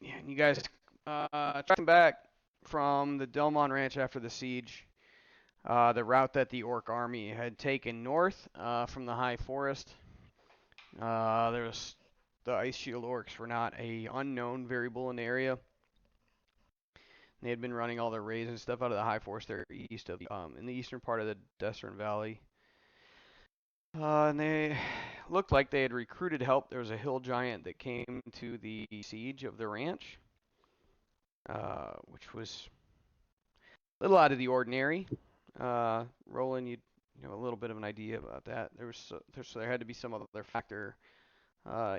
yeah, you guys tracked back from the Delmon Ranch after the siege. The route that the Orc army had taken north from the high forest. There was the Ice Shield Orcs were not a unknown variable in the area. They had been running all their raids and stuff out of the high forest there east of, in the eastern part of the Desert Valley. And they looked like they had recruited help. There was a hill giant that came to the siege of the ranch, which was a little out of the ordinary. Roland, you know a little bit of an idea about that. There had to be some other factor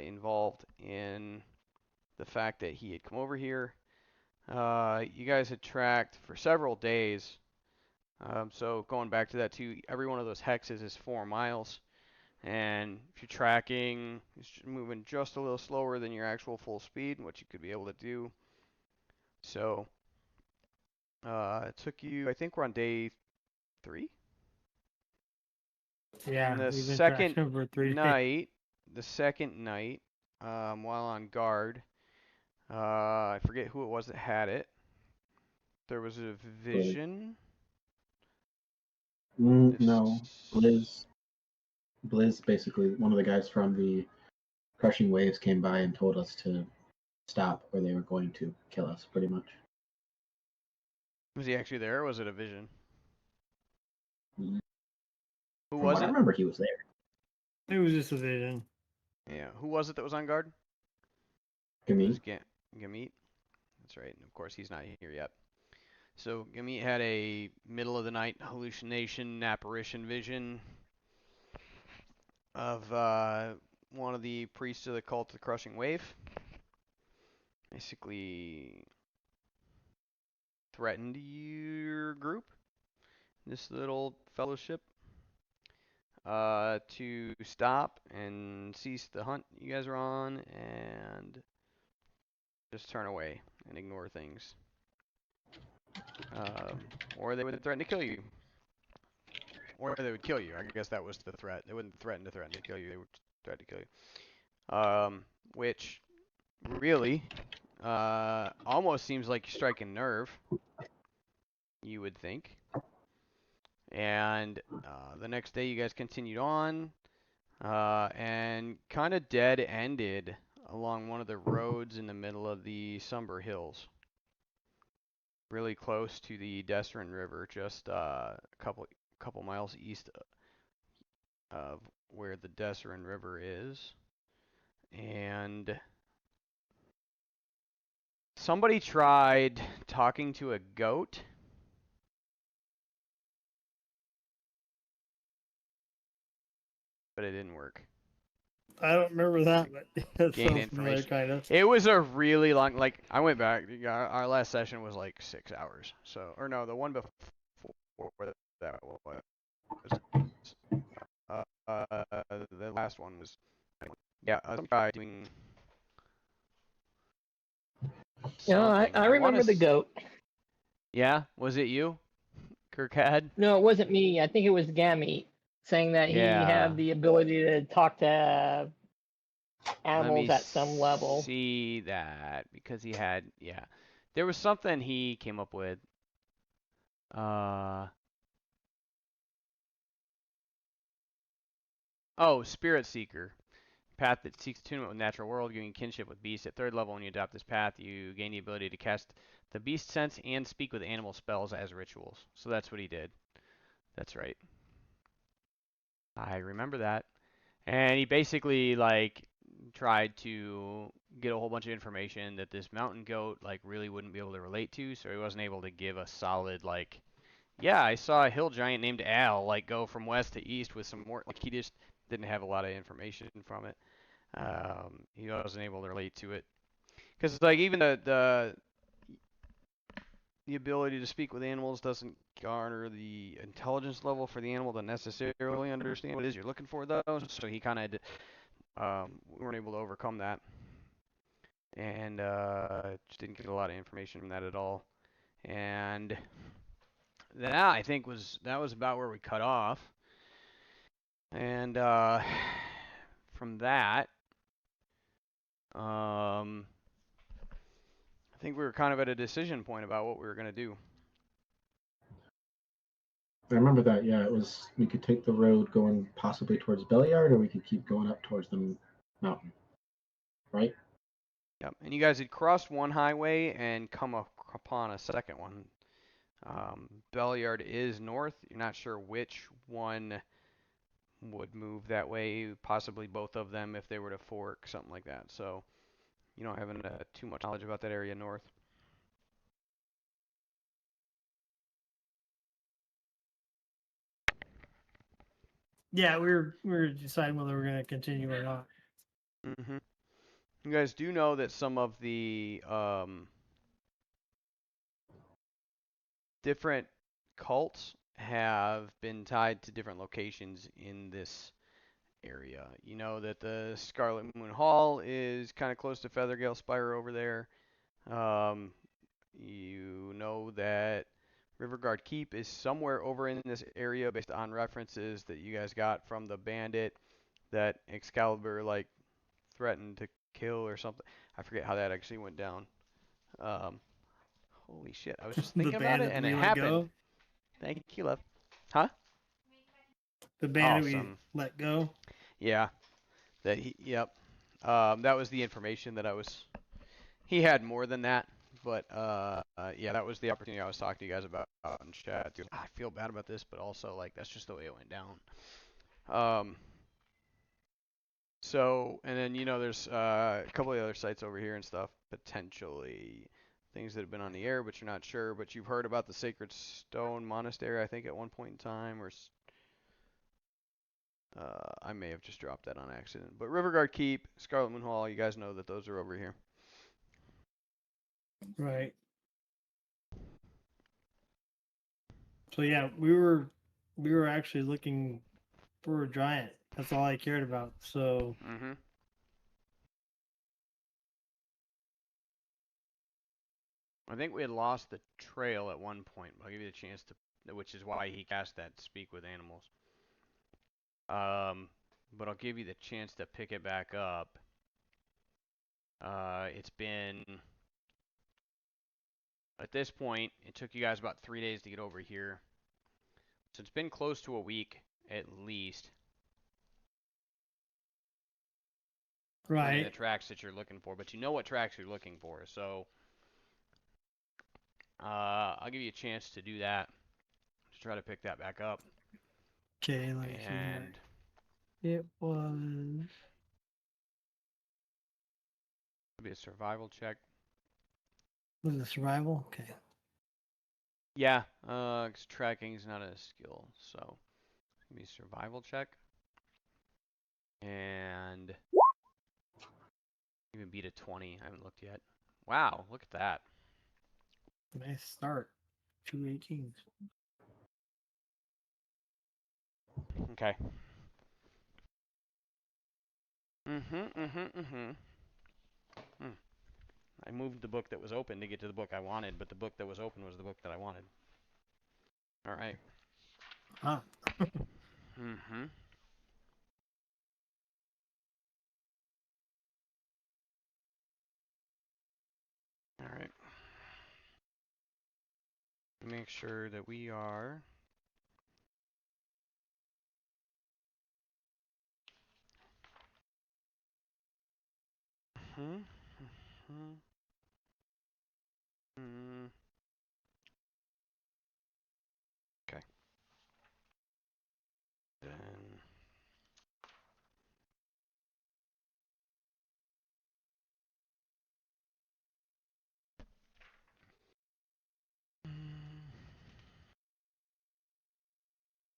involved in the fact that he had come over here. You guys had tracked for several days. So going back to that too, every one of those hexes is 4 miles. And if you're tracking, it's moving just a little slower than your actual full speed, what you could be able to do. So it took you, I think we're on day 3. And Yeah, we've been tracking for 3 days. the second night, while on guard, I forget who it was that had it. There was a vision. No, Blizz, basically, one of the guys from the Crushing Waves came by and told us to stop, or they were going to kill us, pretty much. Was he actually there, or was it a vision? From Who was what I it? remember, he was there. It was just a vision. Yeah, who was it that was on guard? Gamit? Gamit. That's right. And of course, he's not here yet. So Gamit had a middle of the night hallucination, apparition vision of one of the priests of the cult of the Crushing Wave. Basically threatened your group, this little fellowship, to stop and cease the hunt you guys are on and just turn away and ignore things. Or they would threaten to kill you. Or they would kill you. I guess that was the threat. They wouldn't threaten to kill you. They would try to kill you. Which really almost seems like you're striking nerve, you would think. And the next day you guys continued on and kind of dead-ended along one of the roads in the middle of the Somber Hills. Really close to the Desrin River, just a couple miles east of where the Desrin River is. And somebody tried talking to a goat. But it didn't work. I don't remember that, but that Gain sounds familiar, information. kind of. It was a really long, like, I went back, our last session was like 6 hours. So, or no, the one before that was, the last one was, yeah, some guy doing No, something. I remember the goat. Yeah, was it you, Kirkad? No, it wasn't me. I think it was Gammy saying that he Yeah. had the ability to talk to animals at some level. See that because he had, yeah, there was something he came up with. Oh, Spirit Seeker. Path that seeks attunement with natural world, giving kinship with beasts. At 3rd level, when you adopt this path, you gain the ability to cast the beast sense and speak with animal spells as rituals. So that's what he did. That's right. I remember that. And he basically, like, tried to get a whole bunch of information that this mountain goat, like, really wouldn't be able to relate to, so he wasn't able to give a solid, like, yeah, I saw a hill giant named Al, like, go from west to east with some more, like, he just didn't have a lot of information from it. He wasn't able to relate to it. Because, like, even the ability to speak with animals doesn't garner the intelligence level for the animal to necessarily understand what it is you're looking for, though. So he kind of, we weren't able to overcome that. And just didn't get a lot of information from that at all. And that, I think, that was about where we cut off. And from that, I think we were kind of at a decision point about what we were going to do. I remember that. Yeah, it was. We could take the road going possibly towards Belliard, or we could keep going up towards the mountain. Right? Yep. And you guys had crossed one highway and come upon a second one. Belliard is north. You're not sure which one would move that way. Possibly both of them if they were to fork, something like that. So you don't have too much knowledge about that area north. Yeah, we were deciding whether we're gonna continue or not. Mm-hmm. You guys do know that some of the different cults have been tied to different locations in this area. You know that the Scarlet Moon Hall is kind of close to Feathergale Spire over there. You know that Rivergaard Keep is somewhere over in this area based on references that you guys got from the bandit that Excalibur like threatened to kill or something. I forget how that actually went down. Holy shit, I was just The thinking about it bandit and we it let happened. go. Thank you, love. Huh? The bandit Awesome. we let go. Yeah. Yep. That was the information that he had more than that, but yeah, that was the opportunity I was talking to you guys about in chat. Dude, I feel bad about this, but also like that's just the way it went down. So, and then there's a couple of other sites over here and stuff, potentially things that have been on the air, but you're not sure. But you've heard about the Sacred Stone Monastery, I think, at one point in time, or I may have just dropped that on accident. But Riverguard Keep, Scarlet Moon Hall, you guys know that those are over here. Right. So yeah, we were actually looking for a giant. That's all I cared about. So Mm-hmm. I think we had lost the trail at one point. I'll give you the chance to, which is why he cast that Speak with Animals. But I'll give you the chance to pick it back up. It's been, at this point, it took you guys about 3 days to get over here. So it's been close to a week, at least. Finding the right. tracks that you're looking for, but you know what tracks you're looking for, so I'll give you a chance to do that. To try to pick that back up. Okay, let me see here. And It was it'll be a survival check. it survival? Okay. Yeah, 'cause tracking is not a skill, so it's gonna be a survival check. And even beat a 20. I haven't looked yet. Wow, look at that. Nice start. 218s. Okay. Mm-hmm. I moved the book that was open to get to the book I wanted, but the book that was open was the book that I wanted. All right. Ah. Mm-hmm. All right. Make sure that we are. Mm-hmm. Okay. Then.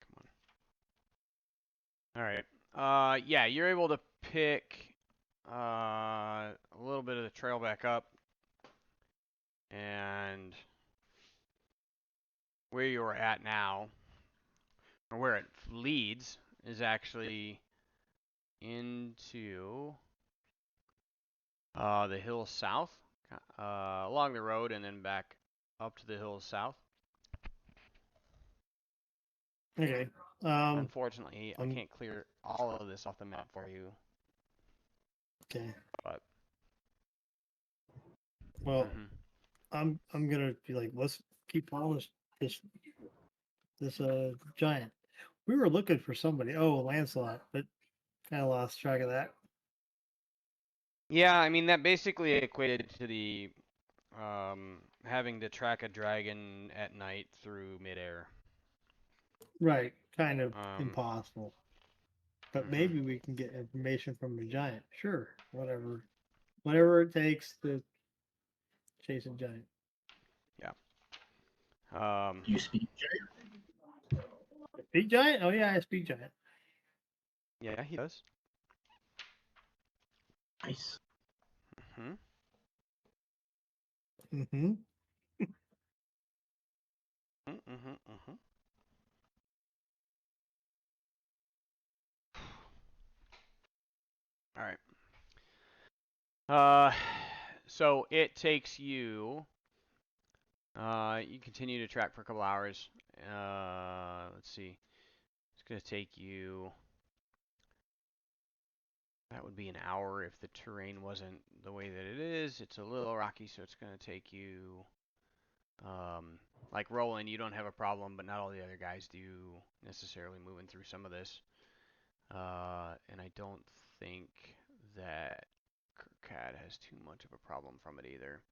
Come on. All right. Yeah, you're able to pick a little bit of the trail back up, and where you're at now, or where it leads, is actually into the hills south, along the road, and then back up to the hills south. Okay. Unfortunately, I can't clear all of this off the map for you. Okay. But Well, I'm gonna be like, let's keep following this giant. We were looking for somebody. Oh, Lancelot, but kind of lost track of that. Yeah, I mean that basically equated to the having to track a dragon at night through midair. Right, kind of Um, impossible. But mhm. maybe we can get information from a giant. Sure, whatever it takes to chase a giant. Yeah. Do you speak giant? Speak giant? Oh yeah, I speak giant. Yeah, he does. Nice. Hmm. Mm-hmm. Mm-hmm. Mm-hmm. All right. Uh, so it takes you. You continue to track for a couple hours. Let's see. It's gonna take you. That would be an hour if the terrain wasn't the way that it is. It's a little rocky, so it's gonna take you. Like Roland, you don't have a problem, but not all the other guys do necessarily moving through some of this. And I don't think that Kirkad has too much of a problem from it either.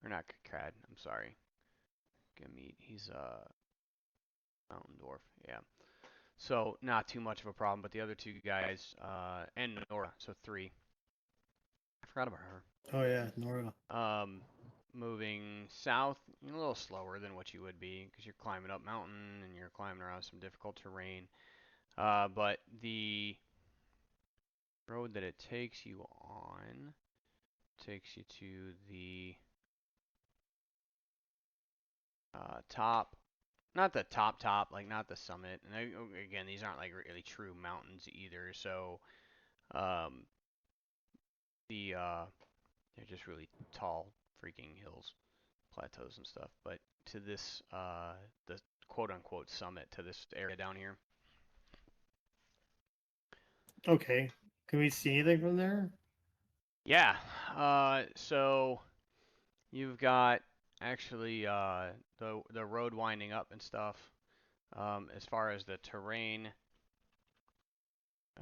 Or not Kirkad, I'm sorry. Gamete, he's a mountain dwarf, yeah. So not too much of a problem, but the other two guys, and Nora, so three. I forgot about her. Oh yeah, Nora. Moving south, a little slower than what you would be because you're climbing up mountain and you're climbing around some difficult terrain. But the road that it takes you on takes you to the top, not the top, like not the summit. And again, these aren't like really true mountains either. So um, they're just really tall freaking hills, plateaus and stuff. But to this the quote unquote summit, to this area down here. Okay. Can we see anything from there? Yeah. So you've got actually the road winding up and stuff. As far as the terrain,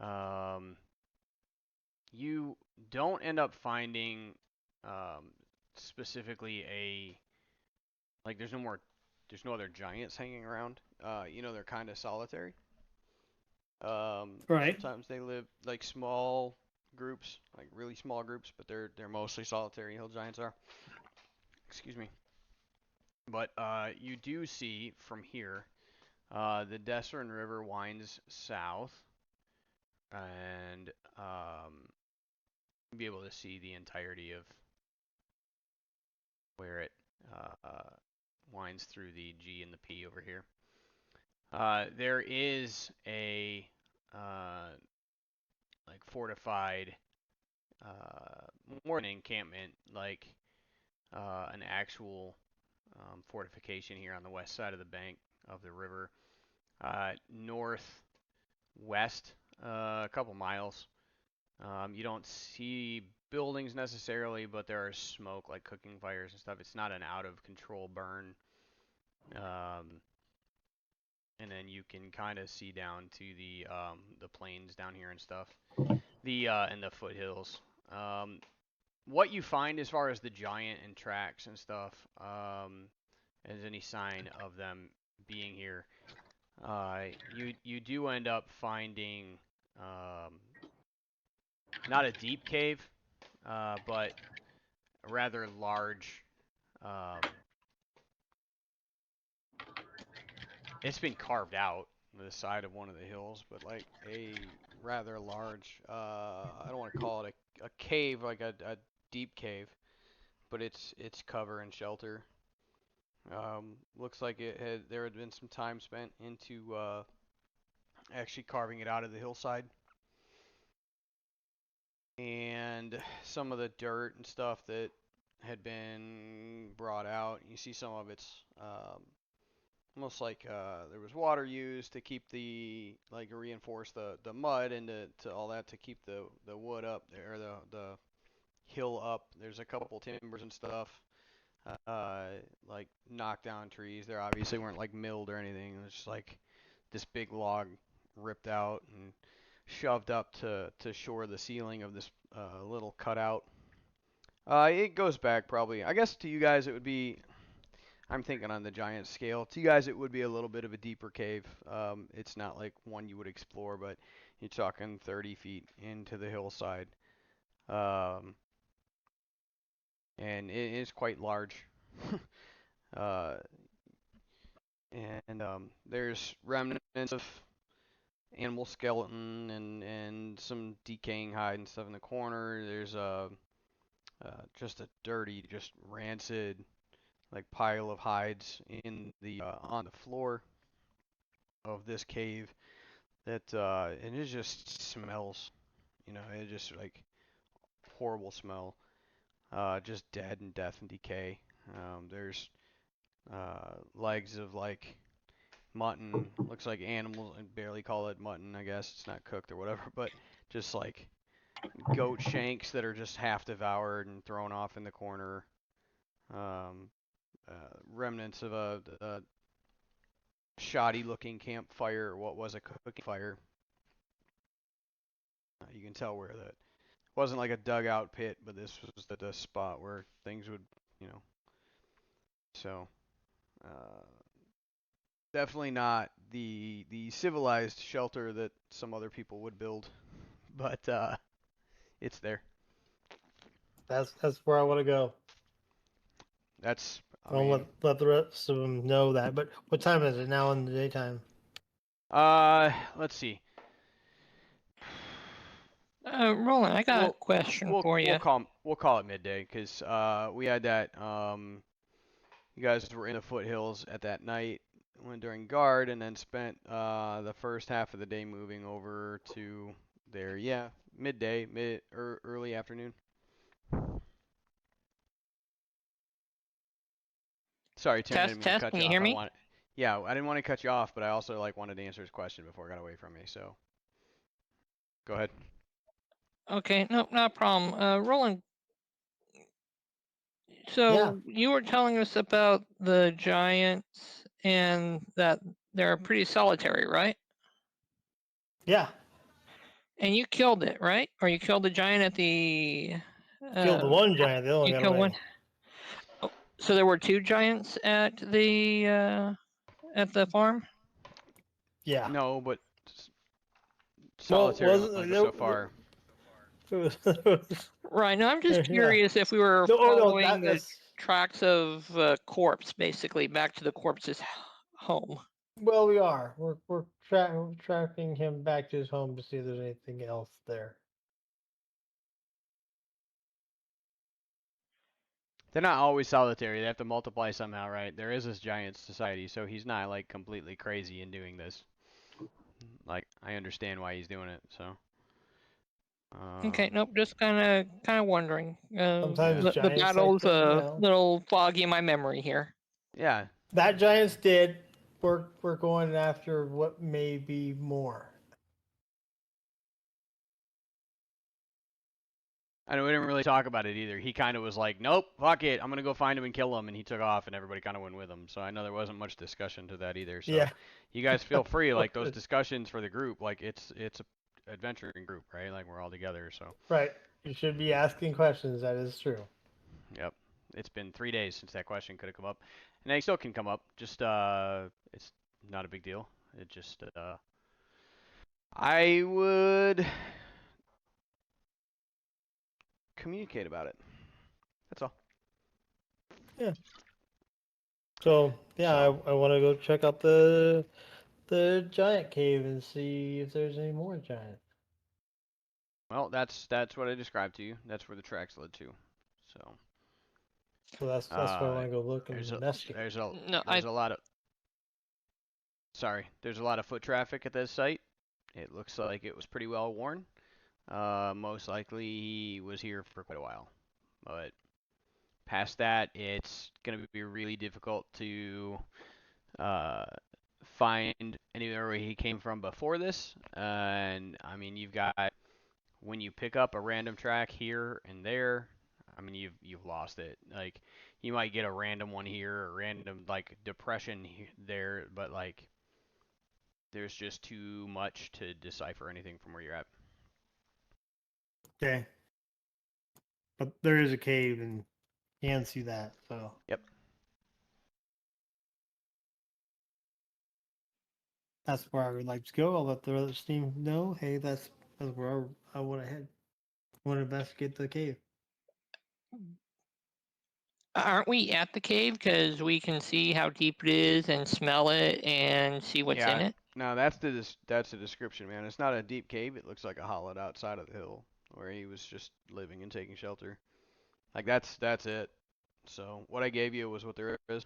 um, you don't end up finding specifically like there's no other giants hanging around. They're kind of solitary. Right. Sometimes they live like small groups, like really small groups, but they're mostly solitary. Hill giants are. Excuse me. But you do see from here, the Desern River winds south, and you'll be able to see the entirety of where it winds through the G and the P over here. There is a like fortified, more than an encampment, like an actual fortification here on the west side of the bank of the river. Northwest, a couple miles. You don't see buildings necessarily, but there is smoke, like cooking fires and stuff. It's not an out of control burn. And then you can kind of see down to the plains down here and stuff, and the foothills. What you find as far as the giant and tracks and stuff, as any sign of them being here, you do end up finding not a deep cave, but a rather large. Um, it's been carved out on the side of one of the hills, but like a rather large. I don't want to call it a cave, like a deep cave, but it's cover and shelter. Looks like there had been some time spent into actually carving it out of the hillside. And some of the dirt and stuff that had been brought out, you see some of it's almost like there was water used to keep like reinforce the mud and to all that to keep the wood up there, the hill up. There's a couple timbers and stuff, like knockdown trees. There obviously weren't like milled or anything. It was just like this big log ripped out and shoved up to shore the ceiling of this little cutout. It goes back probably. I guess to you guys it would be. I'm thinking on the giant scale. To you guys, it would be a little bit of a deeper cave. It's not like one you would explore, but you're talking 30 feet into the hillside. Um, and it is quite large. uh, and there's remnants of animal skeleton and some decaying hide and stuff in the corner. There's just a dirty, just rancid like pile of hides in the on the floor of this cave that and it just smells, it just like horrible smell, just dead and death and decay. There's legs of like mutton, looks like animals, and barely call it mutton, I guess it's not cooked or whatever, but just like goat shanks that are just half devoured and thrown off in the corner. Um, Remnants of a shoddy looking campfire, what was a cooking fire. You can tell where that wasn't like a dugout pit, but this was the spot where things would, you know. So, uh, definitely not the civilized shelter that some other people would build, but it's there. That's where I want to go. That's, I I'll mean, let the rest of them know that. But what time is it now in the daytime? let's see. Roland, I got a We'll question we'll for you. we'll call it midday because we had that you guys were in the foothills at that night, went during guard, and then spent the first half of the day moving over to there. Yeah, midday, early afternoon. Sorry, Tim, I didn't mean to Test, cut can you you off. hear me? Yeah, I didn't want to cut you off, but I also like wanted to answer his question before it got away from me. So go ahead. Okay, no, not a problem. Roland, Yeah, so you were telling us about the giants and that they're pretty solitary, right? yeah. And you killed it, right? Or you killed the giant at the. Killed the one giant. The other one You got killed away. one. Oh, so there were two giants at the farm. Yeah. No, but Well, solitary wasn't only there? so far. Right. Now I'm just Yeah. curious if we were No, oh no, following the that's tracks of corpse, basically back to the corpse's home. well, we are. We're tracking him back to his home to see if there's anything else there. They're not always solitary. They have to multiply somehow, right? There is this giant society, so he's not like completely crazy in doing this. Like I understand why he's doing it. So. Okay. Nope. Just kind of wondering. Sometimes Yeah. The giants like battle's to, a little foggy in my memory here. Yeah. that giant's dead. We're going after what may be more. I know we didn't really talk about it either. He kind of was like, "Nope, fuck it, I'm gonna go find him and kill him," and he took off, and everybody kind of went with him. So I know there wasn't much discussion to that either. So Yeah. you guys feel free, like those discussions for the group, like it's a adventuring group, right? Like we're all together. So Right. You should be asking questions. That is true. yep, it's been 3 days since that question could have come up, and they still can come up. Just it's not a big deal. It just I would communicate about it. That's all. Yeah. So yeah, I want to go check out the giant cave and see if there's any more giants. Well, that's what I described to you. That's where the tracks led to. So So that's why I want to go look and there's investigate. there's a lot of there's a lot of foot traffic at this site. It looks like it was pretty well worn. Most likely he was here for quite a while. But past that, it's gonna be really difficult to find anywhere where he came from before this. And I mean, you've got when you pick up a random track here and there, I mean you've lost it. Like you might get a random one here, or random like depression there, but like there's just too much to decipher anything from where you're at. Okay. But there is a cave and you can see that, so. Yep. That's where I would like to go. I'll let the other team know. Hey, that's where I want to head. I want to investigate the cave. Aren't we at the cave? Because we can see how deep it is and smell it and see what's in Yeah. it. No, that's the description, man. It's not a deep cave. It looks like a hollowed out side of the hill where he was just living and taking shelter. Like that's it. So what I gave you was what there is.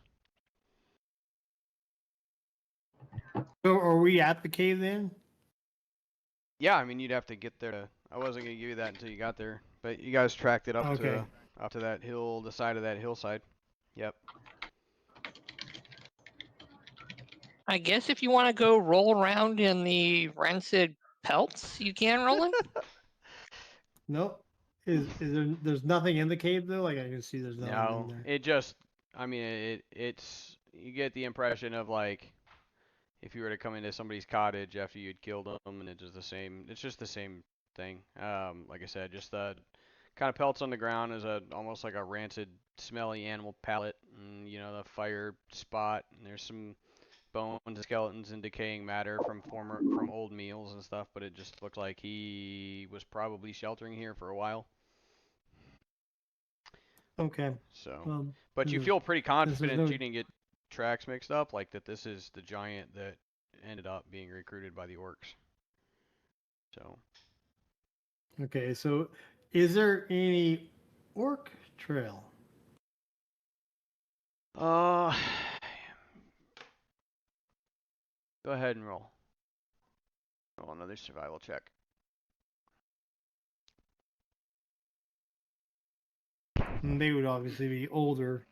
So are we at the cave then? Yeah, I mean you'd have to get there to. I wasn't gonna give you that until you got there, but you guys tracked it up Okay. to that hill, the side of that hillside. Yep. I guess if you want to go roll around in the rancid pelts, you can, Roland. Nope. Is there's nothing in the cave though? Like I can see there's nothing in No, there. it just. I mean it's you get the impression of like if you were to come into somebody's cottage after you'd killed them, and it's just the same. It's just the same thing. Like I said, just the kind of pelts on the ground is almost like a rancid, smelly animal palate, and you know the fire spot. And there's some bones, skeletons, and decaying matter from old meals and stuff. But it just looked like he was probably sheltering here for a while. Okay. So, but you feel pretty since there's confident no you didn't get tracks mixed up, like that this is the giant that ended up being recruited by the orcs. So, Okay, so is there any orc trail? uh, go ahead and roll. Roll another survival check. And they would obviously be older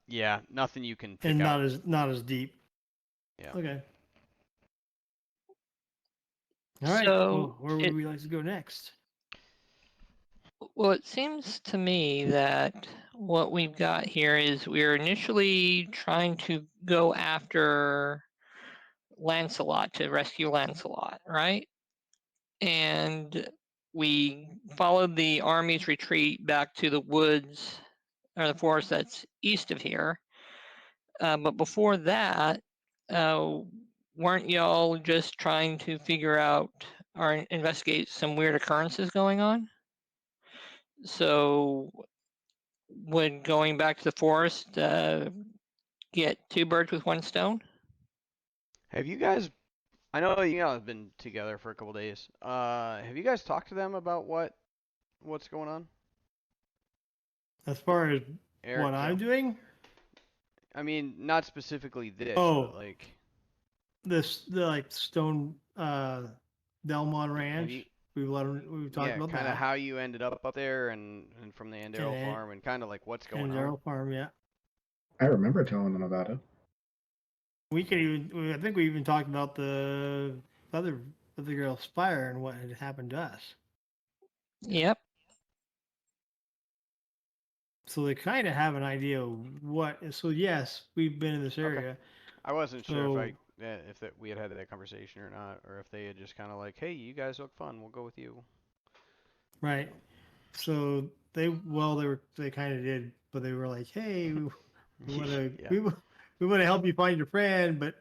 Yeah, nothing you can pick and out. not as deep. Yeah. Okay. All right. So Well, where would we like to go next? well, it seems to me that what we've got here is we're initially trying to go after Lancelot to rescue Lancelot, right? And we followed the army's retreat back to the woods or the forest that's east of here. But before that, uh, weren't y'all just trying to figure out or investigate some weird occurrences going on? So would going back to the forest get two birds with one stone? Have you guys? I know you guys have been together for a couple days. Have you guys talked to them about what's going on? As far as Eric, what I'm Joe? doing, I mean, not specifically this, but oh, like, the like Stone Delmon have you? Ranch. We've talked Yeah, about kind of that. how you ended up there, and from the Andero And farm, and kind of like what's going and on. Darrell Farm, yeah. I remember telling them about it. We could even I think we even talked about the other girl Spire and what had happened to us. Yep. So they kind of have an idea of what. So yes, we've been in this Okay. area. I wasn't sure So if that we had had that conversation or not, or if they had just kind of like, hey, you guys look fun, we'll go with you. right. So they kind of did, but they were like, hey, we want to Yeah. we want to help you find your friend, but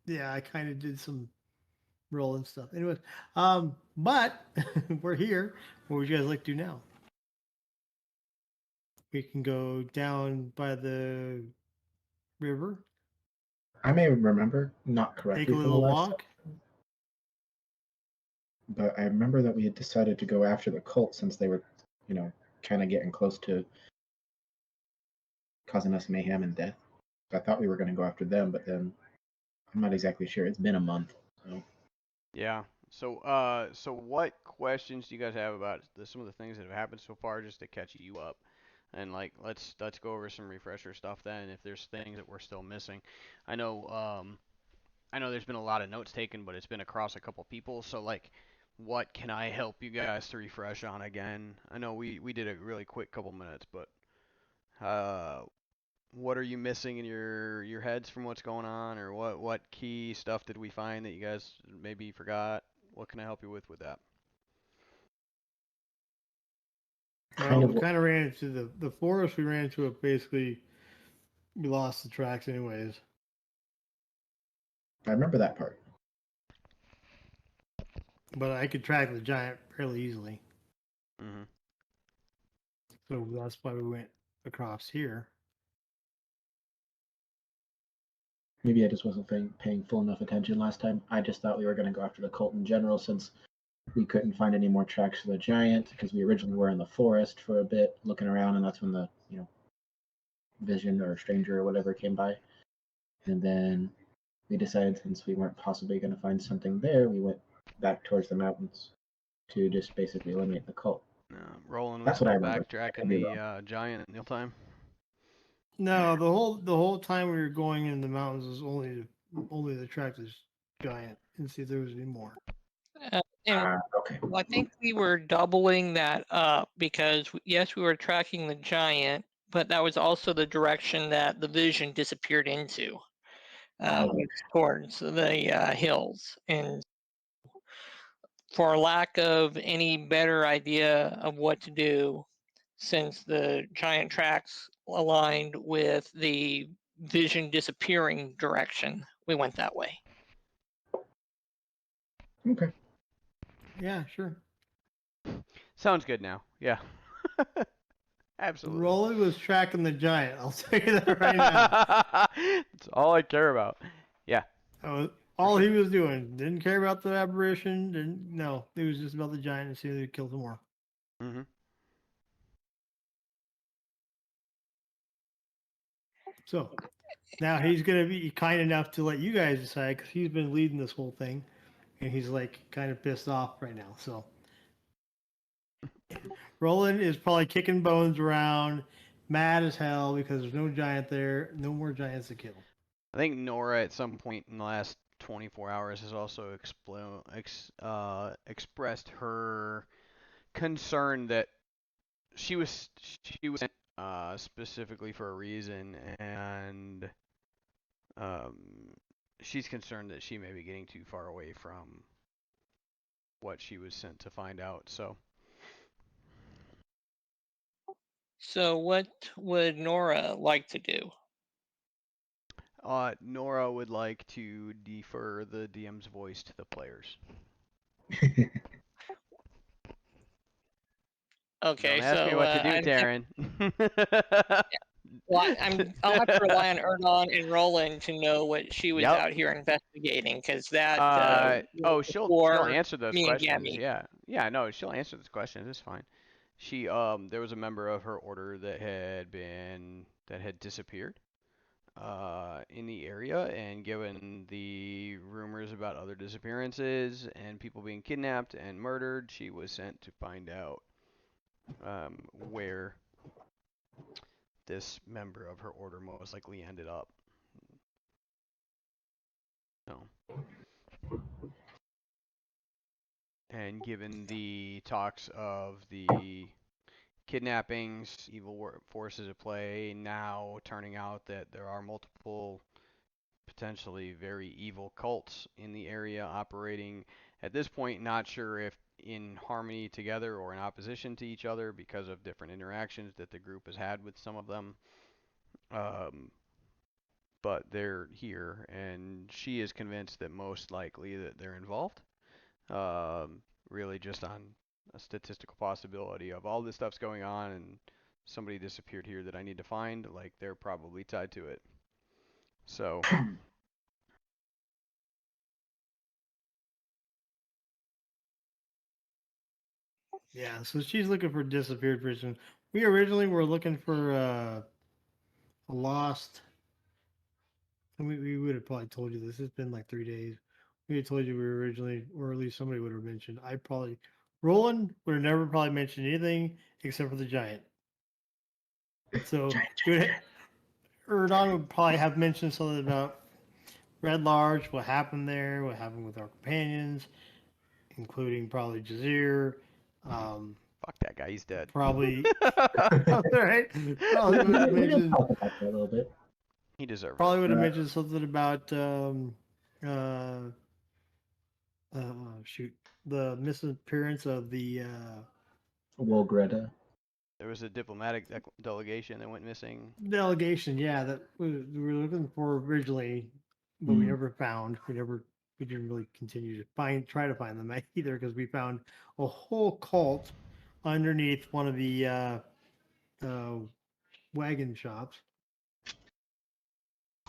yeah, I kind of did some rolling stuff. Anyways, but we're here. What would you guys like to do now? We can go down by the river, I may remember not take correctly a from the little last, walk. but I remember that we had decided to go after the cult since they were, kind of getting close to causing us mayhem and death. I thought we were going to go after them, but then I'm not exactly sure. It's been a month, so Yeah. So what questions do you guys have about some of the things that have happened so far, just to catch you up? And like, let's go over some refresher stuff then, if there's things that we're still missing. I know, I know there's been a lot of notes taken, but it's been across a couple people. So like, what can I help you guys to refresh on again? I know we did a really quick couple minutes, but what are you missing in your heads from what's going on, or what key stuff did we find that you guys maybe forgot? What can I help you with that? Well, we kind of ran into the forest. We ran into it. Basically, we lost the tracks anyways. I remember that part. But I could track the giant fairly easily. Mm-hmm. So that's why we went across here. Maybe I just wasn't paying full enough attention last time. I just thought we were going to go after the cult in general, since we couldn't find any more tracks for the giant, because we originally were in the forest for a bit looking around, and that's when the vision or stranger or whatever came by. And then we decided, since we weren't possibly going to find something there, we went back towards the mountains to just basically eliminate the cult. Roland was That's what I still remember. backtracking the giant at Neil time. No, the whole time we were going in the mountains was only the track this giant, and see if there was any more. And Okay. well, I think we were doubling that up because yes, we were tracking the giant, but that was also the direction that the vision disappeared into, was towards the hills. And for lack of any better idea of what to do, since the giant tracks aligned with the vision disappearing direction, we went that way. Okay. Yeah, sure. Sounds good now. Yeah. Absolutely. Roland was tracking the giant. I'll tell you that right now. That's all I care about. Yeah. All he was doing. Didn't care about the aberration. No, it was just about the giant and see if they killed him more. Mm-hmm. So now he's gonna be kind enough to let you guys decide, because he's been leading this whole thing, and he's like kind of pissed off right now. So Roland is probably kicking bones around, mad as hell because there's no giant there, no more giants to kill. I think Nora at some point in the last 24 hours has also expressed her concern that she was sent specifically for a reason, and she's concerned that she may be getting too far away from what she was sent to find out. So what would Nora like to do? Nora would like to defer the DM's voice to the players. Okay, Don't ask me what to do, Taryn. Well, I'll have to rely on Erdon and Roland to know what she was Yep. out here investigating, because that. She'll answer those me and questions. Gammy. Yeah, no, she'll answer those questions. It's fine. She there was a member of her order that had disappeared in the area, and given the rumors about other disappearances and people being kidnapped and murdered, she was sent to find out where this member of her order most likely ended up. So, and given the talks of the kidnappings, evil forces at play, now turning out that there are multiple potentially very evil cults in the area operating at this point, not sure if in harmony together or in opposition to each other because of different interactions that the group has had with some of them. But they're here, and she is convinced that most likely that they're involved. Really just on a statistical possibility of all this stuff's going on and somebody disappeared here that I need to find, like they're probably tied to it. So Yeah, so she's looking for disappeared person. We originally were looking for a lost. And we would have probably told you this. It's been like 3 days. We had told you we were originally, or at least somebody would have mentioned. Roland would have never probably mentioned anything except for the giant. So Erdon would probably have mentioned something about Red Large, what happened there, what happened with our companions. including probably Jazeer. Fuck that guy, he's dead. Probably, right? Probably would have We did mentioned. talk about that a little bit. He deserved Probably it. would have mentioned something about shoot, the misappearance of the Greta. There was a diplomatic delegation that went missing. delegation. Yeah, that we were looking for originally, but we never found. We didn't really continue to try to find them either, because we found a whole cult underneath one of the wagon shops.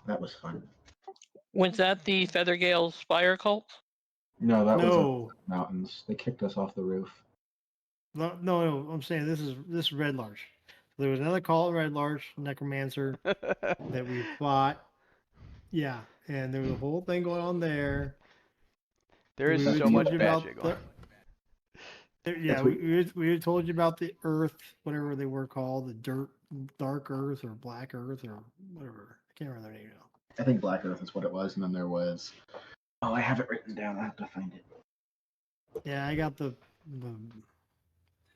That was fun. Was that the Feathergale Spire cult? No, that was No, up the mountains. They kicked us off the roof. no. I'm saying this is Red Larch. There was another cult in Red Larch, Necromancer, that we fought. Yeah, and there was a whole thing going on there. There is We so told much you bad about shit going on. Yeah, we had told you about the Earth, whatever they were called, the Dark Earth or Black Earth or whatever. I can't remember their name now. I think Black Earth is what it was, and then there was. Oh, I have it written down. I have to find it. Yeah, I got the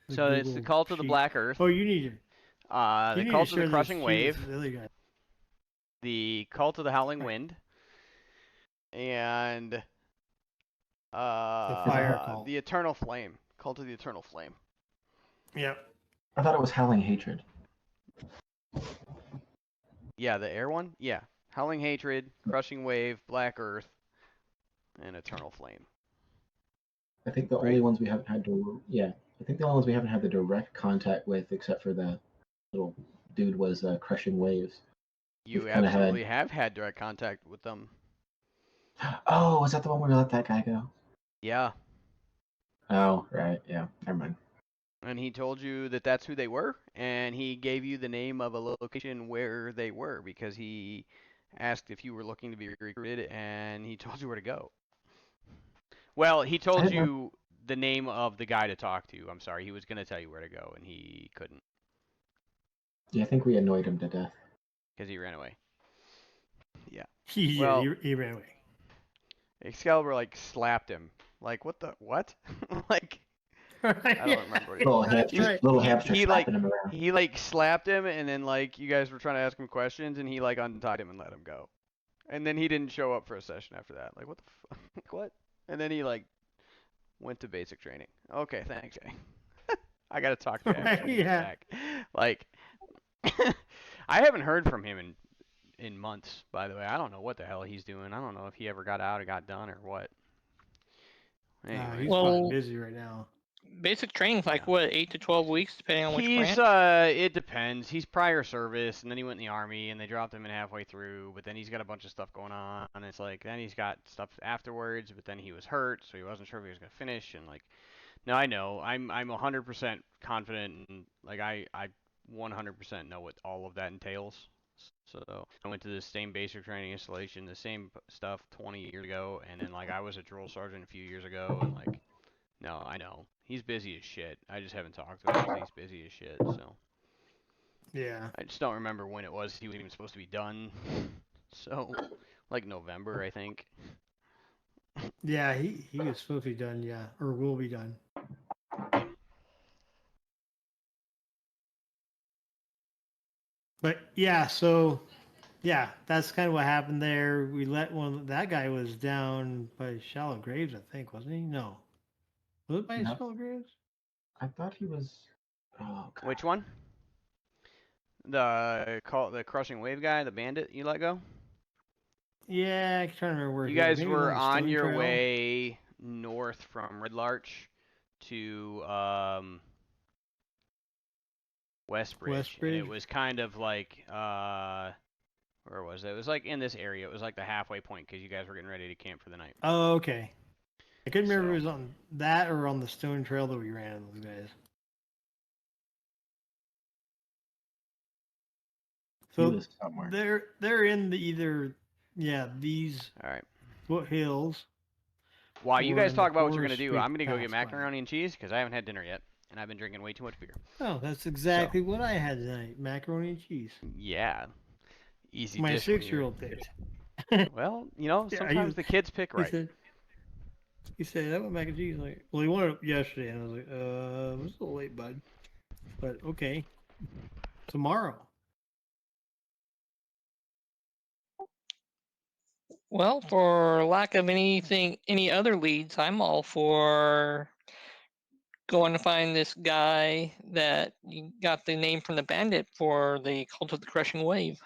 So it's the Google Cult of the sheet. Black Earth, Oh, you need to. the Cult of the Crushing Wave, The other guy. the Cult of the Howling Wind, and Fire Cult. the Eternal Flame. Cult of the Eternal Flame. Yep. I thought it was Howling Hatred. Yeah, the air one? Yeah. Howling Hatred, Crushing Wave, Black Earth, and Eternal Flame. I think the only ones we haven't had I think the only ones we haven't had the direct contact with, except for the little dude, was Crushing Waves. You We've kinda absolutely have had direct contact with them. Oh, was that the one where we let that guy go? Yeah. Oh, right. Yeah. Never mind. And he told you that that's who they were, and he gave you the name of a location where they were because he asked if you were looking to be recruited, and he told you where to go. Well, he told you the name of the guy to talk to. I'm sorry, he was going to tell you where to go, and he couldn't Yeah, I think we annoyed him to death. because he ran away. Yeah. Yeah, Well- he ran away. Excalibur, like, slapped him. Like, what? Like, I don't remember what he Little That's hamster, right. little hamster he, slapping him around. He, like, slapped him, and then, like, you guys were trying to ask him questions, and he, like, untied him and let him go. And then he didn't show up for a session after that. Like, what the fuck? Like, what? And then he, like, went to basic training. Okay, thanks, Jay. I gotta talk to him when he gets Yeah. back. Like, I haven't heard from him in months, by the way. I don't know what the hell he's doing. I don't know if he ever got out or got done or what. Anyway. He's Well- probably busy right now. Basic training's like, Yeah. what, 8 to 12 weeks, depending on which He's branch? it depends. He's prior service, and then he went in the army, and they dropped him in halfway through. But then he's got a bunch of stuff going on, and it's like then he's got stuff afterwards. But then he was hurt, so he wasn't sure if he was gonna finish. And like, no, I know, I'm 100% confident, and like I 100% know what all of that entails. So I went to the same basic training installation, the same stuff 20 years ago, and then like I was a drill sergeant a few years ago, and like, no, I know. He's busy as shit. I just haven't talked to him 'cause he's busy as shit, so. Yeah. I just don't remember when it was he was even supposed to be done. So, like November, I think. Yeah, he was supposed to be done, yeah. Or will be done. But yeah, so yeah, that's kind of what happened there. We let that guy was down by Shallow Graves, I think, wasn't he? No. Was it by No. Shallow Graves? I thought he was. Oh, God. Which one? The Crushing Wave guy, the bandit you let go? Yeah, I'm trying to remember where You he was. guys Maybe it was were the on Stone your Trail? way north from Red Larch to Westbridge, and it Westbridge? was kind of like where was it? It was like in this area. It was like the halfway point because you guys were getting ready to camp for the night. Oh, okay. I couldn't remember if it So- was on that or on the Stone Trail that we ran with those guys. He So was somewhere. they're in these All right. foothills. While you Or guys in talk the about what you're gonna Forest do, Creek I'm gonna go get Pass by. macaroni and cheese because I haven't had dinner yet, and I've been drinking way too much beer. Oh, that's exactly what I had tonight. Macaroni and cheese. Yeah, easy. My dish when you're- 6-year-old picked. Well, you know, Yeah, sometimes you- the kids pick He right. said, He said, "I want mac and cheese." Like, well, he wanted it yesterday, and I was like, it was a little late, bud. But okay, tomorrow. Well, for lack of any other leads, I'm all for going to find this guy that got the name from the bandit for the Cult of the Crushing Wave.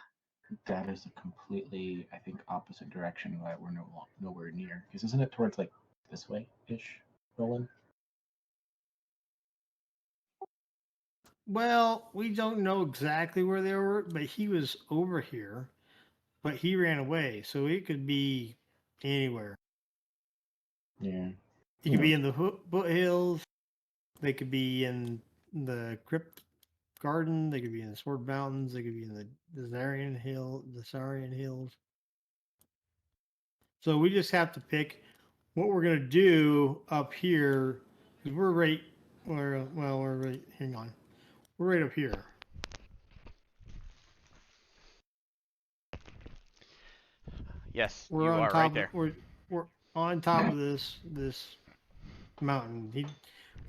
That is a completely, I think, opposite direction that we're nowhere near. Because isn't it towards like this way ish, Roland? Well, we don't know exactly where they were, but he was over here, but he ran away, so it could be anywhere. Yeah. He could be in the foothills. They could be in the Crypt Garden. They could be in the Sword Mountains. They could be in the Zarian Hills. So we just have to pick what we're gonna do up here because we're right. We're right. Hang on, we're right up here. Yes, We're you on are top. right there. We're on top of this mountain.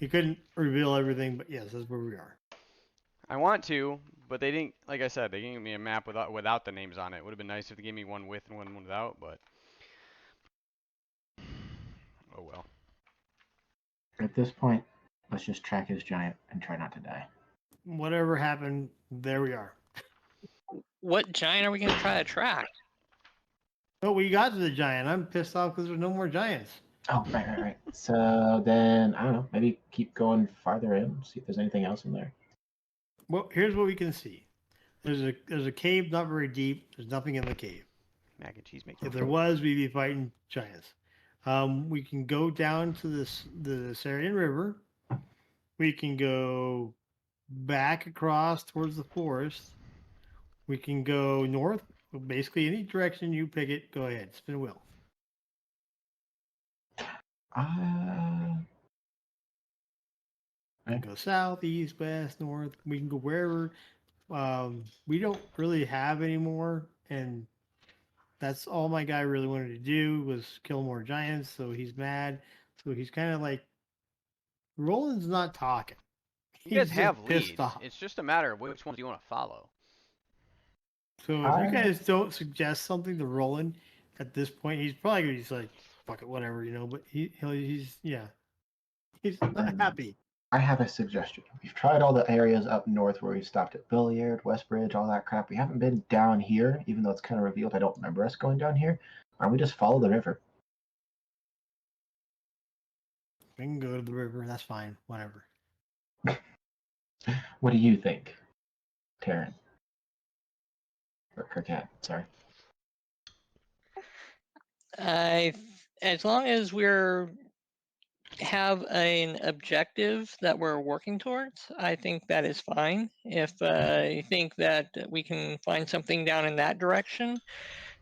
He couldn't reveal everything, but yes, that's where we are. I want to, but they didn't. Like I said, they gave me a map without the names on it. Would have been nice if they gave me one with and one without, but oh well. At this point, let's just track his giant and try not to die. Whatever happened, there we are. What giant are we going to try to track? Oh, we got to the giant. I'm pissed off because there's no more giants. Oh, right. So then, I don't know, maybe keep going farther in, see if there's anything else in there. Well, here's what we can see. There's a cave not very deep. There's nothing in the cave. Mac and cheese makes If there was, we'd be fighting giants. We can go down to the Sarian River. We can go back across towards the forest. We can go north. Basically, any direction you pick it, go ahead. Spin a wheel. We can go south, east, west, north. We can go wherever. We don't really have any more, and that's all my guy really wanted to do was kill more giants. So he's mad. So he's kind of like, Roland's not talking. You guys He's have just pissed leads. off. It's just a matter of which ones do you want to follow. So if you guys don't suggest something to Roland at this point, he's probably gonna be just like, fuck it, whatever, But he's not happy. I have a suggestion. We've tried all the areas up north where we stopped at Billiard, Westbridge, all that crap. We haven't been down here, even though it's kind of revealed. I don't remember us going down here. Why don't we just follow the river? We can go to the river. That's fine. Whatever. What do you think, Taryn? Or Kirkat, sorry. As long as we're have an objective that we're working towards, I think that is fine. If you think that we can find something down in that direction,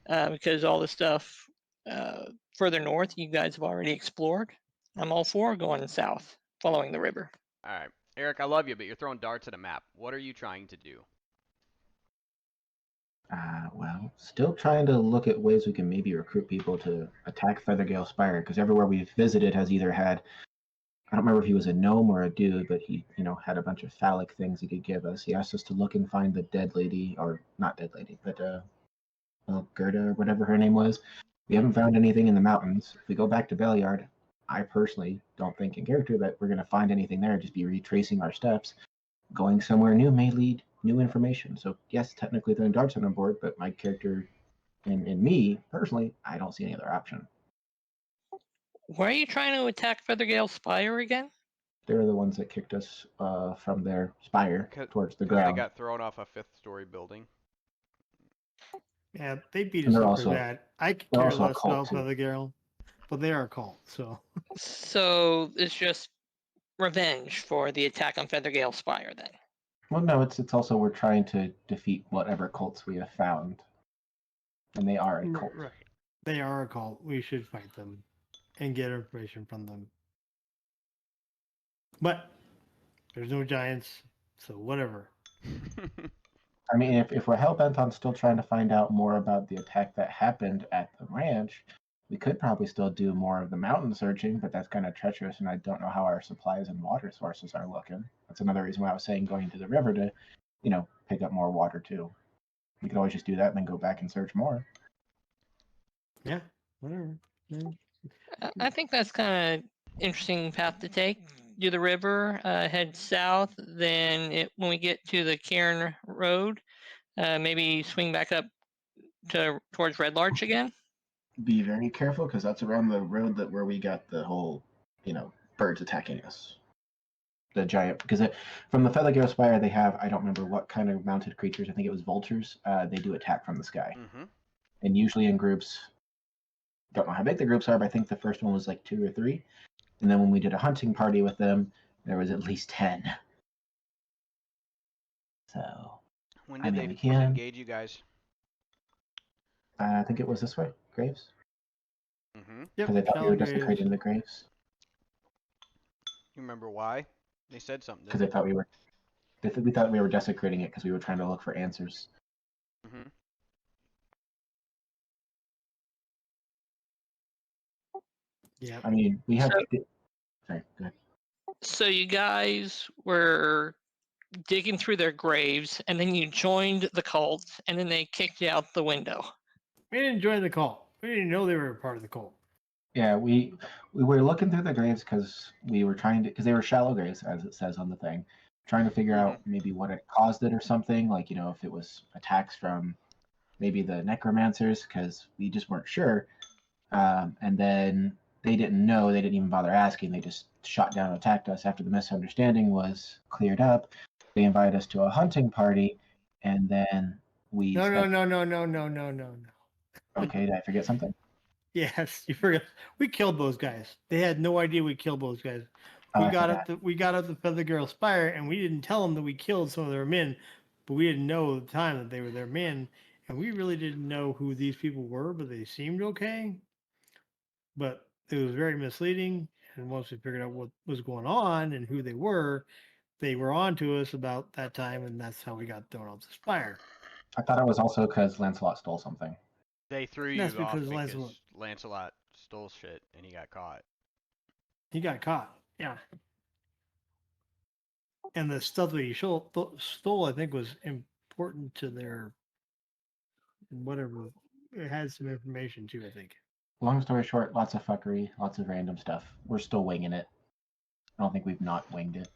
because all the stuff further north you guys have already explored, I'm all for going south, following the river. All right, Eric, I love you, but you're throwing darts at a map. What are you trying to do? Well, still trying to look at ways we can maybe recruit people to attack Feathergale Spire, because everywhere we've visited has either had, I don't remember if he was a gnome or a dude, but he, had a bunch of phallic things he could give us. He asked us to look and find the dead lady, or not dead lady, but Gerda, or whatever her name was. We haven't found anything in the mountains. If we go back to Belliard, I personally don't think in character that we're going to find anything there, just be retracing our steps. Going somewhere new may lead new information. So yes, technically throwing darts on board, but my character and me personally, I don't see any other option. Where are you trying to attack Feathergale Spire again? They're the ones that kicked us from their spire towards the ground. They got thrown off a 5th-story building. Yeah, they beat us up pretty bad. I could care less about Feathergale, but they are a cult, so. So it's just revenge for the attack on Feathergale Spire, then. Well, no, it's also we're trying to defeat whatever cults we have found, and they are a cult. Right, they are a cult. We should fight them and get information from them. But there's no giants, so whatever. I mean, if we're hell bent on still trying to find out more about the attack that happened at the ranch, We could probably still do more of the mountain searching, but that's kind of treacherous, and I don't know how our supplies and water sources are looking. That's another reason why I was saying going to the river to, pick up more water too. We could always just do that and then go back and search more. Yeah, whatever. Yeah. I think that's kind of interesting path to take. Do the river, head south. Then when we get to the Cairn Road, maybe swing back up towards Red Larch again. Be very careful because that's around the road where we got the whole, birds attacking us. The giant, because from the Feathergale Spire they have, I don't remember what kind of mounted creatures. I think it was vultures. They do attack from the sky, and usually in groups. Don't know how big the groups are, but I think the first one was like 2 or 3, and then when we did a hunting party with them, there was at least 10. So When did they engage you guys? I think it was this way, Graves. Yep. Because I thought we were desecrating the graves. You remember why? They said something. Because they thought we were. We thought we were desecrating it because we were trying to look for answers. Yeah. I mean, we have. Sorry, go ahead. So you guys were digging through their graves, and then you joined the cult, and then they kicked you out the window. We didn't join the cult. We didn't know they were a part of the cult. Yeah, we were looking through the graves because we were trying to, because they were shallow graves, as it says on the thing, trying to figure out maybe what had caused it or something, like, if it was attacks from maybe the necromancers, because we just weren't sure. And then they didn't know, they didn't even bother asking, they just shot down and attacked us after the misunderstanding was cleared up. They invited us to a hunting party, and then we... No. Okay, did I forget something? Yes, you forgot. We killed those guys. They had no idea we killed those guys. We got up the Feathergale Spire, and we didn't tell them that we killed some of their men, but we didn't know at the time that they were their men, and we really didn't know who these people were, but they seemed okay. But it was very misleading, and once we figured out what was going on and who they were on to us about that time, and that's how we got thrown off the spire. I thought it was also because Lancelot stole something. They threw you off because Lancelot stole shit and he got caught. He got caught, yeah. And the stuff that he stole, I think, was important to their whatever. It had some information too, I think. Long story short, lots of fuckery, lots of random stuff. We're still winging it. I don't think we've not winged it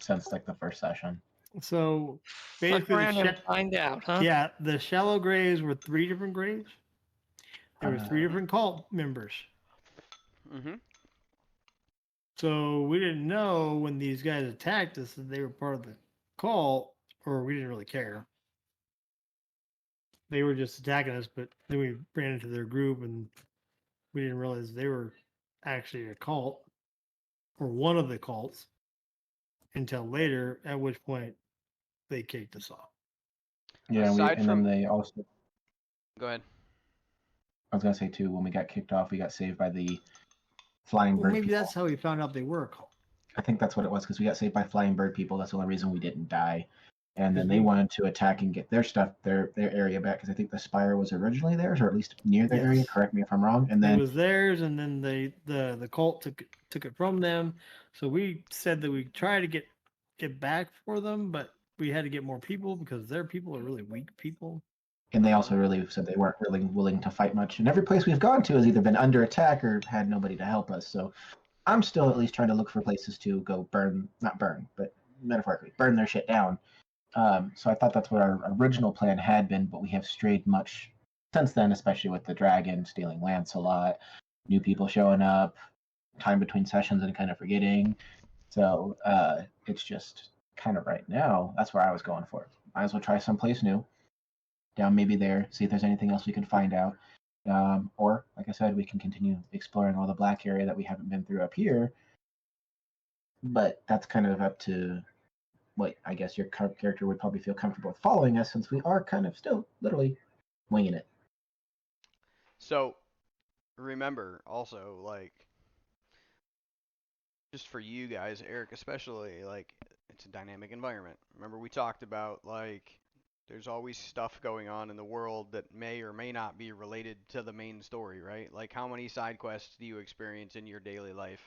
since like the first session. So basically, fuck around and find out, huh? Yeah, the shallow graves were 3 different graves. There were 3 different cult members. So we didn't know when these guys attacked us that they were part of the cult, or we didn't really care. They were just attacking us, but then we ran into their group and we didn't realize they were actually a cult or one of the cults until later, at which point they kicked us off. Yeah, and then they also... Go ahead. I was going to say, too, when we got kicked off, we got saved by the flying bird maybe people. That's how we found out they were a cult. I think that's what it was, because we got saved by flying bird people. That's the only reason we didn't die. And then they wanted to attack and get their stuff, their area back, because I think the spire was originally theirs, or at least near their area. Correct me if I'm wrong. And then it was theirs, and then the cult took it from them. So we said that we try to get back for them, but we had to get more people because their people are really weak people. And they also really said they weren't really willing to fight much. And every place we've gone to has either been under attack or had nobody to help us. So I'm still at least trying to look for places to go not burn, but metaphorically, burn their shit down. So I thought that's what our original plan had been, but we have strayed much since then, especially with the dragon stealing Lancelot, new people showing up, time between sessions and kind of forgetting. So it's just kind of right now, that's where I was going for. Might as well try someplace new. Down maybe there, see if there's anything else we can find out. Or, like I said, we can continue exploring all the black area that we haven't been through up here. But that's kind of up to what I guess your character would probably feel comfortable with following us, since we are kind of still literally winging it. So, remember also, like, just for you guys, Eric especially, like, it's a dynamic environment. Remember we talked about, like, There's always stuff going on in the world that may or may not be related to the main story, right? Like how many side quests do you experience in your daily life?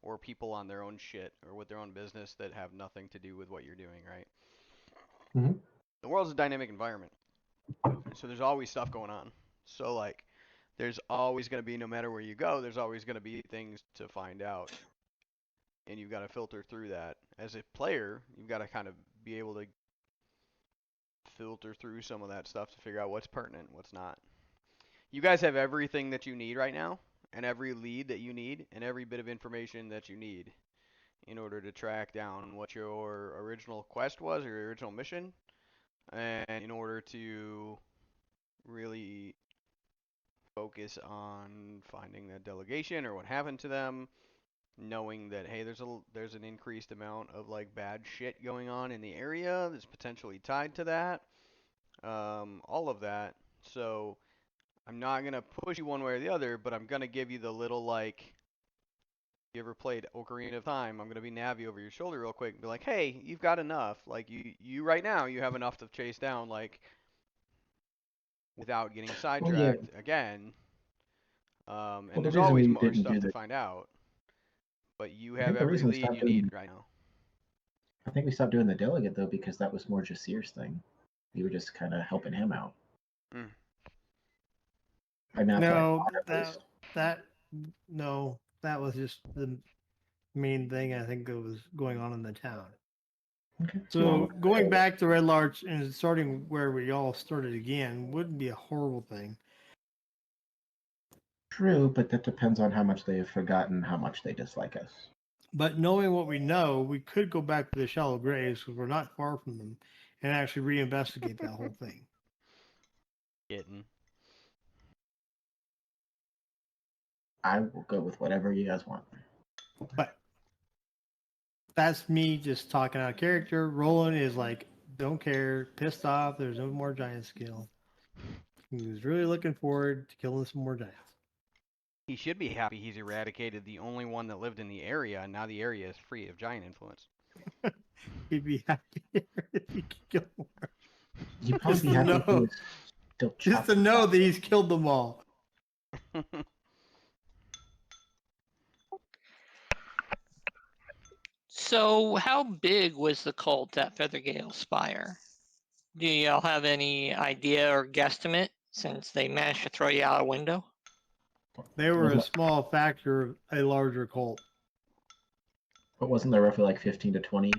Or people on their own shit or with their own business that have nothing to do with what you're doing, right? Mhm. The world's a dynamic environment. So there's always stuff going on. So like there's always going to be, no matter where you go, there's always going to be things to find out. And you've got to filter through that. As a player, you've got to kind of be able to filter through some of that stuff to figure out what's pertinent, what's not. You guys have everything that you need right now, and every lead that you need, and every bit of information that you need in order to track down what your original quest was or your original mission, and in order to really focus on finding that delegation or what happened to them, knowing that hey, there's an increased amount of like bad shit going on in the area that's potentially tied to that, all of that. So I'm not gonna push you one way or the other, but I'm gonna give you the little like. You ever played Ocarina of Time? I'm gonna be Navi over your shoulder real quick and be like, hey, you've got enough. Like you right now, you have enough to chase down like without getting Well, yeah. sidetracked again. Well, And the there's reason always we more didn't stuff do to that, find out, but you I have think the every reason we lead stopped you need doing, right now. I think we stopped doing the delegate though because that was more Jasir's thing. We were just kind of helping him out. Mm. I mean, that's what I No, thought at that least. that no, that was just the main thing I think that was going on in the town. Okay. So Well, going back to Red Larch and starting where we all started again wouldn't be a horrible thing. true, but that depends on how much they have forgotten how much they dislike us. But knowing what we know, we could go back to the shallow graves because we're not far from them and actually reinvestigate that whole thing. Getting. I will go with whatever you guys want. But that's me just talking out of character. Roland is like, don't care, pissed off. There's no more giant skill. He was really looking forward to killing some more giants. He should be happy he's eradicated the only one that lived in the area, and now the area is free of giant influence. He'd be happy if he could kill more. You'd probably Just be to happy if he know, was still just to chopping know down. that he's killed them all. So, how big was the cult at Feathergale Spire? Do y'all have any idea or guesstimate since they managed to throw you out a window? They were a Wasn't, small factor of a larger cult. but wasn't there roughly like 15 to 20?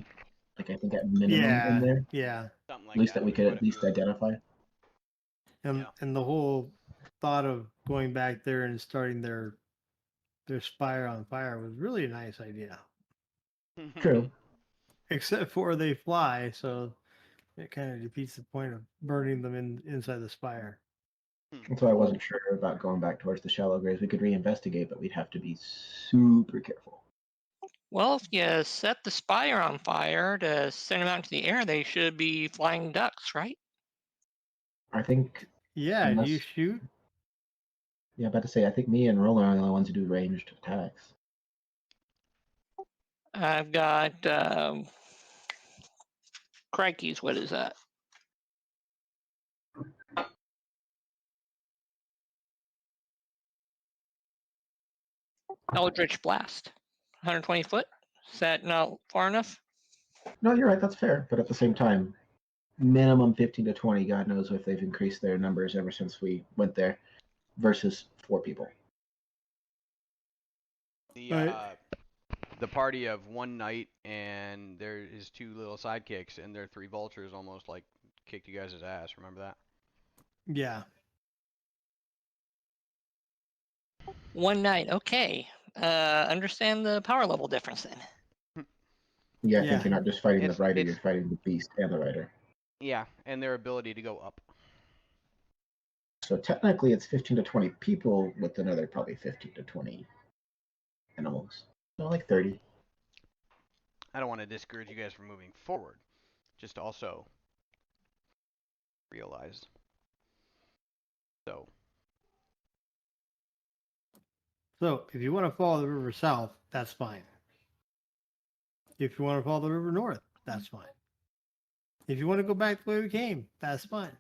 Like I think at minimum in there, Yeah. Something at like least that we was could quite a at least few. identify. And the whole thought of going back there and starting their spire on fire was really a nice idea. True. Except for they fly, so it kind of defeats the point of burning them inside the spire. That's why I wasn't sure about going back towards the shallow graves. We could reinvestigate, but we'd have to be super careful. Well, if you set the spire on fire to send them out into the air, they should be flying ducks, right? I think, Yeah, unless, you shoot. yeah, about to say, I think me and Roland are the only ones who do ranged attacks. I've got crikeys. What is that? Eldritch Blast, 120 foot. Is that not far enough? No, you're right. That's fair. But at the same time, minimum 15 to 20. God knows if they've increased their numbers ever since we went there versus 4 people. The party of one knight and there his 2 little sidekicks and their 3 vultures almost like kicked you guys' ass. Remember that? Yeah. One night. Okay. Understand the power level difference then. Yeah, I Yeah. think you're not just fighting the rider, It's you're fighting the beast and the rider. yeah, and their ability to go up. So technically it's 15 to 20 people with another probably 15 to 20 animals. So like 30. I don't want to discourage you guys from moving forward. Just also realize. So So if you want to follow the river south, that's fine. If you want to follow the river north, that's fine. If you want to go back the way we came, that's fine.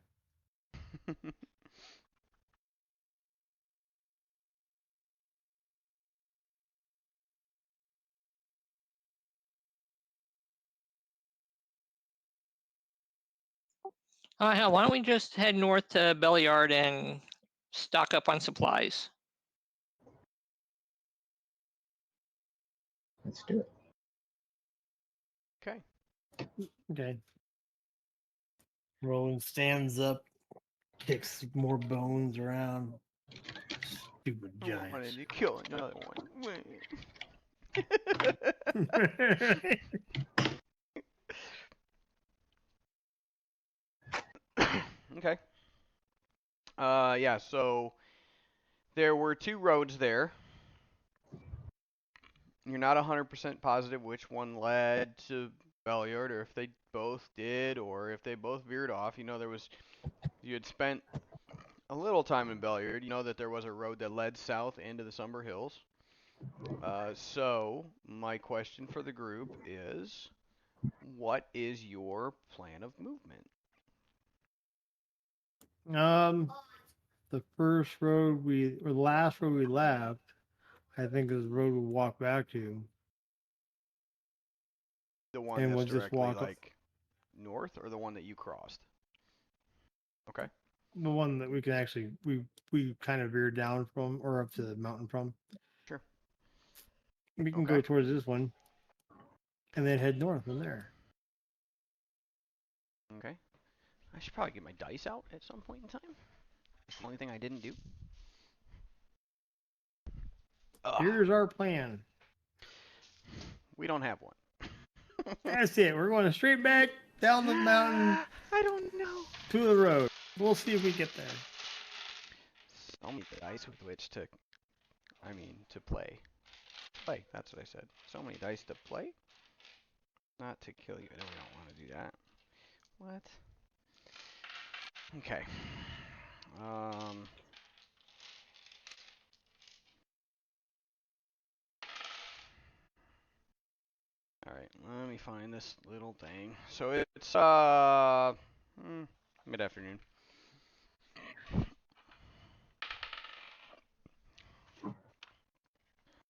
Hell, why don't we just head north to Belliard and stock up on supplies? Let's do it. Okay. Okay. Roland stands up, kicks more bones around. Stupid I giants. wanted to kill another one. Okay. Yeah, so there were two roads there. You're not 100% positive which one led to Belliard, or if they both did, or if they both veered off. You know, you had spent a little time in Belliard. You know that there was a road that led south into the Somber Hills. So my question for the group is, what is your plan of movement? The first road or the last road we left, I think is the road we walk back to. The one And that's we'll just directly walk up like north, or the one that you crossed? Okay. the one that we can actually we kind of veered down from or up to the mountain from. Sure. We can Okay. go towards this one and then head north from there. Okay. I should probably get my dice out at some point in time. It's the only thing I didn't do. Ugh, Here's our plan. we don't have one. That's it. We're going straight back down the mountain I don't know. to the road. We'll see if we get there. So many dice with which to, to play. Play, that's what I said. So many dice to play? Not to kill you. No, we don't want to do that. What? Okay. Alright, let me find this little thing. So it's, mid-afternoon.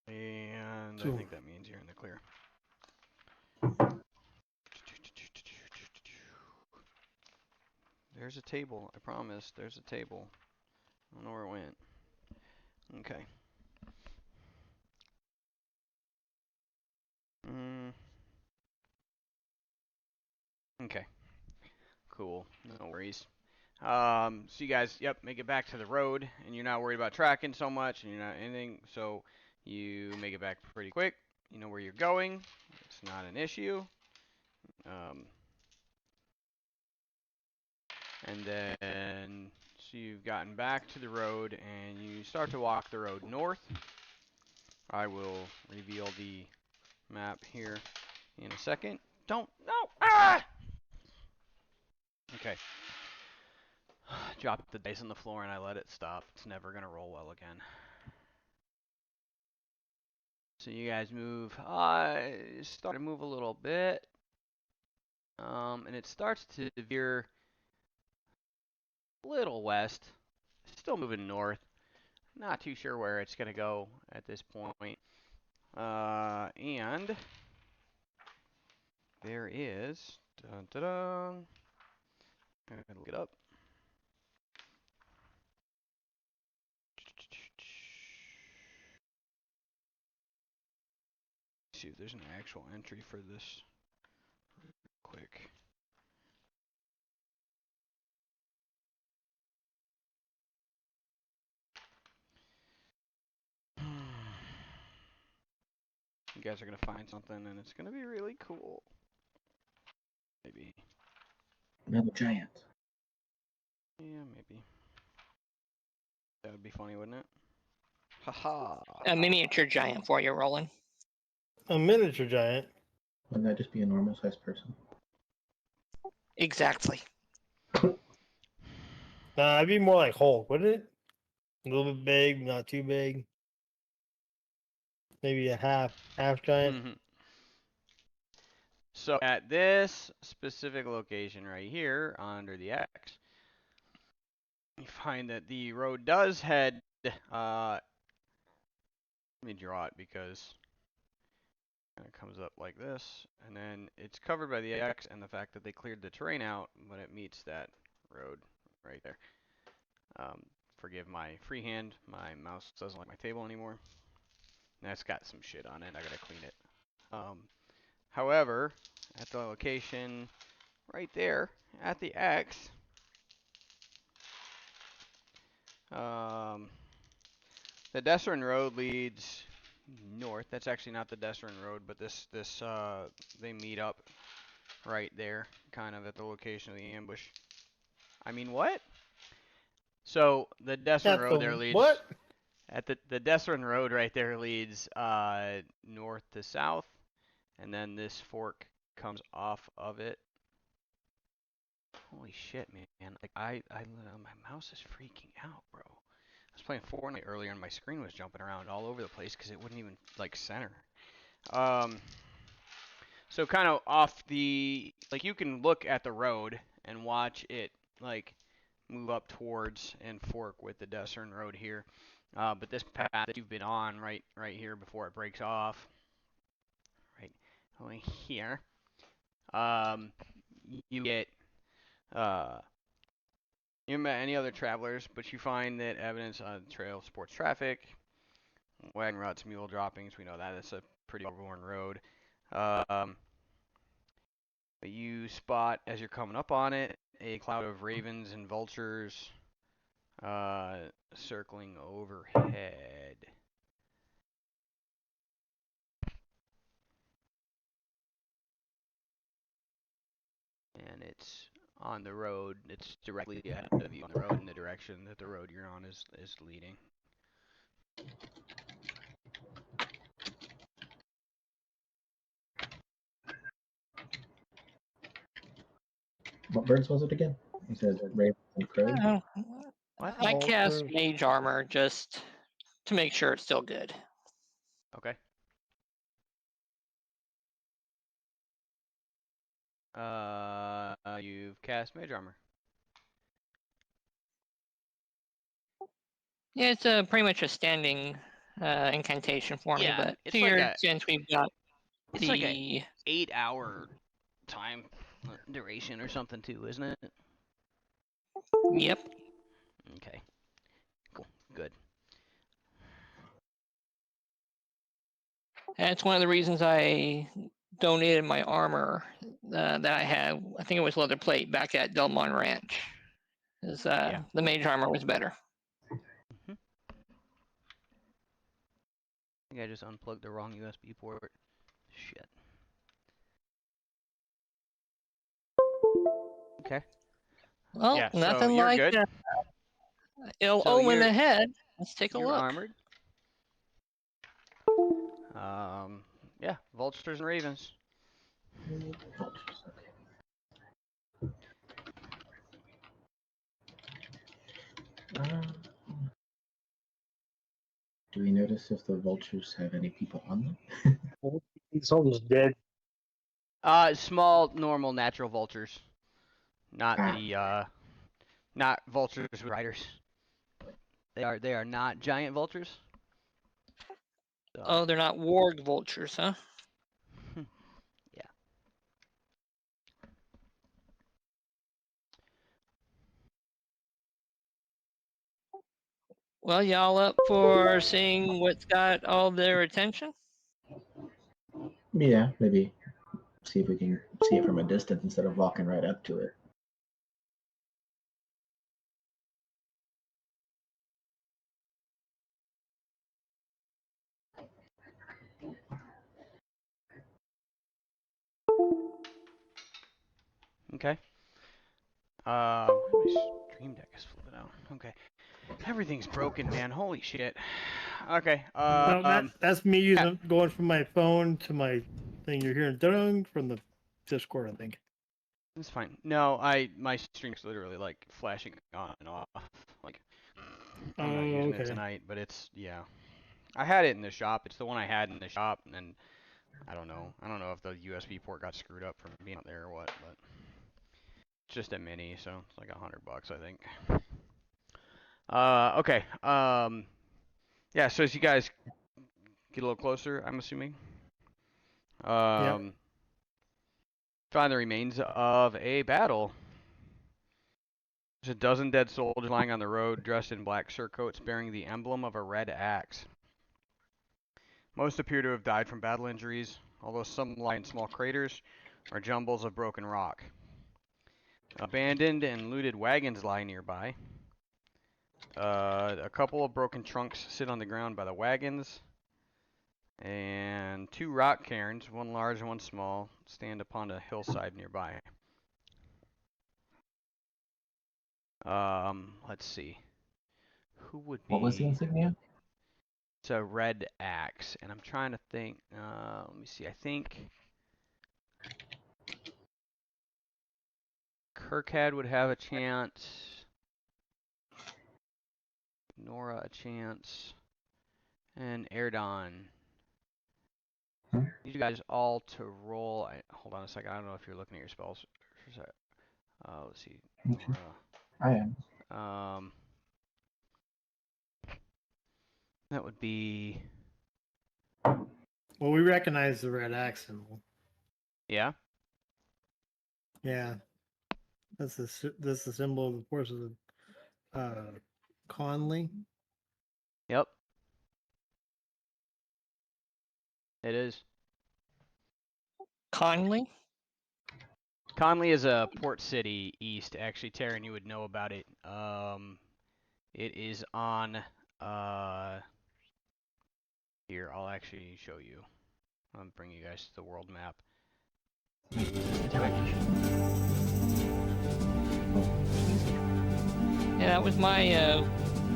And I think that means you're in the clear. There's a table, I promise. There's a table. I don't know where it went. Okay. Okay. Cool. No worries. So you guys, make it back to the road, and you're not worried about tracking so much, and you're not anything, so you make it back pretty quick. You know where you're going. It's not an issue. And then, so you've gotten back to the road, and you start to walk the road north. I will reveal the map here in a second. Don't, no, ah! Okay. Dropped the dice on the floor and I let it stop. It's never gonna roll well again. So you guys move. Start to move a little bit. And it starts to veer a little west. Still moving north. Not too sure where it's gonna go at this point. And there is. Dun, dun, dun. I'm gonna look it up. See if there's an actual entry for this. Quick. You guys are gonna find something, and it's gonna be really cool. Maybe. Another giant. Yeah, maybe. That would be funny, wouldn't it? Haha. A miniature giant for you, Roland. A miniature giant. Wouldn't that just be a normal sized person? Exactly. It'd be more like Hulk, wouldn't it? A little bit big, not too big. Maybe a half giant. So at this specific location right here under the X, you find that the road does head. Let me draw it because it comes up like this, and then it's covered by the X and the fact that they cleared the terrain out, but it meets that road right there. Forgive my freehand. My mouse doesn't like my table anymore. That's got some shit on it. I gotta clean it. However, at the location right there at the X, the Desserin Road leads north. That's actually not the Desserin Road, but they meet up right there, kind of at the location of the ambush. I mean, what? So the Desserin Road there leads. What? At the Desserin Road right there leads north to south, and then this fork comes off of it. Holy shit, man! Like my mouse is freaking out, bro. I was playing Fortnite earlier, and my screen was jumping around all over the place because it wouldn't even like center. So kind of off the like you can look at the road and watch it like move up towards and fork with the Desserin Road here. But this path that you've been on right here before it breaks off, right over here, you get you met any other travelers, but you find that evidence on the trail supports traffic, wagon ruts, mule droppings. We know that it's a pretty overworn road. But you spot as you're coming up on it a cloud of ravens and vultures circling overhead. And it's on the road. It's directly ahead of you on the road in the direction that the road you're on is leading. What birds was it again? You said ravens and crows. What? I cast Vulture. mage armor just to make sure it's still good. Okay. You've cast mage armor. Yeah, it's pretty much a standing incantation for me, but it's figured like since we've got it's like a 8-hour time duration or something too, isn't it? Yep. Okay. Cool. Good. That's one of the reasons I donated my armor that I have. I think it was leather plate back at Delmont Ranch. Is Yeah. the mage armor was better. I think I just unplugged the wrong USB port. Shit. Okay. Well, Yeah, so nothing you're like good. ill So omen you're ahead. Let's take a you're look. armored. Yeah, vultures and ravens. Vultures, okay. Do we notice if the vultures have any people on them? Someone's dead. Small, normal, natural vultures. Not not vultures with riders. They are not giant vultures. So. Oh, they're not warg vultures, huh? Yeah. Well, y'all up for seeing what's got all their attention? Yeah, maybe see if we can see it from a distance instead of walking right up to it. Okay. My stream deck is flipping out. Okay. Everything's broken, man. Holy shit. Okay. No, that's me going from my phone to my thing. You're hearing ding from the Discord, I think. It's fine. No, my stream's literally like flashing on and off. Like I'm not using it tonight, but it's yeah. I had it in the shop. It's the one I had in the shop, and then I don't know. I don't know if the USB port got screwed up from being out there or what, but it's just a mini, so it's like $100, I think. Okay. Yeah. So as you guys get a little closer, I'm assuming. Find the remains of a battle. There's a dozen dead soldiers lying on the road, dressed in black surcoats bearing the emblem of a red axe. Most appear to have died from battle injuries, although some lie in small craters or jumbles of broken rock. Abandoned and looted wagons lie nearby. A couple of broken trunks sit on the ground by the wagons. And 2 rock cairns, one large and one small, stand upon a hillside nearby. Let's see. Who would be... What was the insignia? It's a red axe, and I'm trying to think. Let me see. I think Kirkhead would have a chance. Nora a chance. And Erdon. Need you guys all to roll. Hold on a second. I don't know if you're looking at your spells. Let's see. Okay. I am. That would be... Well, we recognize the red axe symbol. Yeah? Yeah, that's the symbol of the forces of Conley. Yep. It is. Conley? Conley is a port city east. Actually, Taryn, you would know about it. It is on... Here, I'll actually show you. I'll bring you guys to the world map. Yeah, that was my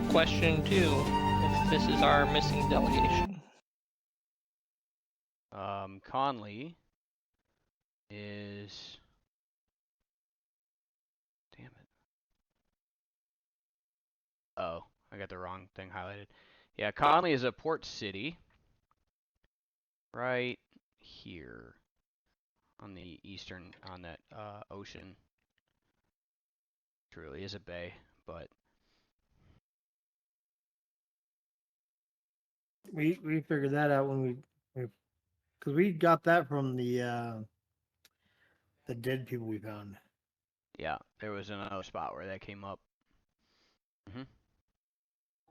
question too. If this is our missing delegation. Conley is... Damn it. Oh, I got the wrong thing highlighted. Yeah, Conley is a port city. Right here. On the eastern, on that ocean. It really is a bay, but... We figured that out when because we got that from the dead people we found. Yeah, there was another spot where that came up.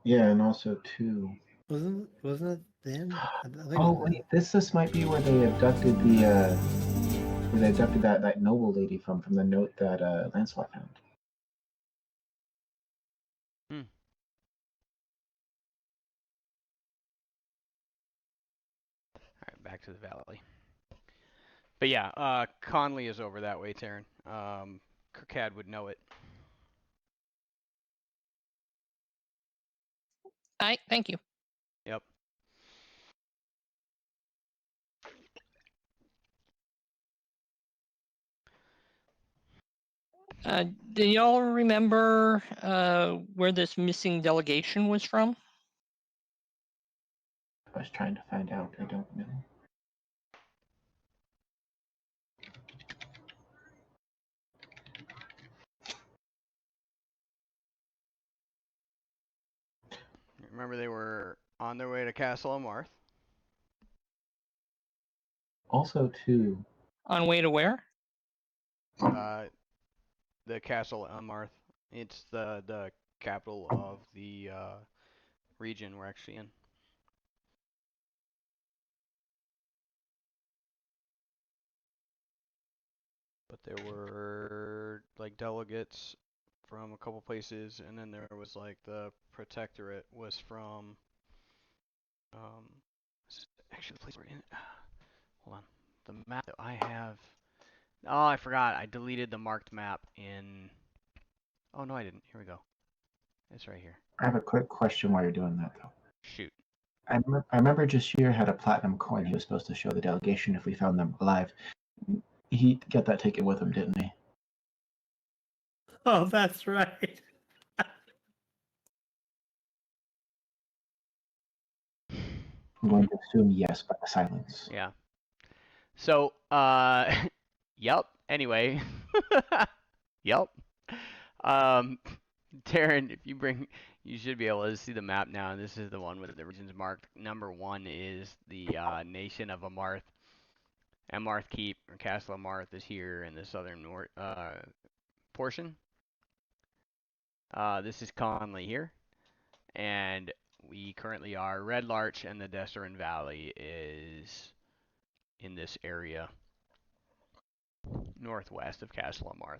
Yeah, and also too. Wasn't it then? I think Oh wait, this might be where they abducted that noble lady from the note that Lancelot found. Alright, back to the valley. But yeah, Conley is over that way, Taryn. Kirkad would know it. Thank you. Yep. Do y'all remember where this missing delegation was from? I was trying to find out. I don't know. Remember they were on their way to Castle Amarth. Also too. On way to where? The Castle Amarth. It's the capital of the region we're actually in. But there were like delegates from a couple places, and then there was like the Protectorate was from actually the place we're in. Hold on. The map that I have. Oh, I forgot. I deleted the marked map in... Oh, no, I didn't. Here we go. It's right here. I have a quick question while you're doing that, though. Shoot. I remember Jasheer had a platinum coin he was supposed to show the delegation if we found them alive. He got that ticket with him, didn't he? Oh, that's right. I'm going to assume yes by the silence. Yeah. So, yep. Anyway, yep. Taryn, if you should be able to see the map now. And this is the one with the regions marked. Number 1 is the nation of Amarth. Embark Keep, or Castle Amarth, is here in the southern portion. This is Conley here. And we currently are Red Larch, and the Desserin Valley is in this area northwest of Castle Amarth.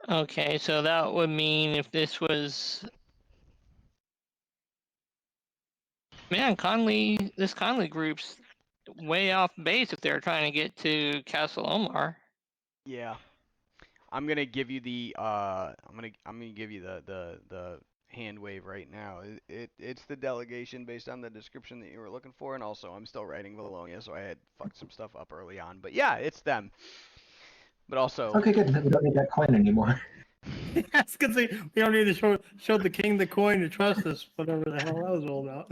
Okay, so that would mean if this was... Man, this Conley group's way off base if they're trying to get to Castle Omar. Yeah. I'm gonna give you the I'm gonna give you the hand wave right now. It's the delegation based on the description that you were looking for, and also I'm still writing Valonia, so I had fucked some stuff up early on. But yeah, it's them. But also, Okay, good. We don't need that coin anymore. That's because we don't need to show the king the coin to trust us, whatever the hell that was all about.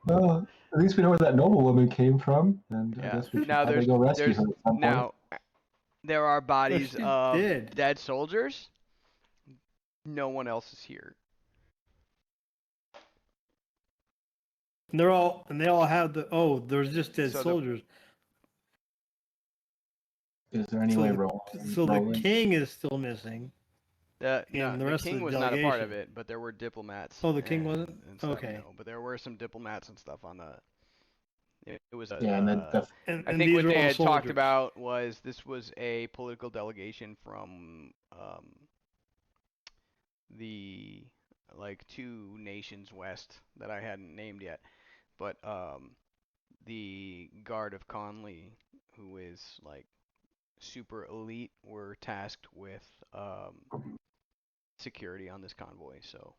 Well, at least we know where that noblewoman came from, and yeah. I guess we should Now probably go rescue her at some point. now there are bodies she of did. dead soldiers. No one else is here. And they all have there's just dead So soldiers. Is there any way rolling? So the king is still missing. No, And the the rest of king the was not a part of delegation. it, but there were diplomats. Oh, the king and- wasn't? and stuff, Okay. no, but there were some diplomats and stuff on the. It was a. Yeah, and then And I think these what are they all had talked soldiers. about was this was a political delegation from the like 2 nations west that I hadn't named yet, but the Guard of Conley, who is like super elite, were tasked with security on this convoy. So,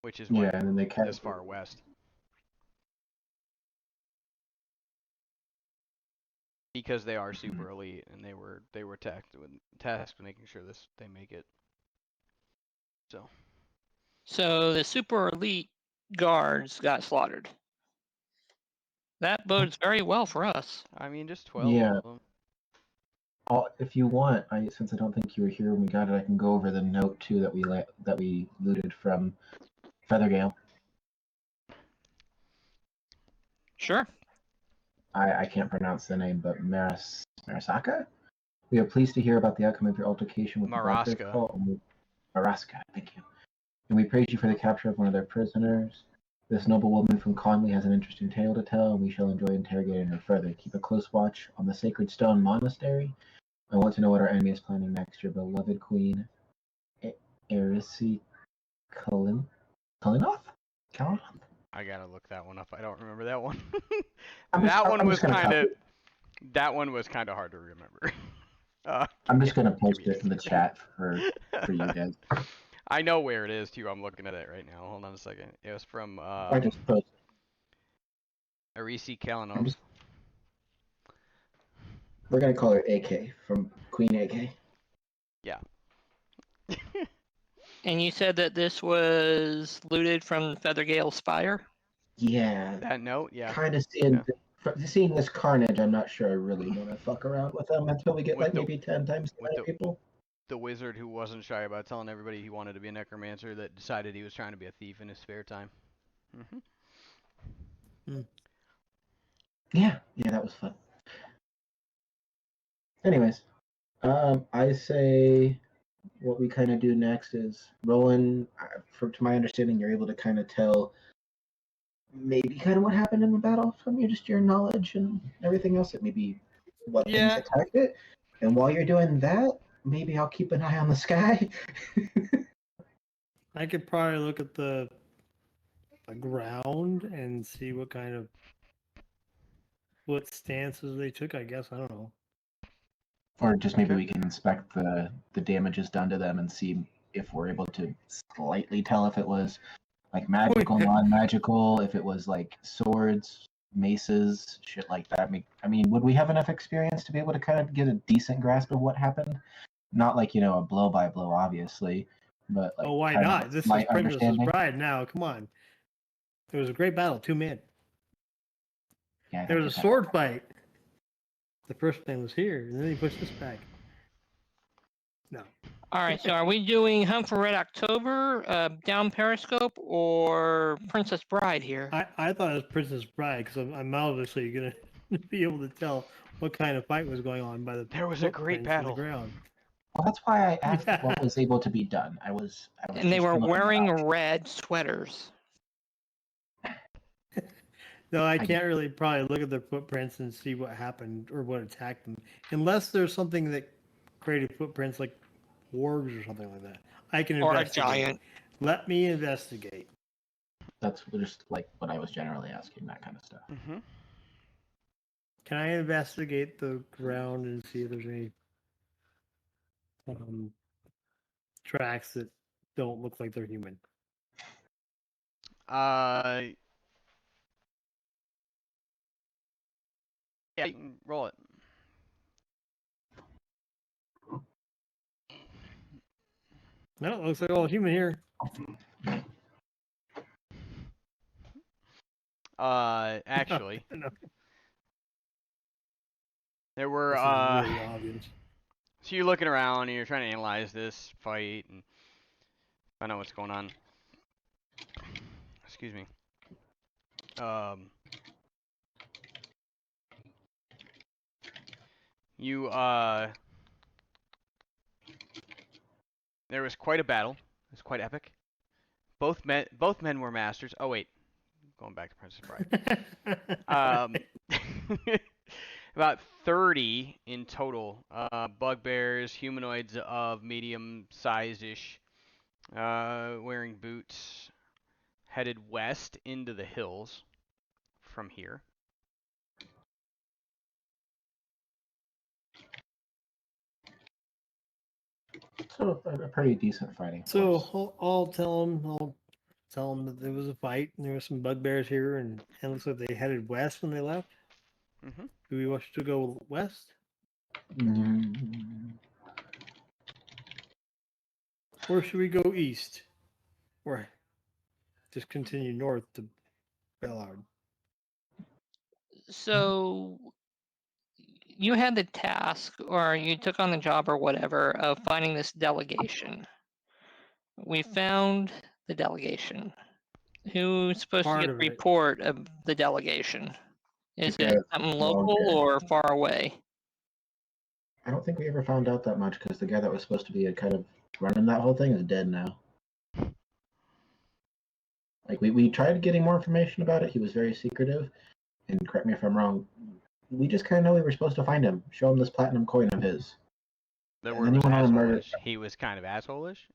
which is why and then they this far west. Because they are super elite, and they were tasked with making sure they make it. So the super elite guards got slaughtered. That bodes very well for us. I mean, just 12 Yeah. of them. If you want, since I don't think you were here when we got it, I can go over the note too that we looted from Feathergale. Sure. I can't pronounce the name, but Marasaka? We are pleased to hear about the outcome of your altercation with Maraska. the cult. Maraska, thank you. And we praise you for the capture of one of their prisoners. This noble woman from Conley has an interesting tale to tell, and we shall enjoy interrogating her further. Keep a close watch on the Sacred Stone Monastery. I want to know what our enemy is planning next. Your beloved queen, Erisi Kalinoth? I gotta look that one up. I don't remember that one. That one was kind of hard to remember. I'm just gonna post it in the chat for you guys. I know where it is too. I'm looking at it right now. Hold on a second. It was from I just posted. Arisi Kalinov. We're gonna call her AK from Queen AK. Yeah. And you said that this was looted from Feathergale Spire? Yeah. That note, yeah. Kind of seeing this carnage, I'm not sure I really want to fuck around with them until we get maybe 10 times the amount of people. The wizard who wasn't shy about telling everybody he wanted to be a necromancer that decided he was trying to be a thief in his spare time. Yeah, that was fun. Anyways, I say what we kind of do next is Roland, to my understanding, you're able to kind of tell maybe kind of what happened in the battle from your knowledge and everything else, that maybe what things attacked it. And while you're doing that, maybe I'll keep an eye on the sky. I could probably look at the ground and see what stances they took, I guess. I don't know. Or just maybe we can inspect the damages done to them and see if we're able to slightly tell if it was like magical, non-magical, if it was like swords, maces, shit like that. I mean, would we have enough experience to be able to kind of get a decent grasp of what happened? Not like, a blow by blow, obviously, but like. Oh, why not? This is Princess's Bride now. Come on. It was a great battle, 2 men. Yeah, There was a sword fight. The first man was here, and then he pushed us back. No. All right, so are we doing Hunt for Red October, down Periscope, or Princess Bride here? I thought it was Princess Bride because I'm obviously going to be able to tell what kind of fight was going on by the There was a great footprints in the battle. ground. Well, that's why I asked Yeah. what was able to be done. I was And they just were looking wearing up. red sweaters. No, I I- can't really probably look at their footprints and see what happened or what attacked them, unless there's something that created footprints like wargs or something like that. I can Or a investigate. giant. Let me investigate. That's just like what I was generally asking, that kind of stuff. Mm-hmm. Can I investigate the ground and see if there's any tracks that don't look like they're human? Yeah, you can roll it. No, it looks like all human here. Actually, No, there were this is really obvious. So you're looking around and you're trying to analyze this fight and find out what's going on. Excuse me. You there was quite a battle. It was quite epic. Both men were masters. Oh wait, going back to Princess Bride. About 30 in total. Bugbears, humanoids of medium-sized-ish, wearing boots, headed west into the hills from here. So a pretty decent fighting. So force. I'll tell them that there was a fight and there were some bugbears here, and it looks like they headed west when they left. Mm-hmm. Do we wish to go west, Mm, or should we go east, or just continue north to Bellard? So you had the task, or you took on the job, or whatever, of finding this delegation. We found the delegation. Who's supposed Part to get of the it. report of the delegation? Is Okay, it something local or far away? I don't think we ever found out that much because the guy that was supposed to be kind of running that whole thing is dead now. Like we tried getting more information about it. He was very secretive, and correct me if I'm wrong. We just kind of know we were supposed to find him, show him this platinum coin of his. The And word then he was went on and murdered. asshole-ish. He was kind of asshole-ish.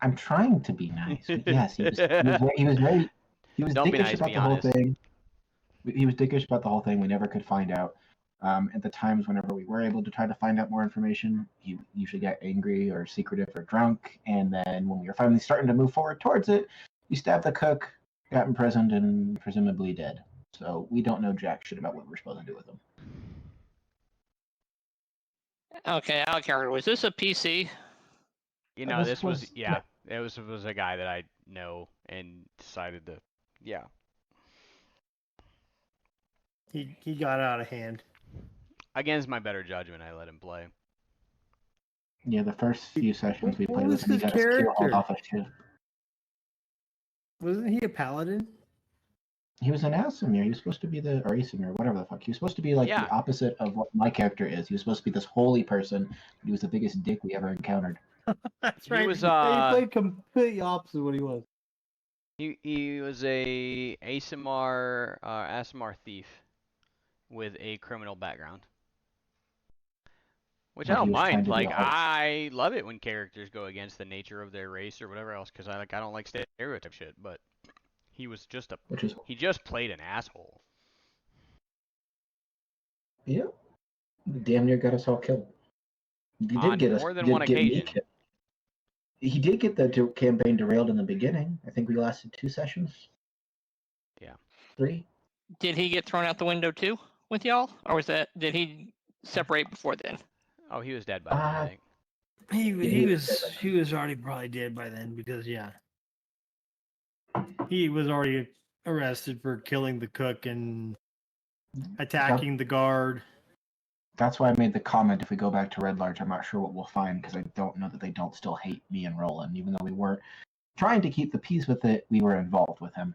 I'm trying to be nice, but yes, he was Don't be dickish nice, about be the whole honest. thing. He was dickish about the whole thing. We never could find out. At the times whenever we were able to try to find out more information, he usually got angry or secretive or drunk. And then when we were finally starting to move forward towards it, he stabbed the cook, got imprisoned, and presumably dead. So we don't know jack shit about what we're supposed to do with him. Okay, out of character. Was this a PC? You know, This this was was- yeah. It was a guy that I know and decided to yeah. He got out of hand. Against my better judgment, I let him play. Yeah, the first few sessions we What played was with him, he his got us killed character? off of shit. Wasn't he a paladin? He was an Asimir. He was supposed to be or Asimir, whatever the fuck. He was supposed to be like Yeah. the opposite of what my character is. He was supposed to be this holy person, but he was the biggest dick we ever encountered. That's He right. was, Yeah, he played completely opposite of what he was. He was a Asimar thief with a criminal background. Which I Well, he don't was trying mind. to be Like a host. I love it when characters go against the nature of their race or whatever else, because I don't like stereotype shit. But he was just he just played an asshole. Yeah. Damn near got us all killed. He On did get more us. than Did one get me occasion. killed. He did get the campaign derailed in the beginning. I think we lasted 2 sessions. Yeah. 3. Did he get thrown out the window too with y'all, or did he separate before then? Oh, he was dead by then, I think. He he was was already probably dead by then because yeah. He was already arrested for killing the cook and attacking the guard. That's why I made the comment. If we go back to Red Larch, I'm not sure what we'll find because I don't know that they don't still hate me and Roland, even though we weren't trying to keep the peace with it. We were involved with him.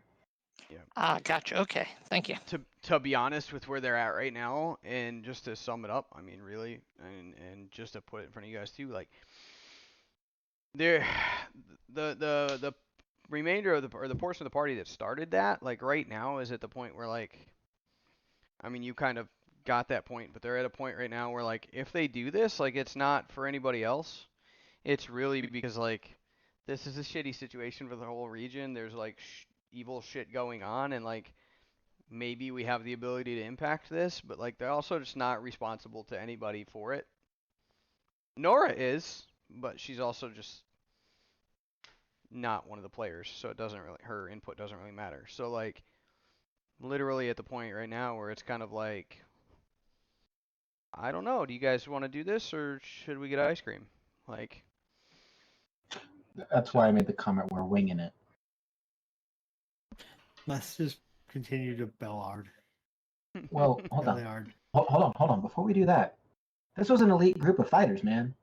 Yeah. Ah, gotcha. Okay, thank you. To be honest with where they're at right now, and just to sum it up, I mean, really, and just to put it in front of you guys too, like, they're the remainder of the portion of the party that started that, like, right now is at the point where, like, I mean, you kind of got that point, but they're at a point right now where, like, if they do this, like, it's not for anybody else. It's really because, like, this is a shitty situation for the whole region. There's, like, evil shit going on, and, like, maybe we have the ability to impact this, but, like, they're also just not responsible to anybody for it. Nora is, but she's also just not one of the players, so it doesn't really, her input doesn't really matter. So, like, literally at the point right now where it's kind of like, I don't know, do you guys want to do this, or should we get ice cream? Like, That's why I made the comment we're winging it. Let's just continue to Bellard. Well, hold on. Bellard. Hold on. Before we do that, this was an elite group of fighters, man.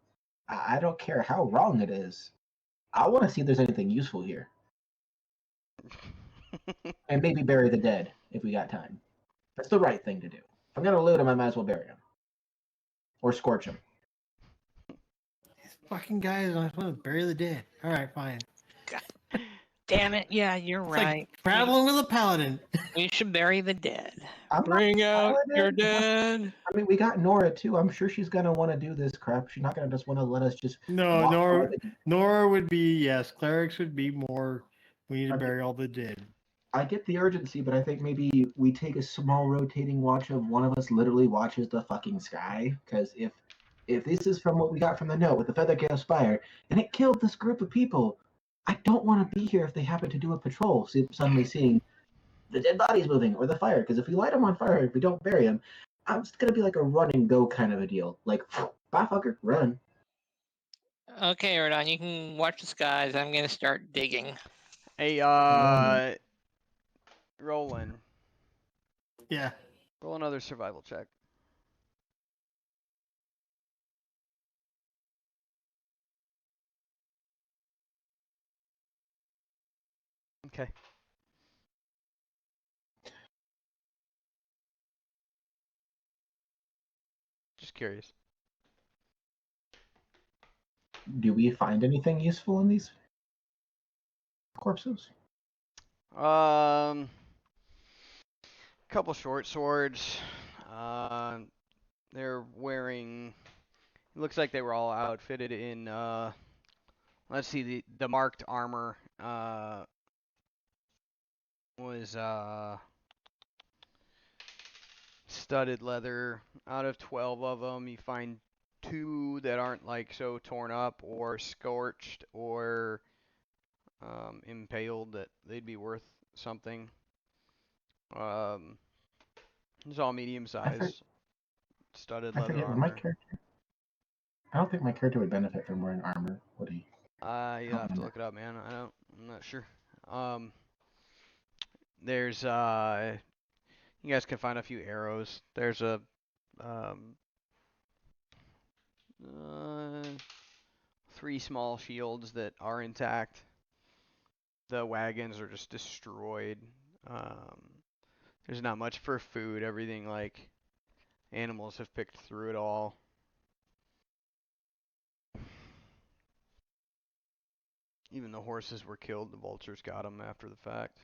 I don't care how wrong it is. I want to see if there's anything useful here. And maybe bury the dead if we got time. That's the right thing to do. If I'm going to loot them, I might as well bury them. Or scorch them. These fucking guys want to bury the dead. All right, fine. Damn it! Yeah, you're It's right. like traveling with a paladin. We should bury the dead. I'm not Bring out paladin. your dead. I mean, we got Nora too. I'm sure she's going to want to do this crap. She's not going to just want to let us just... No, walk Nora would be, yes. Clerics would be more, we need to bury all the dead. I get the urgency, but I think maybe we take a small rotating watch of one of us literally watches the fucking sky. Because if this is from what we got from the note with the Feathergale Spire, and it killed this group of people, I don't want to be here if they happen to do a patrol, suddenly seeing the dead bodies moving or the fire. Because if we light them on fire, if we don't bury them, it's going to be like a run and go kind of a deal. Like, bye fucker, run. Okay, Rodon, you can watch the skies. I'm gonna start digging. Hey, Roland, Yeah. roll another survival check. Okay. Just curious. Do we find anything useful in these corpses? Couple short swords. They're wearing. It looks like they were all outfitted in. Let's see, the marked armor. Was studded leather. Out of 12 of them, you find 2 that aren't like so torn up or scorched or impaled that they'd be worth something. It's all medium size. Studded I leather forget, armor. I don't think my character would benefit from wearing armor, would he? You'll have to look it up, man. I'm not sure. There's you guys can find a few arrows. There's a 3 small shields that are intact. The wagons are just destroyed. There's not much for food. Everything, like, animals have picked through it all. Even the horses were killed. The vultures got them after the fact.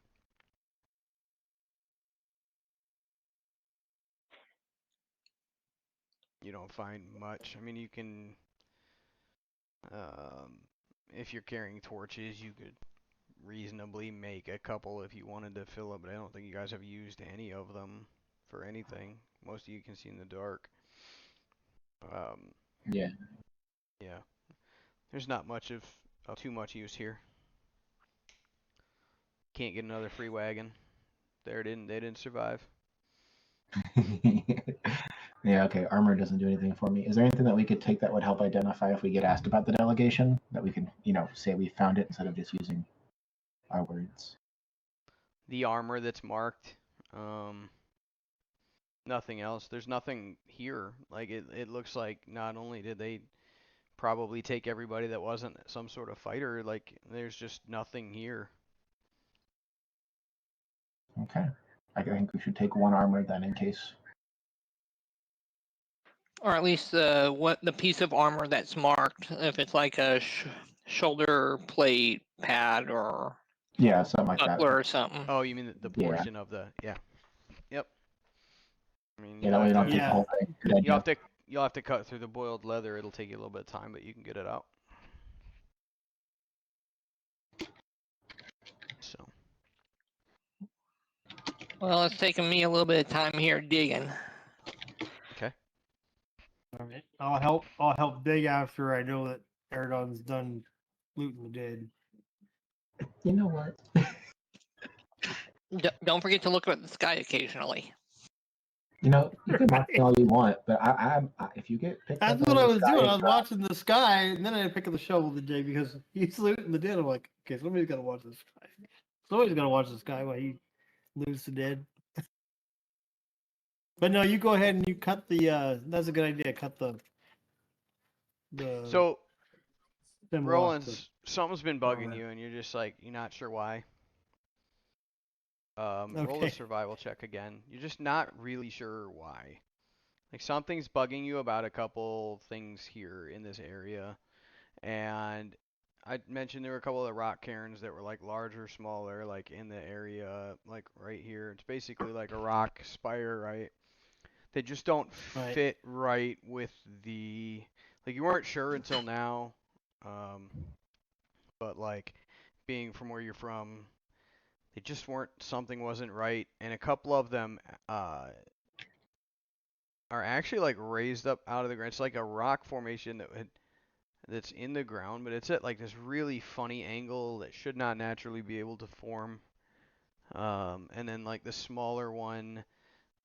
You don't find much. I mean, you can, if you're carrying torches, you could reasonably make a couple if you wanted to fill up, but I don't think you guys have used any of them for anything. Most of you can see in the dark. Yeah. Yeah. There's not much of too much use here. Can't get another free wagon. They didn't survive. Yeah, okay. Armor doesn't do anything for me. Is there anything that we could take that would help identify if we get asked about the delegation? That we can, say we found it instead of just using our words? the armor that's marked. Nothing else. There's nothing here. Like it looks like not only did they probably take everybody that wasn't some sort of fighter, like there's just nothing here. Okay. I think we should take one armor then in case. Or at least the piece of armor that's marked, if it's like a shoulder plate pad or Yeah, something like that. buckler or something. Oh, you mean the Yeah. portion of the Yep. I mean, Yeah, that way you don't take the Yeah. whole thing. Good idea. you'll have to cut through the boiled leather. It'll take you a little bit of time, but you can get it out. So. Well, it's taken me a little bit of time here digging. Okay. All right. I'll help dig after I know that Eridon's done looting the dead. You know what? Don't forget to look at the sky occasionally. You know, you can mark me all you want, but I if you get picked That's up what on I the was sky doing. and I was dropped- watching the sky, and then I pick up the shovel to dig because he's looting the dead. I'm like, okay, somebody's got to watch the sky. Somebody's got to watch the sky while he loots the dead. But no, you go ahead and you cut the. That's a good idea. Cut the. So, symbol off Roland, something's been bugging armor. you, and you're just like you're not sure why. Roll a Okay. survival check again. You're just not really sure why. Like something's bugging you about a couple things here in this area, and I mentioned there were a couple of the rock cairns that were like larger, smaller, like in the area, like right here. It's basically like a rock spire, right? They just don't Right. fit right with the like you weren't sure until now, but like being from where you're from, they just weren't something wasn't right, and a couple of them are actually like raised up out of the ground. It's like a rock formation that's in the ground, but it's at like this really funny angle that should not naturally be able to form. And then like the smaller one,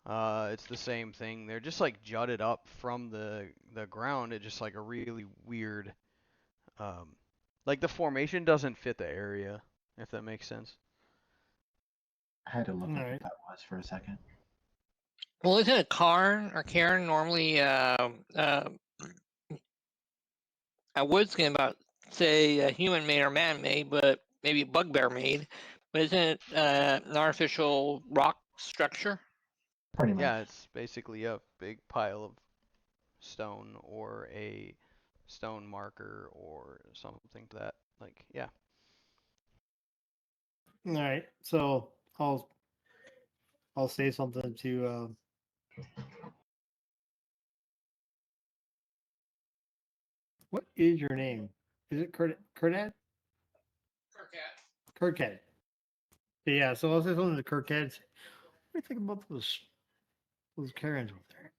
it's the same thing. They're just like jutted up from the ground at just like a really weird, like the formation doesn't fit the area, if that makes sense. I had to look up Alright. what that was for a second. Well, isn't a cairn or cairn normally a wood skin about say a human made or man made, but maybe bugbear made? But isn't it an artificial rock structure? Pretty much. Yeah, it's basically a big pile of stone or a stone marker or something to that. Like, yeah. All right. So I'll say something to. What is your name? Is it Kurtad? Kirkhead. Yeah, so I'll say something to Kirkhead. What do you think about those Karens over there?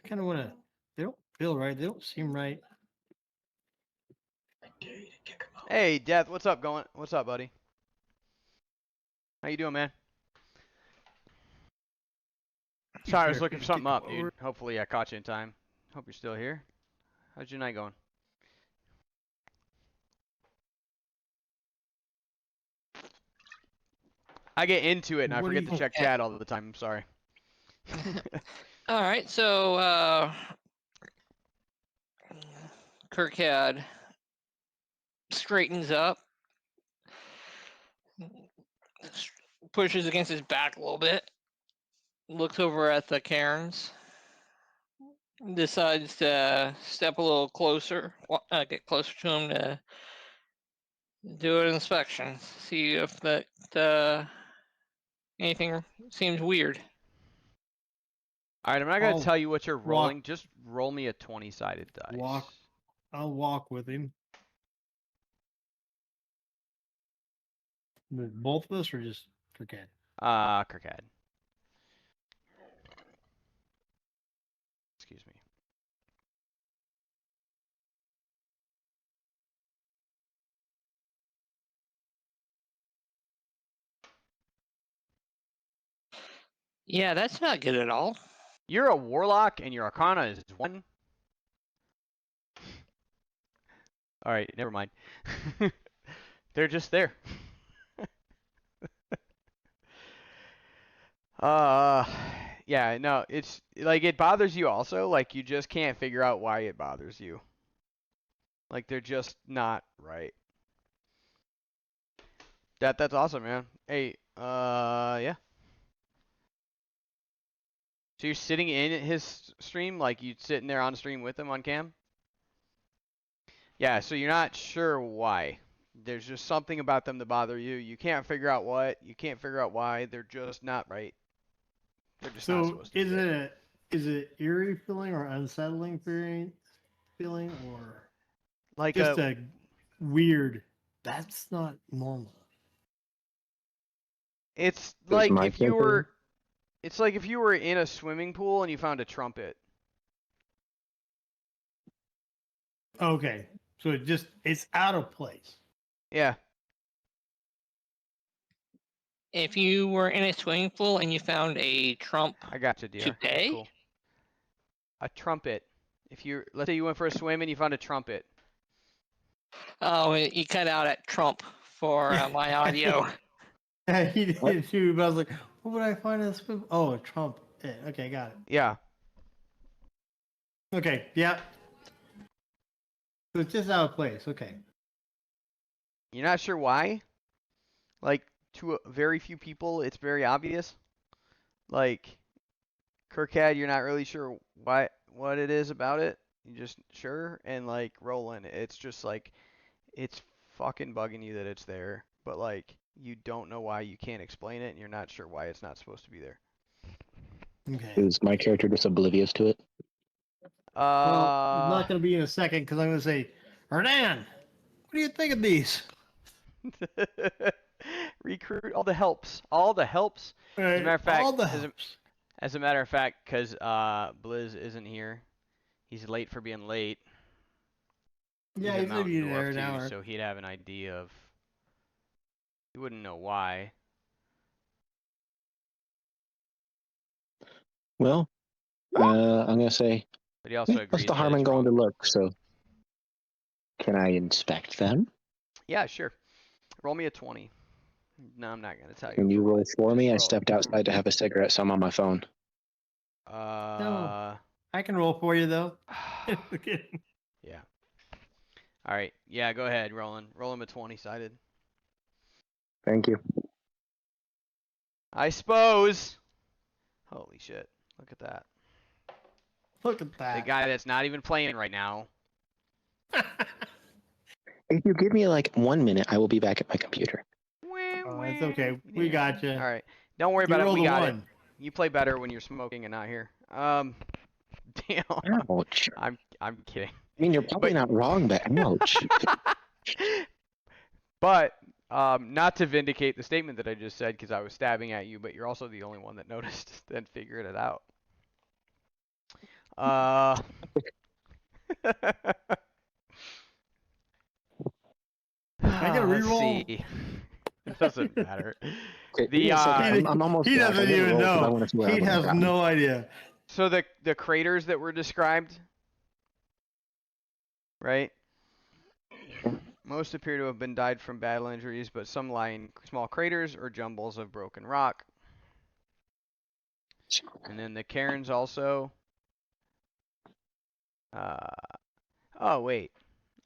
I kind of want to. They don't feel right. They don't seem right. I dare you to kick him out. Hey, Death, what's up, What's up, buddy? How you doing, man? Sorry, I was looking for something up, dude. Hopefully, I caught you in time. Hope you're still here. How's your night going? I get into it and I What do forget you- to check chat all the time. I'm sorry. All right, so Kirkhead straightens up, pushes against his back a little bit, looks over at the cairns, decides to step a little closer, get closer to him to do an inspection, see if that anything seems weird. All right, I'm not gonna I'll tell you what you're walk- rolling. Just roll me a 20-sided dice. I'll walk with him. With both of us, or just Kirkhead? Kirkhead. Excuse me. Yeah, that's not good at all. You're a warlock and your arcana is 1. Alright, never mind. They're just there. Yeah, no, it's like it bothers you also. Like you just can't figure out why it bothers you. Like they're just not right. That's awesome, man. Hey, yeah. So you're sitting in his stream, like you sitting there on stream with him on cam? Yeah, so you're not sure why. There's just something about them that bother you. You can't figure out what. You can't figure out why. They're just not right. They're just not So supposed to be there. is it eerie feeling or unsettling feeling or Like just a weird? That's not normal. it's Does like my if you character- were it's like if you were in a swimming pool and you found a trumpet. Okay, so it's out of place. Yeah. If you were in a swimming pool and you found a trump I got you, dear. to That's pay, cool. A trumpet. Let's say you went for a swim and you found a trumpet. oh, you cut out at trump for my audio. He did too, but I was like, what would I find in a swim? Oh, a Trump. Okay, got it. Yeah. Okay, yeah. So it's just out of place. Okay. You're not sure why? Like to very few people, it's very obvious. Like Kirkad, you're not really sure what it is about it. You're just sure, and like Roland, it's just like it's fucking bugging you that it's there, but like you don't know why, you can't explain it, and you're not sure why it's not supposed to be there. Okay. Is my character just oblivious to it? Well, it's not going to be in a second because I'm going to say, Hernan, what do you think of these? Recruit all the helps. All the helps. As a matter of fact, all the helps. as a matter of fact, because Blizz isn't here, he's late for being late. Yeah, he's he's going to be there an hour. so he'd have an idea of. He wouldn't know why. Well, I'm gonna say. But he also What's agrees the harm that in it's going to wrong. look? So, can I inspect them? Yeah, sure. Roll me a 20. No, I'm not gonna tell you. Can you roll for me? I roll. stepped outside to have a cigarette, so I'm on my phone. No. I can roll for you, though. Yeah. All right. Yeah, go ahead, Roland. Roll him a 20-sided. Thank you. I suppose. Holy shit. Look at that. Look at The that. guy that's not even playing right now. If you give me like 1 minute, I will be back at my computer. Oh, it's okay. We got you. All right. Don't worry You about it. rolled We a got 1. it. You play better when you're smoking and not here. Damn. Ouch. I'm kidding. I mean, you're probably not wrong, but ouch. But not to vindicate the statement that I just said because I was stabbing at you, but you're also the only one that noticed and figured it out. I get a Let's reroll? see. It doesn't matter. Okay, The I'm almost he back. I doesn't didn't even roll 'cause I know. wanna see where I He would've has gotten. no idea. So the craters that were described, right? Most appear to have been died from battle injuries, but some lie in small craters or jumbles of broken rock. And then the cairns also. Oh wait,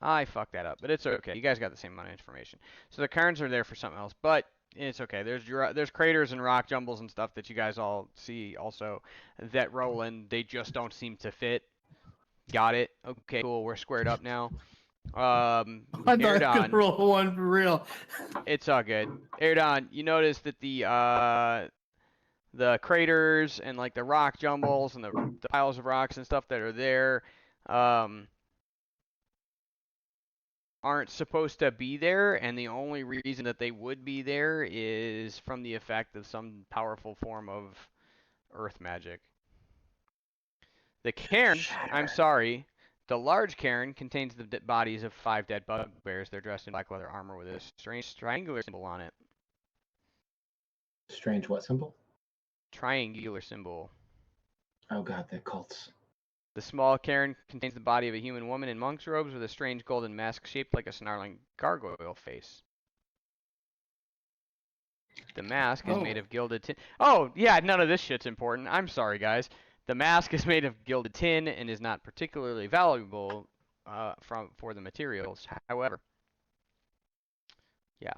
I fucked that up, but it's okay. You guys got the same amount of information. So the cairns are there for something else, but it's okay. There's craters and rock jumbles and stuff that you guys all see also that roll in. They just don't seem to fit. Got it? Okay, cool. We're squared up now. I thought I was Erdon, gonna roll one for real. it's all good. Erdon, you notice that the craters and like the rock jumbles and the piles of rocks and stuff that are there aren't supposed to be there, and the only reason that they would be there is from the effect of some powerful form of earth magic. The cairn, I'm sorry, the large cairn contains the bodies of 5 dead bugbears. They're dressed in black leather armor with a strange triangular symbol on it. Strange what symbol? Triangular symbol. Oh god, the cults. The small cairn contains the body of a human woman in monk's robes with a strange golden mask shaped like a snarling gargoyle face. The mask is made Oh. of gilded tin. Oh, yeah, none of this shit's important. I'm sorry, guys. The mask is made of gilded tin and is not particularly valuable for the materials. However, yeah.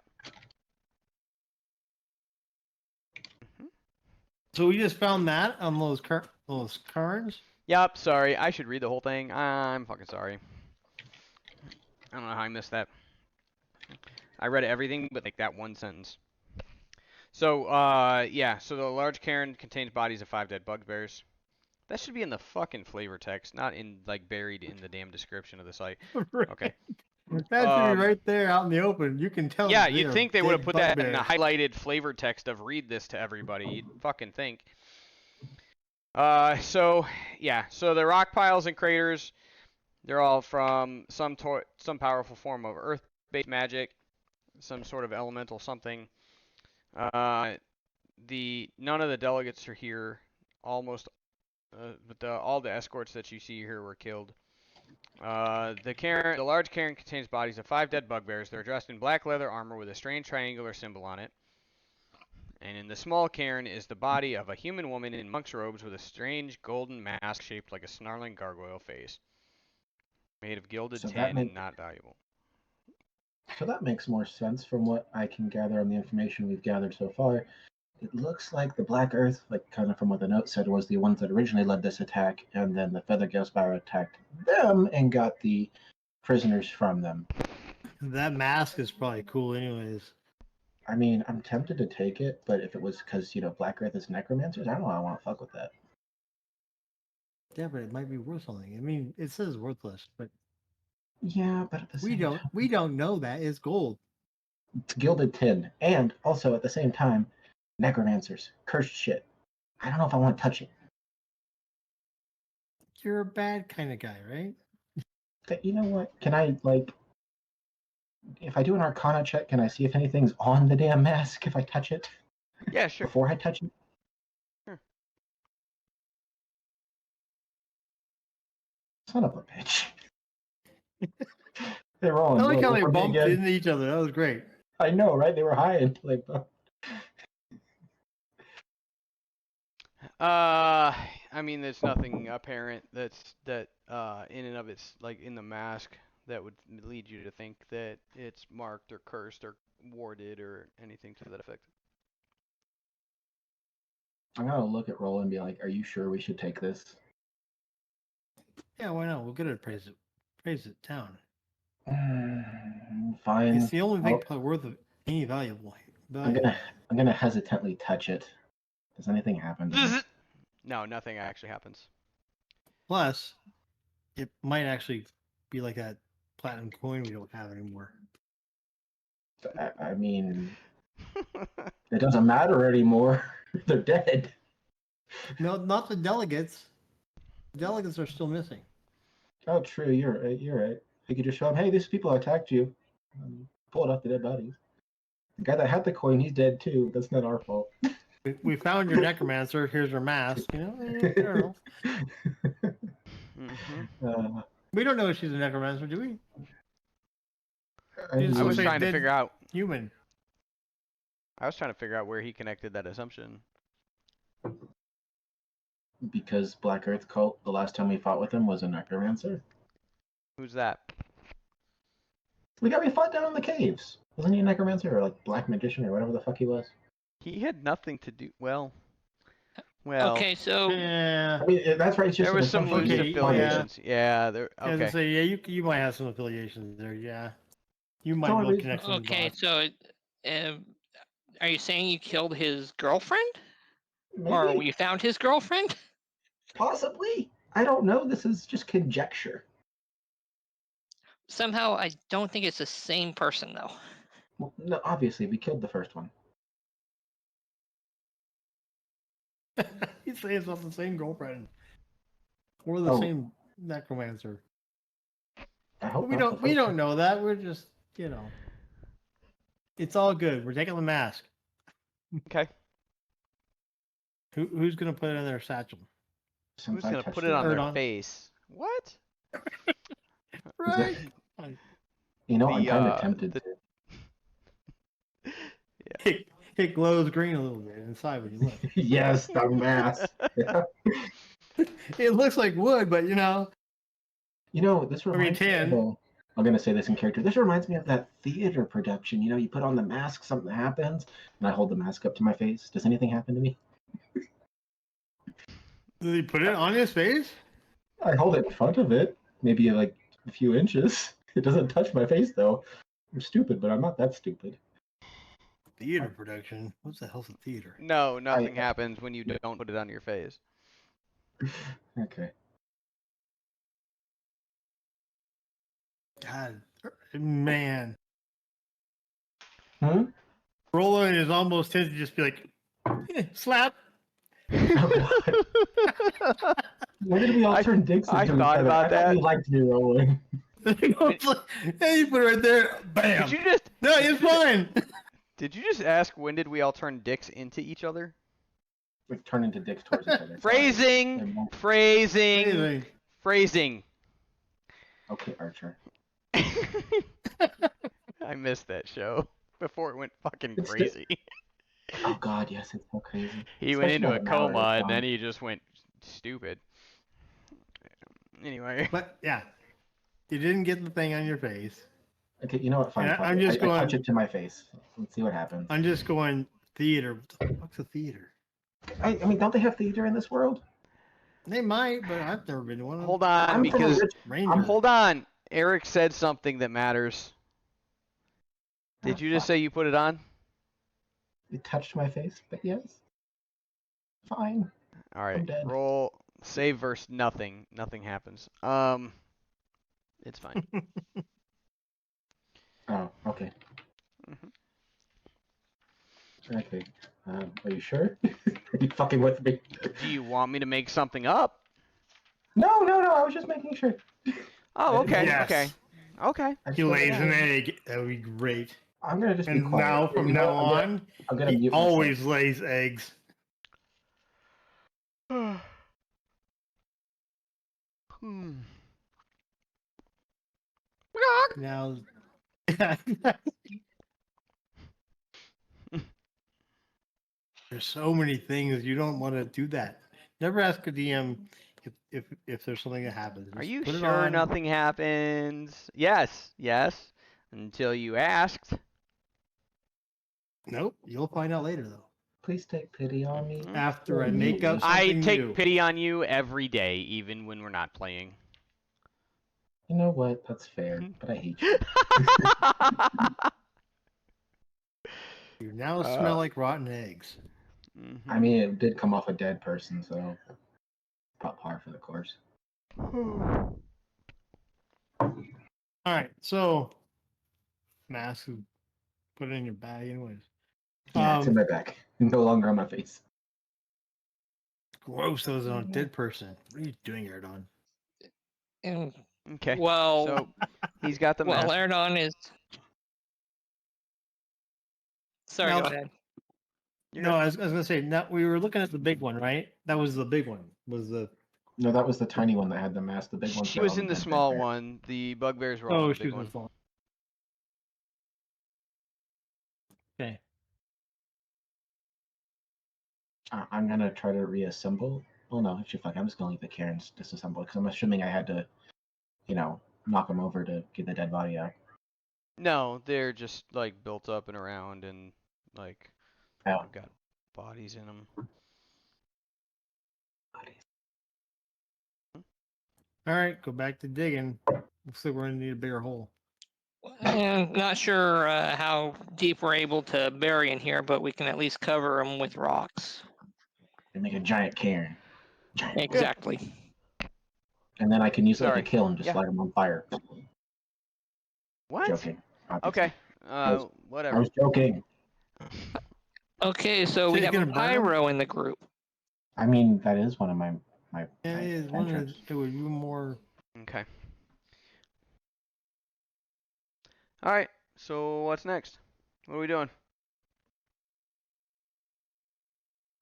Mhm. So we just found that on those cards. Yep, sorry. I should read the whole thing. I'm fucking sorry. I don't know how I missed that. I read everything but like that one sentence. So, yeah, so the large cairn contains bodies of 5 dead bugbears. That should be in the fucking flavor text, not in like buried in the damn description of the site. Okay. That should be right there out in the open. You can tell. Yeah, they you'd are think they would have dead put that in the bugbears. highlighted flavor text of read this to everybody. You'd fucking think. So yeah, so the rock piles and craters, they're all from some powerful form of earth-based magic, some sort of elemental something. None of the delegates are here. Almost, but all the escorts that you see here were killed. The large cairn contains bodies of 5 dead bugbears. They're dressed in black leather armor with a strange triangular symbol on it. And in the small cairn is the body of a human woman in monk's robes with a strange golden mask shaped like a snarling gargoyle face, made of gilded tin and not valuable. So that makes more sense from what I can gather on the information we've gathered so far. It looks like the Black Earth, like kind of from what the note said, was the ones that originally led this attack, and then the Feathergale Spire attacked them and got the prisoners from them. That mask is probably cool, anyways. I mean, I'm tempted to take it, but if it was because, Black Earth is necromancers, I don't know, I want to fuck with that. Yeah, but it might be worth something. I mean, it says worthless, but Yeah, but at the same time, we don't know that it's gold. it's gilded tin, and also at the same time, necromancers, cursed shit. I don't know if I want to touch it. You're a bad kind of guy, right? You know what? Can I, if I do an Arcana check, can I see if anything's on the damn mask if I touch it? Yeah, sure. Before I touch it? Sure. Son of a bitch. They're rolling. I like how they Roll for me bumped again. into each other. That was great. I know, right? They were high until they bumped. I mean, there's nothing apparent that in and of it's like in the mask that would lead you to think that it's marked or cursed or warded or anything to that effect. I'm gonna look at Roll and be like, "Are you sure we should take this?" Yeah, why not? We'll get it praise it down. Fine. It's the only thing probably worth of any valuable. I'm gonna hesitantly touch it. Does anything happen to me? No, nothing actually happens. Plus, it might actually be like that platinum coin we don't have anymore. I mean, it doesn't matter anymore. They're dead. No, not the delegates. The delegates are still missing. Oh, true. You're right. You're right. You could just show them, hey, these people attacked you. Pull it off the dead bodies. The guy that had the coin, he's dead too. That's not our fault. We found your necromancer. Here's your mask. I don't know. Mm-hmm. We don't know if she's a necromancer, do we? I was Say trying to dead figure out. Human. I was trying to figure out where he connected that assumption. Because Black Earth Cult, the last time we fought with him, was a necromancer. Who's that? We fought down in the caves. Wasn't he a necromancer or like black magician or whatever the fuck he was? He had nothing to do. Well. Okay, so Yeah. I mean, that's right. It's just There was some loose Okay, affiliations. Yeah. There. I was Okay. gonna say, yeah, you might have some affiliations there. Yeah, you might Totally. build connections. with okay, bots. so are you saying you killed his girlfriend, Maybe, or we found his girlfriend? possibly. I don't know. This is just conjecture. Somehow, I don't think it's the same person though. Well, no, obviously, we killed the first one. He's saying it's not the same girlfriend or the same necromancer. I hope We not don't. the We first don't one. know that. We're just, it's all good. We're taking the mask. Okay. Who's gonna put it in their satchel? Since Who's I gonna touched put it on Or their not. face? What? Right. You know, I'm The, kind of tempted the- to. Yeah. it glows green a little bit inside when you look. Yes, the mask. It looks like wood, but This I mean, reminds me tan. of I'm gonna say this in character. This reminds me of that theater production. You put on the mask, something happens, and I hold the mask up to my face. Does anything happen to me? Did he put it on his face? I hold it in front of it, maybe like a few inches. It doesn't touch my face though. I'm stupid, but I'm not that stupid. Theater production. What the hell's a theater? No, nothing happens when you don't put it on your face. Okay. God, man. Huh? Roland is almost tempted to just be like, slap. Oh, God. Where did we all turn dicks into I each thought other? about I thought that. we liked you, Roland. Hey, you put it right there. Bam. Did you just No, it's fine. did you just ask when did we all turn dicks into each other? We turn into dicks towards each other. Phrasing, phrasing, Anything. phrasing. Okay, Archer. I missed that show before it went fucking It's crazy. Oh God, yes, it's so crazy. He went Especially into a now that Mallory coma is and then gone. he just went stupid. Anyway. But yeah, you didn't get the thing on your face. Okay, you know what? Fine. Yeah, fuck I'm it. just I going- touch it to my face. Let's see what happens. I'm just going theater. What the fuck's a theater? I mean, don't they have theater in this world? They might, but I've never been to one. Hold on, I'm from a because rich. Ranger. hold on. Eric said something that matters. Did Oh, you just fuck. say you put it on? It touched my face, but yes. Fine. All right. dead. Roll save versus nothing. Nothing happens. It's fine. Oh, okay. Mhm. Okay. Are you sure? Are you fucking with me? Do you want me to make something up? No. I was just making sure. Oh, okay. Yes. Okay. Okay. I just He wanted to lays know. an egg. That would be great. I'm gonna just be And quiet. now, from You know now what? on, I'm gonna he mute myself. always lays eggs. Hmm. Now, there's so many things you don't want to do that. Never ask a DM if there's something that happens. Are Just you put it sure on. nothing happens? Yes. Yes. Until you asked. Nope. You'll find out later though. Please take pity on me. Mhm. After I make up I something take new. pity on you every day, even when we're not playing. You know what? That's fair, but I hate you. You now smell like rotten eggs. Mhm. I mean, it did come off a dead person, so pop par for the course. All right. So, mask. Put it in your bag, anyways. Yeah, it's in my back. No longer on my face. Gross. That was on a dead person. What are you doing, Erdon? And, Okay. well, So he's got the well, mask. Erdon is. Sorry, Now- go ahead. You're No, good. I was gonna say. Now we were looking at the big one, right? That was the big one. Was the No, that was the tiny one that had the mask. The big one. She was in the small one. The bugbears were all in the she big was one. the small. Okay. I'm gonna try to reassemble. Oh no, actually, fuck. I'm just gonna leave the Karens disassembled because I'm assuming I had to, knock them over to get the dead body out. No, they're just like built up and around, and like Oh. I've got bodies in them. All right, go back to digging. Looks like we're gonna need a bigger hole. And not sure how deep we're able to bury in here, but we can at least cover them with rocks. And make a giant Karen. Giant. Exactly. And then I can use that Sorry. to kill and just Yeah. light them on fire. What? Joking. Obviously. Okay. I Whatever. was joking. Okay, so So we you're have a gonna burn 'em? pyro in the group. I mean, that is one of my Yeah, my it is one of cantrips. it would be more. Okay. All right. So what's next? What are we doing?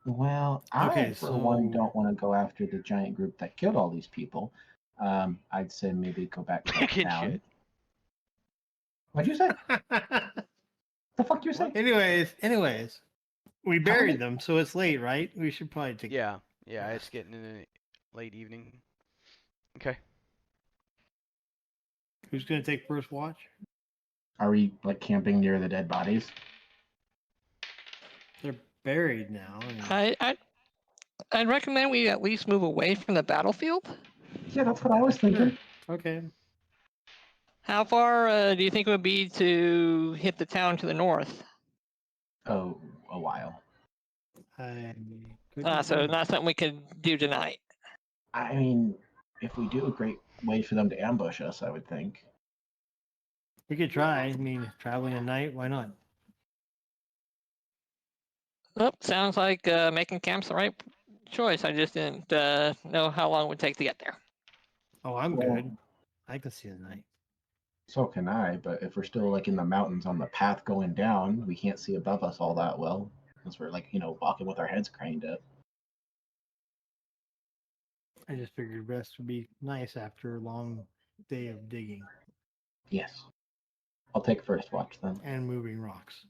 Well, Okay, I for one so- don't want to go after the giant group that killed all these people. I'd say maybe go back to Picking town. shit. What'd you say? The fuck you say? anyways, We buried them, so it's late, right? We should probably take. Yeah, yeah, it's rest. getting in the late evening. Okay. Who's gonna take first watch? Are we like camping near the dead bodies? They're buried now. I mean, I'd recommend we at least move away from the battlefield. Yeah, that's what I was thinking. okay. How far do you think it would be to hit the town to the north? Oh, a while. So not something we could do tonight. I mean, if we do, a great way for them to ambush us, I would think. We could try. I mean, traveling at night, why not? Oh, sounds like making camp's the right choice. I just didn't know how long it would take to get there. Oh, I'm Well, good. I can see the night. So can I, but if we're still like in the mountains on the path going down, we can't see above us all that well. Unless we're like, walking with our heads craned up. I just figured rest would be nice after a long day of digging Yes. I'll take first watch then. and moving rocks.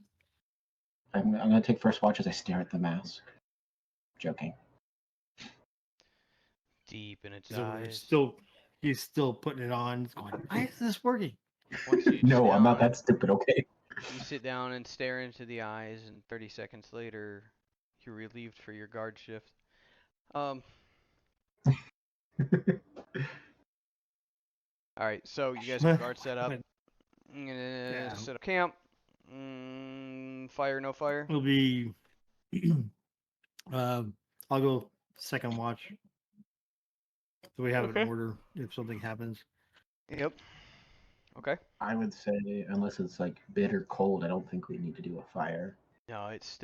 I'm gonna take first watch as I stare at the mask. Joking. Deep in its So eyes. he's still putting it on. It's going, why is this working? Once you No, sit I'm not down- that stupid, okay? You sit down and stare into the eyes, and 30 seconds later, you're relieved for your guard shift. Alright, so you guys have guard set up. I'm gonna Yeah. set up camp. Fire, no fire? It'll be. I'll go second watch. So we have Okay. an order if something happens. Yep. Okay. I would say, unless it's like bitter cold, I don't think we need to do a fire. No, it's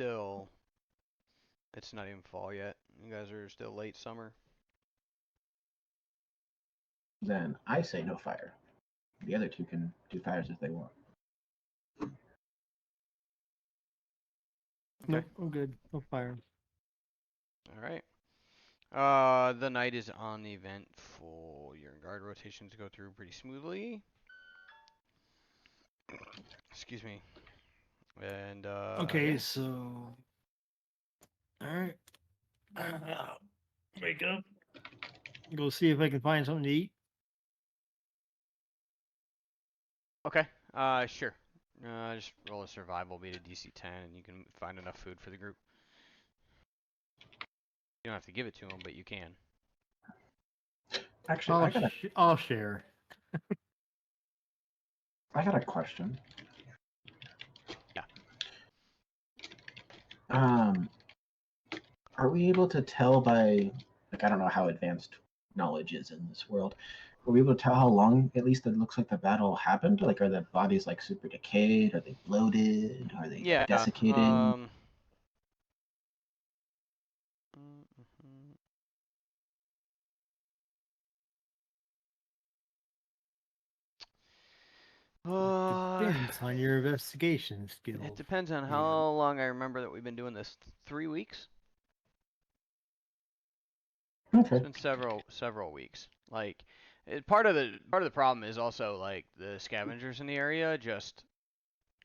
not even fall yet. You guys are still late summer. Then I say no fire. The other two can do fires if they want. Nope, I'm good. No fire. Alright. The night is uneventful. Your guard rotations go through pretty smoothly. Excuse me. And, Okay, yeah. so. Alright. Wake up. Go see if I can find something to eat. Okay. Sure. Just roll a survival, beat a DC 10, and you can find enough food for the group. You don't have to give it to them, but you can. Actually, I'll share. I got a question. Yeah. Are we able to tell by, like, I don't know how advanced knowledge is in this world. Are we able to tell how long, at least, it looks like the battle happened? Like, are the bodies like super decayed? Are they bloated? Are they Yeah. desiccated? Depends on your investigation skills. It depends on Yeah. how long I remember that we've been doing this. 3 weeks? Okay. It's been several weeks. Like, part of the problem is also like the scavengers in the area just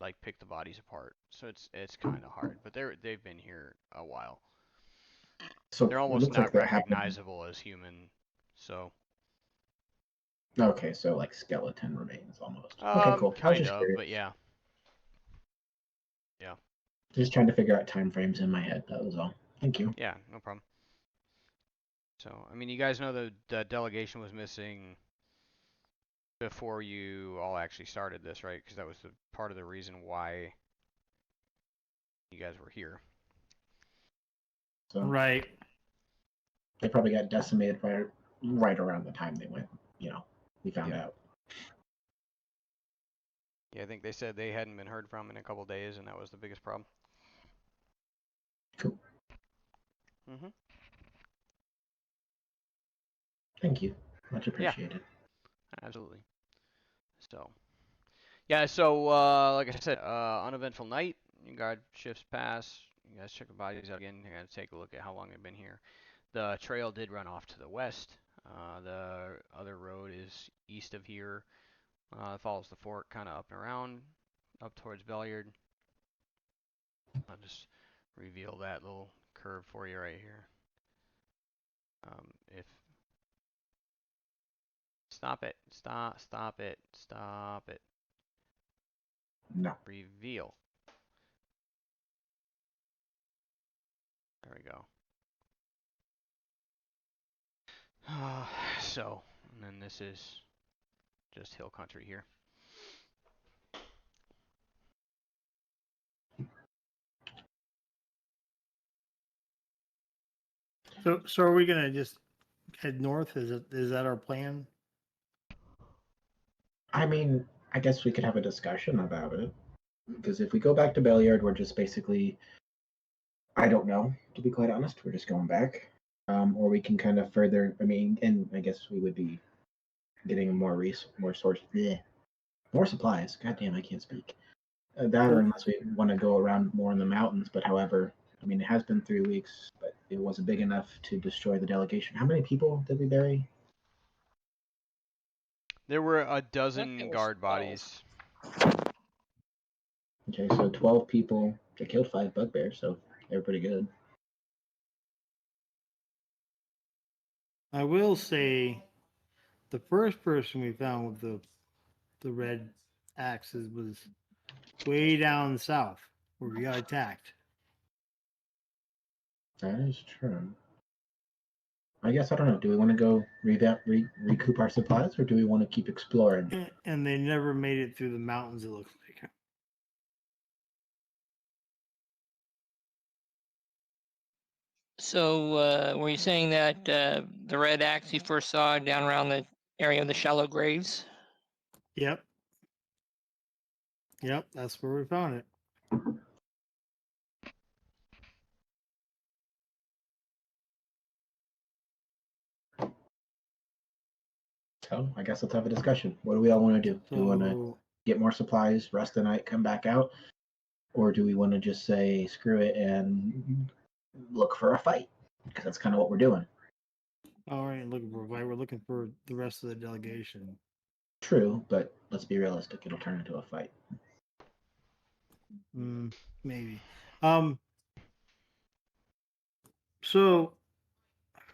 like pick the bodies apart. So it's kind of hard. But they've been here a while. So They're it almost looks like not that happened. recognizable as human. So. Okay, so like skeleton remains almost. Okay, cool. I was Kind just of, curious. but yeah. Yeah. Just trying to figure out time frames in my head. That was all. Thank you. Yeah, no problem. So, I mean, you guys know the delegation was missing before you all actually started this, right? Because that was the part of the reason why you guys were here. So Right. they probably got decimated right around the time they went. We found out. Yeah, I think they said they hadn't been heard from in a couple days, and that was the biggest problem. Cool. Mm-hmm. Thank you. Much appreciated. Absolutely. So, yeah, so, like I said, uneventful night. You guard shifts pass. You guys check the bodies out again. You're going to take a look at how long they've been here. The trail did run off to the west. The other road is east of here. Follows the fork kind of up and around, up towards Belliard. Just reveal that little curve for you right here. If stop it, stop it. No. Reveal. There we go. So, and then this is just hill country here. So are we gonna just head north? Is that our plan? I mean, I guess we could have a discussion about it. Because if we go back to Belliard, we're just basically, I don't know, to be quite honest. We're just going back. Or we can kind of further, I mean, and I guess we would be getting more more supplies. God damn, I can't speak. That or unless we want to go around more in the mountains. But however, I mean, it has been 3 weeks, but it wasn't big enough to destroy the delegation. How many people did we bury? There were a there dozen was guard 12. bodies. Okay, so 12 people. They killed 5 bugbears, so they were pretty good. I will say, the first person we found with the red axes was way down south where we got attacked. That is true. I guess I don't know. Do we want to go recoup our supplies, or do we want to keep exploring? And they never made it through the mountains, it looks like. So were you saying that the red axe you first saw down around the area of the shallow graves? Yep. Yep, that's where we found it. So I guess let's have a discussion. What do we all want to do? Do we want to So get more supplies, rest the night, come back out, or do we want to just say screw it and look for a fight? Because that's kind of what we're doing. all right, looking for we're looking for the rest of the delegation. True, but let's be realistic. It'll turn into a fight. Maybe. So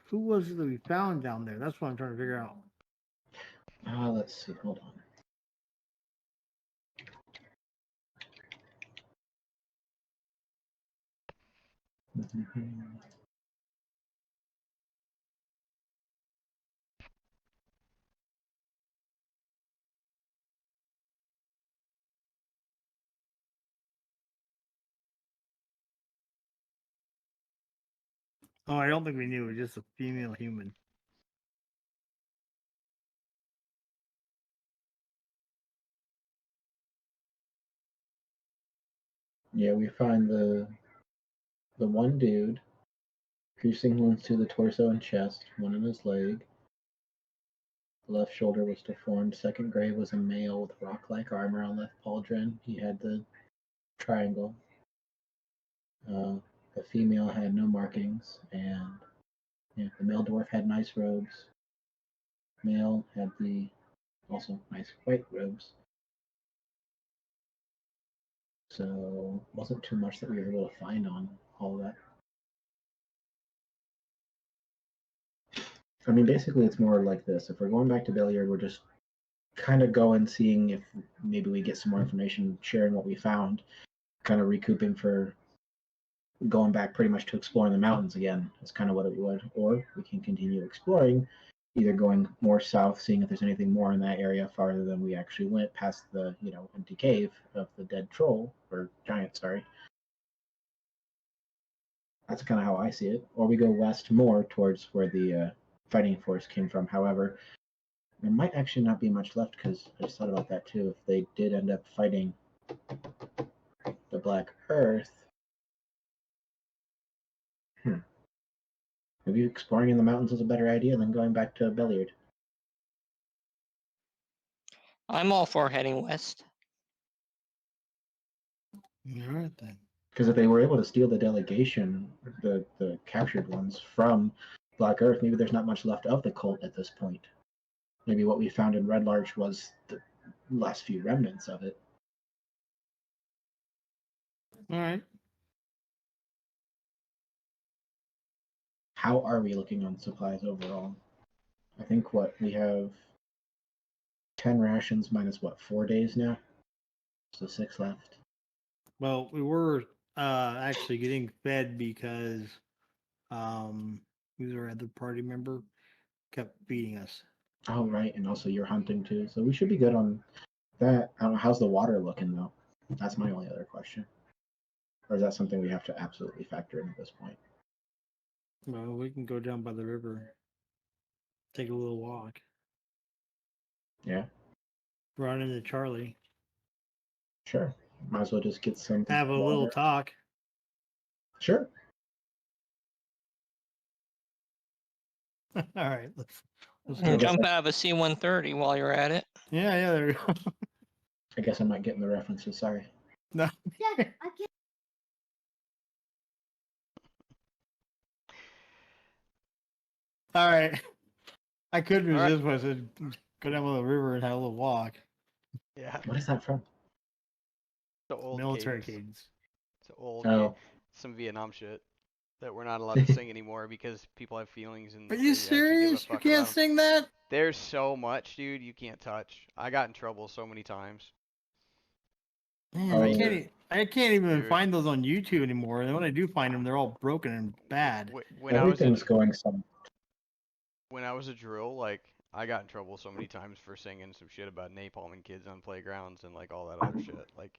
who was it that we found down there? That's what I'm trying to figure out. Let's see. Hold on. Oh, I don't think we knew. It was just a female human. Yeah, we find the one dude, piercing wounds to the torso and chest, one in his leg. The left shoulder was deformed. Second grave was a male with rock-like armor on left pauldron. He had the triangle. The female had no markings, and yeah, the male dwarf had nice robes. Male had the also nice white robes. So wasn't too much that we were able to find on all that. I mean, basically, it's more like this. If we're going back to Billiard, we're just kind of going, seeing if maybe we get some more information, sharing what we found, kind of recouping for going back pretty much to exploring the mountains again. That's kind of what it would. Or we can continue exploring, either going more south, seeing if there's anything more in that area farther than we actually went past the, empty cave of the dead troll, or giant, sorry. That's kind of how I see it. Or we go west more towards where the fighting force came from. However, there might actually not be much left, because I just thought about that too. If they did end up fighting the Black Earth, maybe exploring in the mountains is a better idea than going back to Belliard. I'm all for heading west. All right then. Because if they were able to steal the delegation, the captured ones from Black Earth, maybe there's not much left of the cult at this point. Maybe what we found in Red Larch was the last few remnants of it. All right. How are we looking on supplies overall? I think we have 10 rations minus 4 days now? So 6 left. Well, we were actually getting fed because who's our other party member kept feeding us. Oh, right. And also you're hunting too. So we should be good on that. I don't know. How's the water looking though? That's my only other question. Or is that something we have to absolutely factor in at this point? Well, we can go down by the river, take a little walk, Yeah, run into Charlie, sure. Might as well just get some have a little water. talk. Sure. All right, let's I go. guess Jump out of a C-130 while you're at it. Yeah, there we go. I guess I'm not getting the references. Sorry. No. All right. I couldn't All right. resist when I said go down by the river and have a little walk. Yeah. What is that from? The old Military cadence. cadence. It's old Oh, some Vietnam shit that we're not allowed to sing anymore because people have feelings and Are they you actually give a serious? You fuck can't about 'em. sing that? There's so much, dude, you can't touch. I got in trouble so many times. Man, Oh, I can't even Dude. find those on YouTube anymore. And when I do find them, they're all broken and bad. When I was in, everything's going some. when I was a drill, like I got in trouble so many times for singing some shit about napalming kids on playgrounds and like all that other shit. Like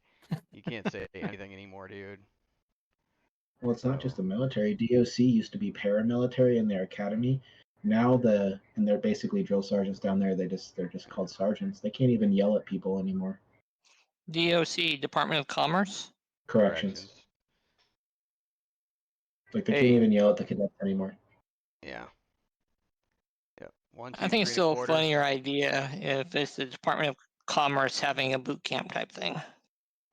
you can't say anything anymore, dude. Well, it's not So, just the military. DOC used to be paramilitary in their academy. Now and they're basically drill sergeants down there. They're just called sergeants. They can't even yell at people anymore. DOC, Department of Commerce. Corrections. Like they Hey. can't even yell at the cadets anymore. Yeah. Yep. 1, 2, I think 3 it's and a still a quarter. funnier idea if it's the Department of Commerce having a boot camp type thing.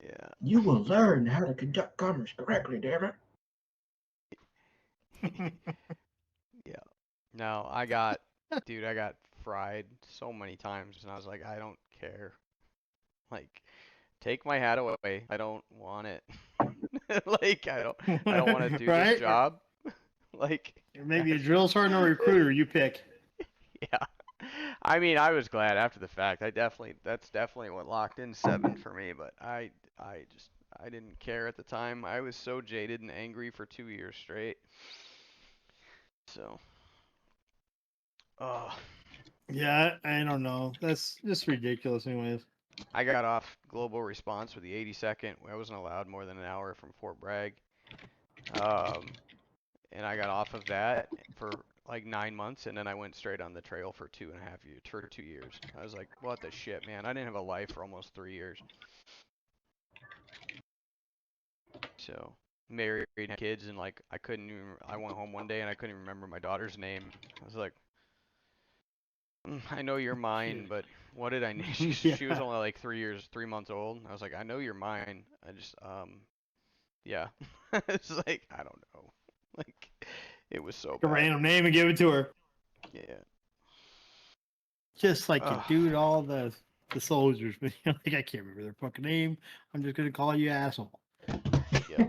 Yeah. You will learn how to conduct commerce correctly, damn it. Yeah. No, dude, I got fried so many times, and I was like, I don't care. Like, take my hat away. I don't want it. Like, I don't want to do Right? this job. Like, Maybe a drill sergeant or a recruiter, you pick. yeah. I mean, I was glad after the fact. That's definitely what locked in 7 for me, but I didn't care at the time. I was so jaded and angry for 2 years straight. So, oh, Yeah, I don't know. That's just ridiculous, anyways. I got off global response with the 82nd. I wasn't allowed more than an hour from Fort Bragg. And I got off of that for like 9 months, and then I went straight on the trail for 2.5 years, for 2 years. I was like, what the shit, man? I didn't have a life for almost 3 years. So, married, had kids, and like I went home one day and I couldn't even remember my daughter's name. I was like, I know you're mine, but what did I name? She was only like 3 months old. I was like, I know you're mine. I just, yeah. It's like, I don't know. Like, it was so A bad. random name and give it to her. Yeah. Just like you Ugh. do to all the soldiers. But you're like, I can't remember their fucking name. I'm just gonna call you asshole. Yeah.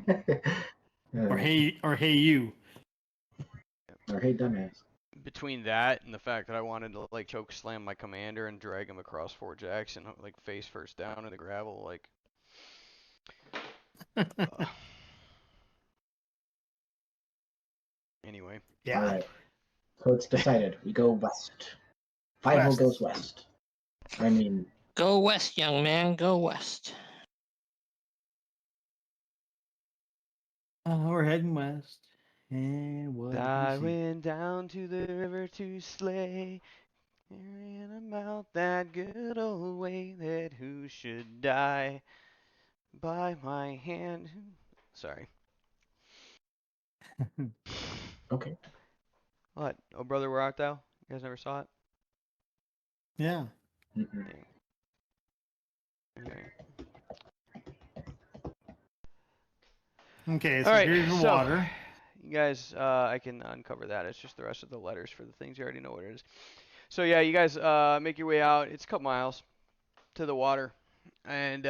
Or hey you. Or hey dumbass. Between that and the fact that I wanted to like choke slam my commander and drag him across Fort Jackson, like face first down in the gravel, like. Anyway. Yeah. All right. So it's decided. We go west. 5 West. goes west. I mean, Go west, young man. Go west. We're heading west. And what do I we see? went down to the river to slay, hearing about that good old way that who should die by my hand. Sorry. okay. What? Oh, brother, where art thou? You guys never saw it? Yeah. Mm-mm. Okay. Okay, so All right, here's the so water. you guys, I can uncover that. It's just the rest of the letters for the things you already know what it is. So yeah, you guys make your way out. It's a couple miles to the water, and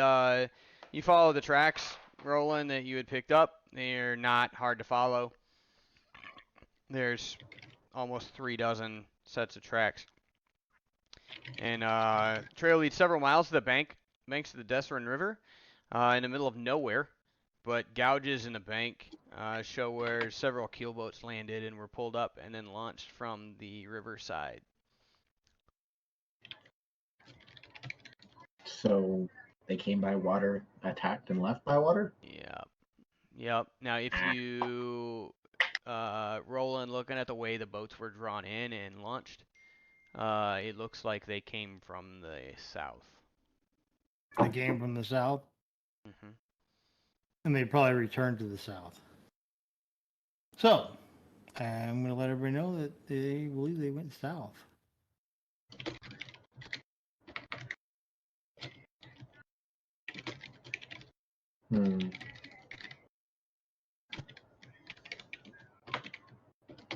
you follow the tracks, Roland, that you had picked up. They're not hard to follow. there's almost 36 sets of tracks. And trail leads several miles to the banks of the Desrin River, in the middle of nowhere. But gouges in the bank show where several keelboats landed and were pulled up and then launched from the riverside. So they came by water, attacked, and left by water? Yep. Now, if you roll in looking at the way the boats were drawn in and launched, it looks like they came from the south. They came from the south, Mm-hmm. and they probably returned to the south. So, I'm going to let everybody know that they believe they went south. And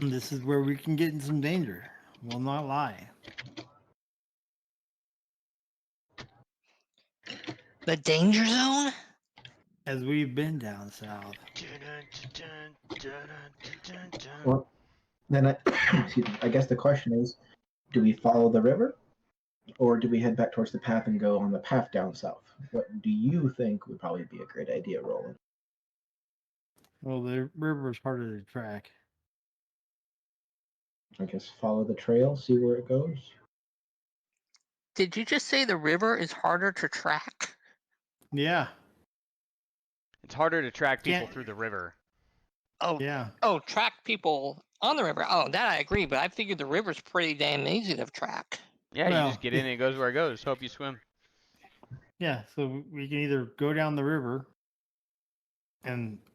this is where we can get in some danger. Will not lie. The danger zone? As we've been down south. Well, then excuse me, I guess the question is, do we follow the river? Or do we head back towards the path and go on the path down south? What do you think would probably be a great idea, Roland? Well, the river is harder to track. I guess follow the trail, see where it goes. Did you just say the river is harder to track? Yeah. It's harder to track people Can't- through the river. Oh, Yeah. oh, track people on the river. Oh, that I agree, but I figured the river's pretty damn easy to track. Yeah, Well, you just get in and it goes where it goes. Hope you swim. Yeah, so we can either go down the river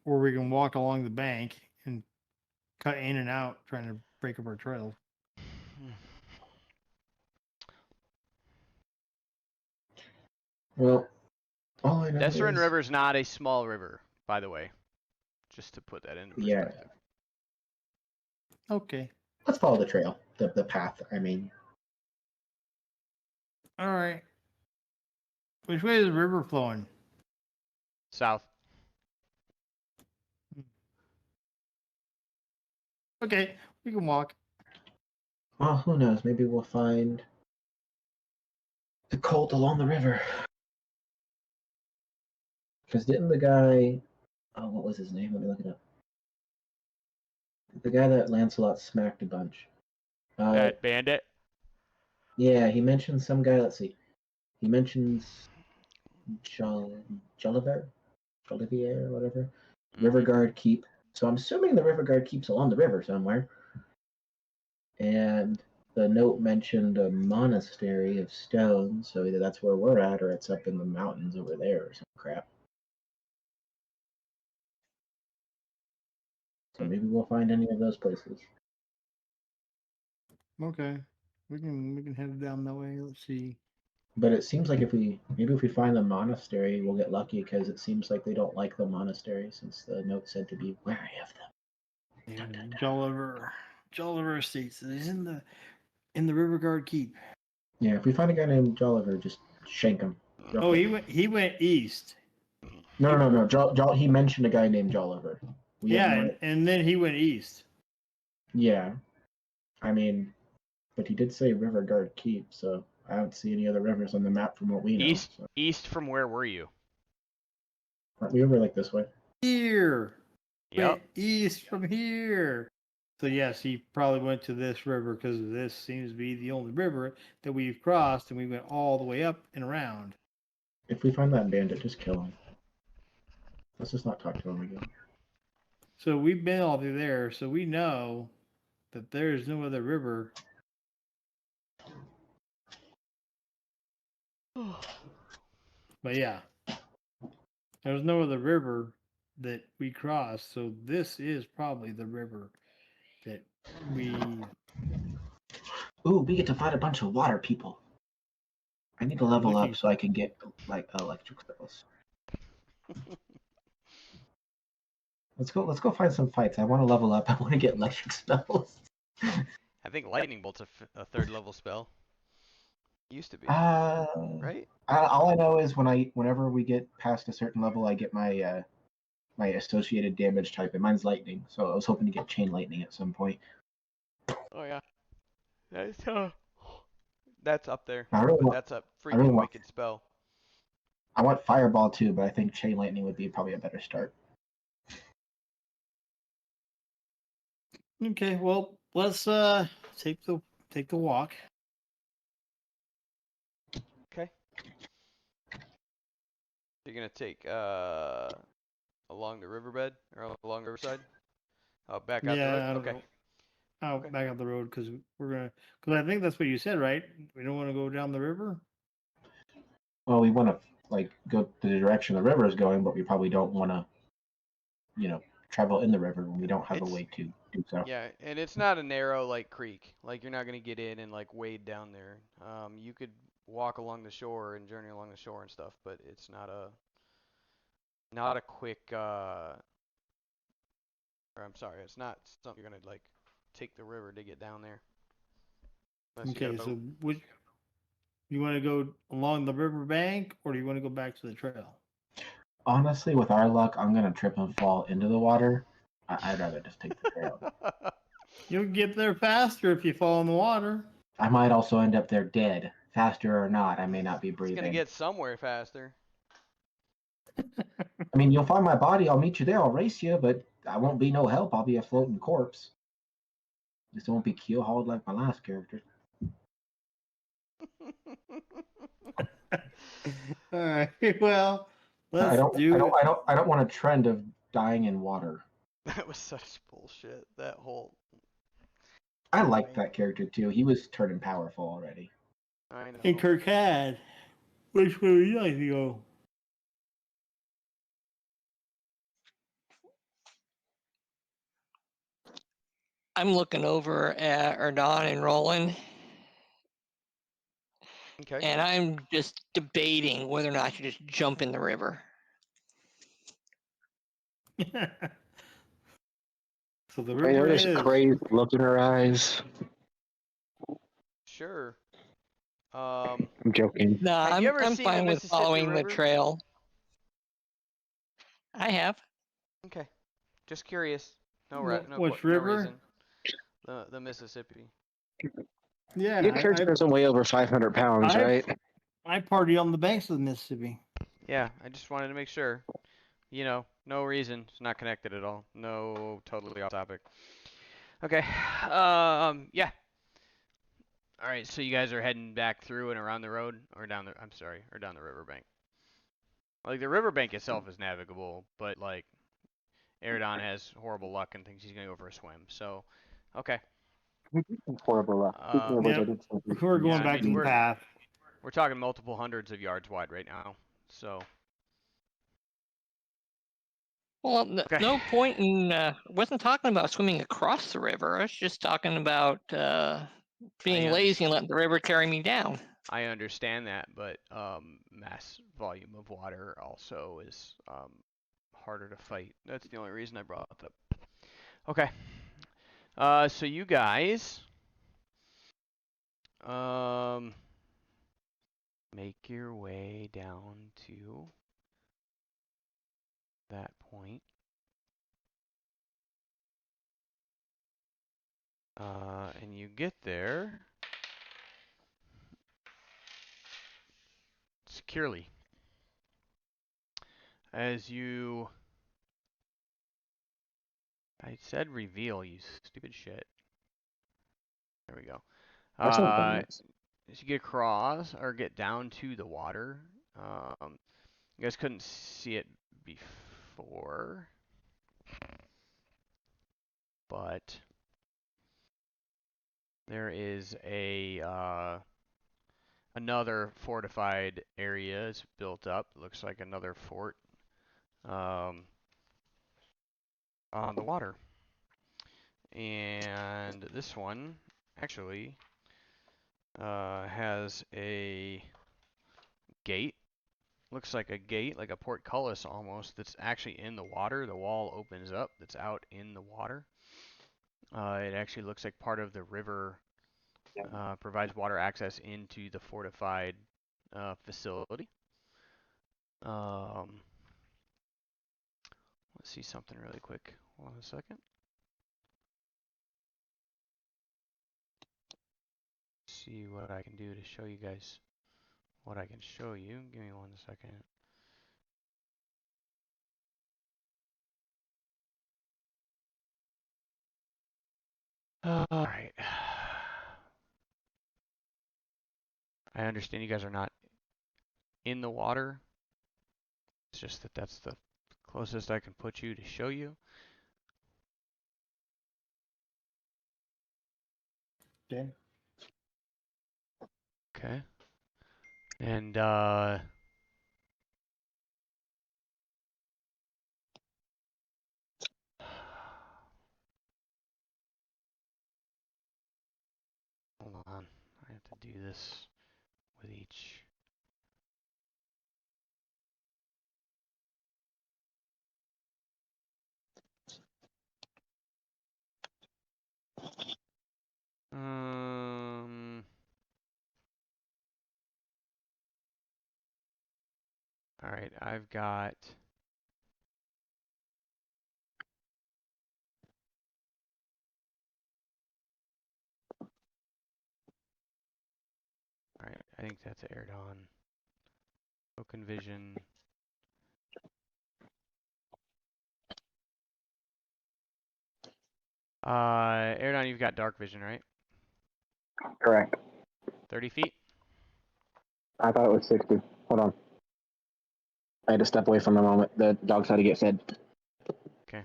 or we can walk along the bank and cut in and out trying to break up our trails. Well, all I know Desrin is... River is not a small river, by the way. Just to put that in perspective. Okay. Let's follow the trail, the path, I mean. All right. Which way is the river flowing? South. Okay, we can walk. Well, who knows? Maybe we'll find the cult along the river. Because didn't the guy... Oh, what was his name? Let me look it up. The guy that Lancelot smacked a bunch. That bandit? Yeah, he mentions some guy, let's see. He mentions Jolliver? Jolliver or whatever. Rivergaard Keep. So I'm assuming the Rivergaard Keep's along the river somewhere. And the note mentioned a monastery of stone, so either that's where we're at or it's up in the mountains over there or some crap. So maybe we'll find any of those places. Okay. We can head down that way. Let's see. But it seems like if we find the monastery, we'll get lucky because it seems like they don't like the monastery since the note said to be wary of them. Yeah, Jolliver Estates. It's in the Riverguard Keep. Yeah, if we find a guy named Jolliver, just shank him. Oh, he went east. No. He mentioned a guy named Jolliver. And then he went east. Yeah. I mean, but he did say Riverguard Keep, so I don't see any other rivers on the map from what we know. East from where were you? Aren't we over like this way? Here. Yep. Went east from here. So yes, he probably went to this river because this seems to be the only river that we've crossed, and we went all the way up and around. If we find that bandit, just kill him. Let's just not talk to him again. So we've been all through there, so we know that there's no other river. But yeah, there's no other river that we crossed, so this is probably the river that we... Ooh, we get to fight a bunch of water people. I need to level up so I can get like electric spells. Let's go find some fights. I want to level up. I want to get electric spells. I think lightning bolt's a third level spell. Used to be. Right? All I know is whenever we get past a certain level, I get my my associated damage type, and mine's lightning. So I was hoping to get chain lightning at some point. Oh yeah, that's up there. I really But want, that's a I really freaking want, wicked spell. I want fireball too, but I think chain lightning would be probably a better start. Okay, well, let's take the walk. Okay. You're gonna take along the riverbed or along the riverside? Back out the road? Yeah, I don't Okay. know. Out Okay. back up the road because I think that's what you said, right? We don't want to go down the river. Well, we want to go the direction the river is going, but we probably don't want to, travel in the river when we don't have a It's way to do so. yeah, and it's not a narrow like creek. Like you're not gonna get in and like wade down there. You could walk along the shore and journey along the shore and stuff, but it's not a quick or I'm sorry, it's not something you're gonna like take the river to get down there. Unless you got a Okay, so boat. which you want to go along the river bank or do you want to go back to the trail? Honestly, with our luck, I'm gonna trip and fall into the water. I'd rather just take the trail. You'll get there faster if you fall in the water. I might also end up there dead, faster or not. I may not be It's gonna breathing. get somewhere faster. I mean, you'll find my body. I'll meet you there. I'll race you, but I won't be no help. I'll be a floating corpse. Just won't be keel hauled like my last character. All right. Well, I let's don't. do I it. don't. I don't. I don't want a trend of dying in water. That was such bullshit. That whole. I liked that character too. He was turning powerful already. I know. Hey, Kirkad, which way would you like to go? I'm looking over at Erdon and Roland, Okay. and I'm just debating whether or not to just jump in the river. So the I river noticed a is. crazed look in her eyes. Sure. I'm joking. No, Have you ever I'm seen the fine with Mississippi following the River? trail. I have. Okay. Just curious. No Which no river? reason. The Mississippi. Yeah, Your character doesn't weigh over 500 pounds, I right? I party on the banks of the Mississippi. Yeah, I just wanted to make sure. No reason. It's not connected at all. No, totally off topic. Okay. Yeah. All right. So you guys are heading back through and around the road, or down the. I'm sorry, or down the riverbank. Like the riverbank itself is navigable, but like Aradon has horrible luck and thinks he's gonna go for a swim. So, okay. Horrible luck. Speaking of which, I Yep. did something. We're going Yeah, I back mean to the path. we're talking multiple hundreds of yards wide right now. So. Well, Okay. no point in. Wasn't talking about swimming across the river. I was just talking about being lazy and letting the river carry me down. I understand that, but mass volume of water also is harder to fight. That's the only reason I brought it up. Okay. So you guys make your way down to that point. And you get there securely. As you... I said reveal, you stupid shit. There we go. That's not that nice. As you get across, or get down to the water, you guys couldn't see it before, but there is another fortified area is built up. Looks like another fort on the water. And this one actually has a gate. Looks like a gate, like a portcullis almost, that's actually in the water. The wall opens up, that's out in the water. It actually looks like part of the river provides water access into the fortified facility. Let's see something really quick. Hold on a second. See what I can do to show you guys what I can show you. Give me 1 second. All right. I understand you guys are not in the water. It's just that that's the closest I can put you to show you. Okay. Okay. And hold on. I have to do this with each. All right, I've got. All right, I think that's aired on. Token vision. Aired on, you've got dark vision, right? Correct. 30 feet? I thought it was 60. Hold on. I had to step away from a moment. The dogs had to get fed. Okay.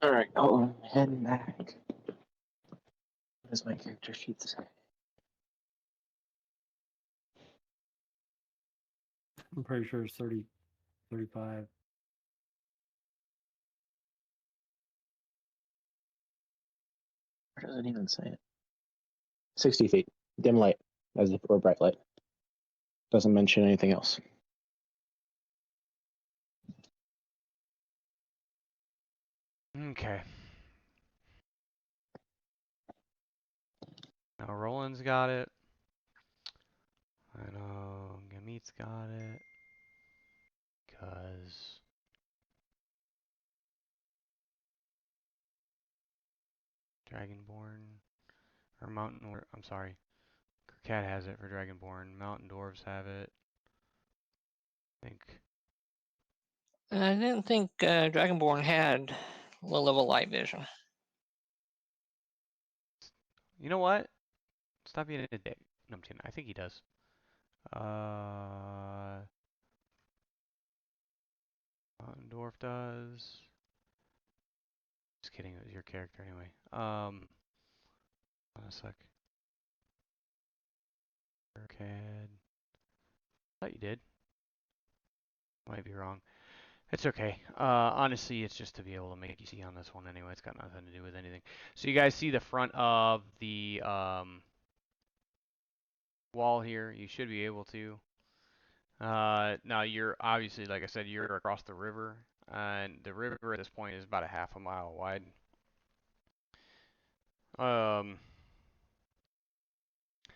All right. Oh, I'm heading back. What does my character sheet say? I'm pretty sure it's 30, 35. Where does it even say it? 60 feet. Dim light, as if or bright light. Doesn't mention anything else. Okay. Now Roland's got it. I know Gamit's got it. Because Dragonborn or Mountain, I'm sorry. Cat has it for Dragonborn. Mountain Dwarves have it. I think. I didn't think Dragonborn had low level light vision. You know what? Stop being a dick. No, I'm kidding. I think he does. Mountain Dwarf does. Just kidding. It was your character anyway. Hold on a sec. Rivergaard. Thought you did. Might be wrong. It's okay. Honestly, it's just to be able to make you see on this one anyway. It's got nothing to do with anything. So you guys see the front of the wall here. You should be able to. Now you're obviously, like I said, you're across the river, and the river at this point is about a half a mile wide.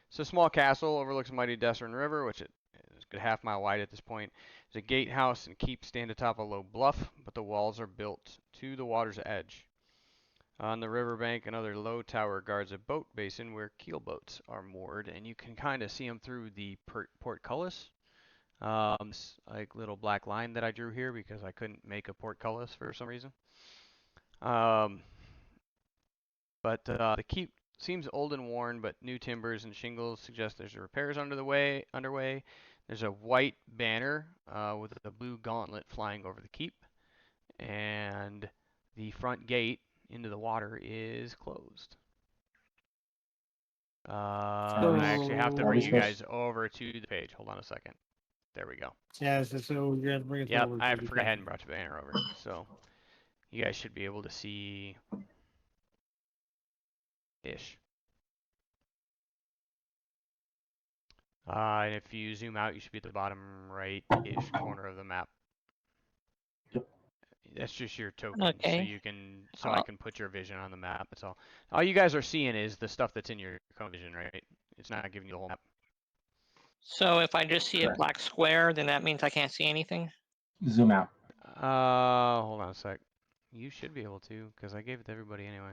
So small castle overlooks mighty Desern River, which is a good half mile wide at this point. There's a gatehouse and keep stand atop a low bluff, but the walls are built to the water's edge. On the riverbank, another low tower guards a boat basin where keelboats are moored, and you can kind of see them through the portcullis. This, like little black line that I drew here because I couldn't make a portcullis for some reason. But the keep seems old and worn, but new timbers and shingles suggest there's repairs underway. There's a white banner with a blue gauntlet flying over the keep, and the front gate into the water is closed. I actually have to bring you guys over to the page. Hold on a second. There we go. Yeah, so you're gonna bring it Yep, over. I forgot I hadn't brought your banner over. So you guys should be able to see ish. And if you zoom out, you should be at the bottom right-ish corner of the map. Yep. That's just your token, Okay. so you can, I can put your vision on the map. That's all. All you guys are seeing is the stuff that's in your cone vision, right? it's not giving you the whole map. So if I just see a Correct. black square, then that means I can't see anything? Zoom out. Hold on a sec. You should be able to, because I gave it to everybody anyway.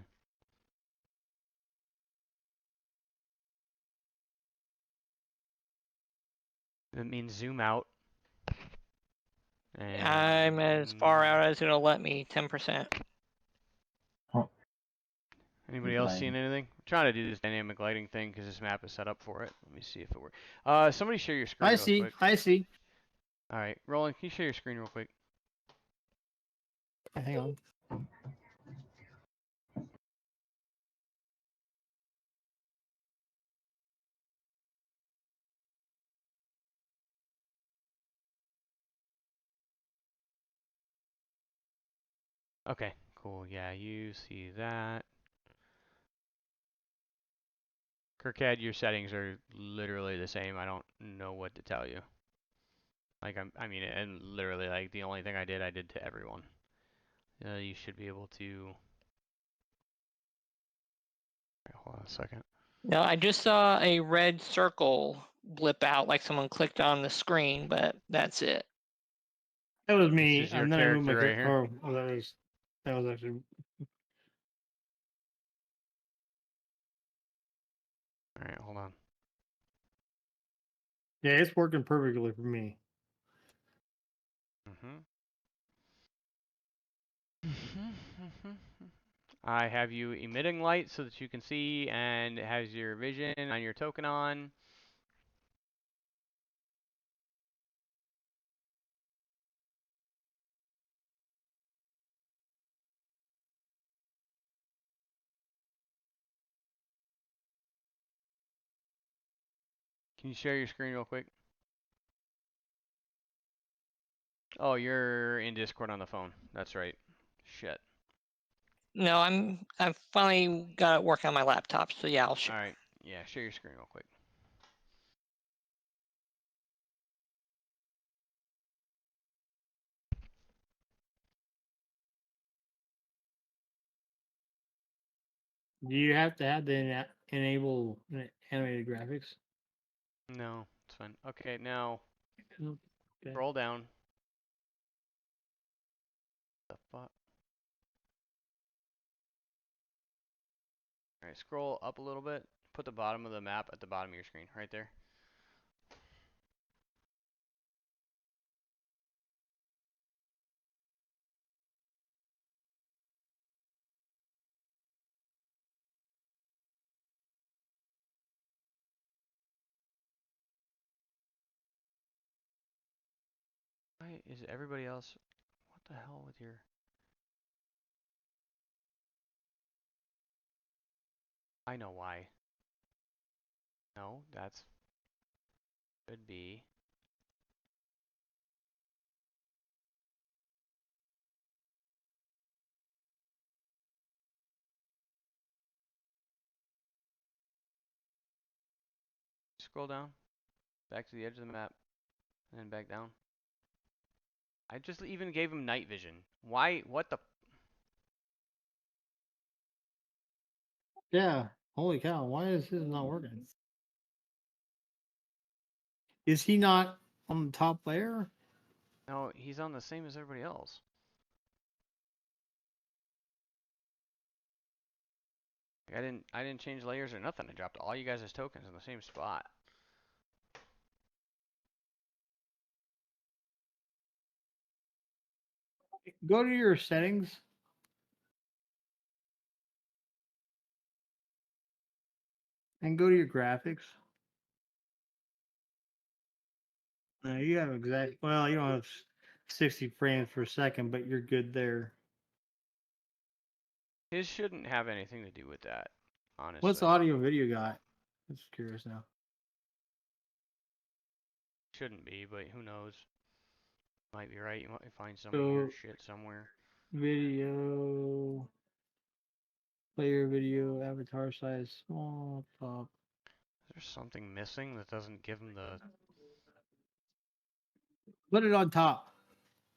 It means zoom out. And I'm as far out as it'll let me, 10%. Anybody else seeing Lighting. anything? I'm trying to do this dynamic lighting thing because this map is set up for it. Let me see if it works. Somebody share your screen I real see. quick. I see. All right, Roland, can you share your screen real quick? Hang on. Okay, cool. Yeah, you see that. Kirkad, your settings are literally the same. I don't know what to tell you. Like I mean, and literally, like the only thing I did to everyone. You should be able to. Wait, hold on a second. No, I just saw a red circle blip out like someone clicked on the screen, but that's it. That was This me, is your and then I moved my character right here. Oh, that was actually. All right, hold on. Yeah, it's working perfectly for me. I have you emitting light so that you can see, and it has your vision on your token on. Can you share your screen real quick? Oh, you're in Discord on the phone. That's right. Shit. No, I've finally got it working on my laptop, so yeah, I'll share. All right. Yeah, share your screen real quick. Do you have to have the enable animated graphics? No, it's fine. Okay, now Okay. scroll down. The fuck? All right, scroll up a little bit. Put the bottom of the map at the bottom of your screen, right there. Why is everybody else? What the hell with your? I know why. No, that's could be. Scroll down, back to the edge of the map, and then back down. I just even gave him night vision. Why? What the? Yeah. Holy cow! Why is his not working? Is he not on the top layer? No, he's on the same as everybody else. I didn't change layers or nothing. I dropped all you guys as tokens in the same spot. Go to your settings. And go to your graphics. No, you have exact. Well, you don't have 60 frames per second, but you're good there. His shouldn't have anything to do with that, honestly. What's the audio video got? I'm just curious now. Shouldn't be, but who knows? Might be right. You might find some So- weird shit somewhere. Video, player video, avatar size, small, top. There's something missing that doesn't give him the. Put it on top.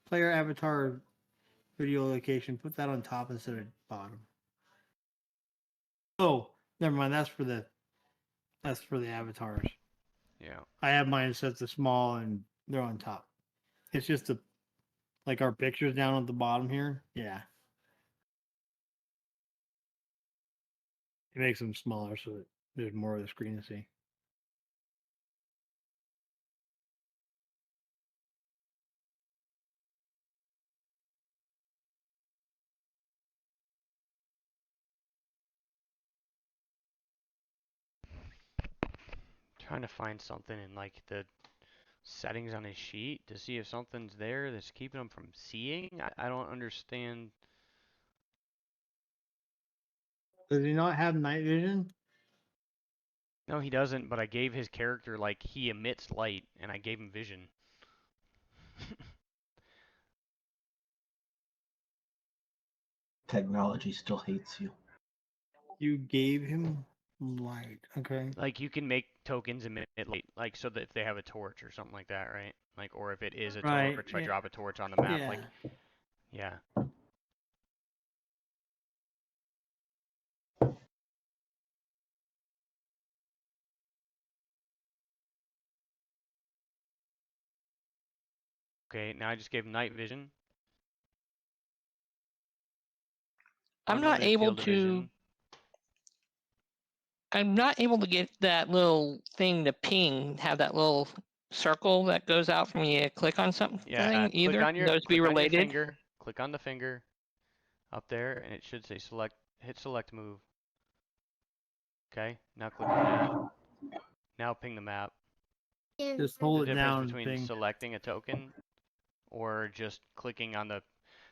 Player avatar video location. Put that on top instead of bottom. Oh, never mind. That's for the That's for the avatars. Yeah. I have mine set to small and they're on top. It's just like our pictures down at the bottom here. Yeah. It makes them smaller so that there's more of the screen to see. Trying to find something in like the settings on his sheet to see if something's there that's keeping him from seeing. I don't understand. Does he not have night vision? No, he doesn't, but I gave his character, like, he emits light, and I gave him vision. Technology still hates you. You gave him light. Okay. Like, you can make tokens emit light, like, so that if they have a torch or something like that, right? Like, or if it is a Right, torch, I yeah. drop a torch on the map, Yeah. like, yeah. Okay, now I just gave him night vision. I'm not Unlimited able field of to. vision. I'm not able to get that little thing to ping. Have that little circle that goes out from you click on something Yeah, either. Can those be click on your related? finger, click on the finger up there, and it should say select, hit select move. Okay, now click on it. Now ping the map. Just The hold it difference down. between Thing. selecting a token or just clicking on the.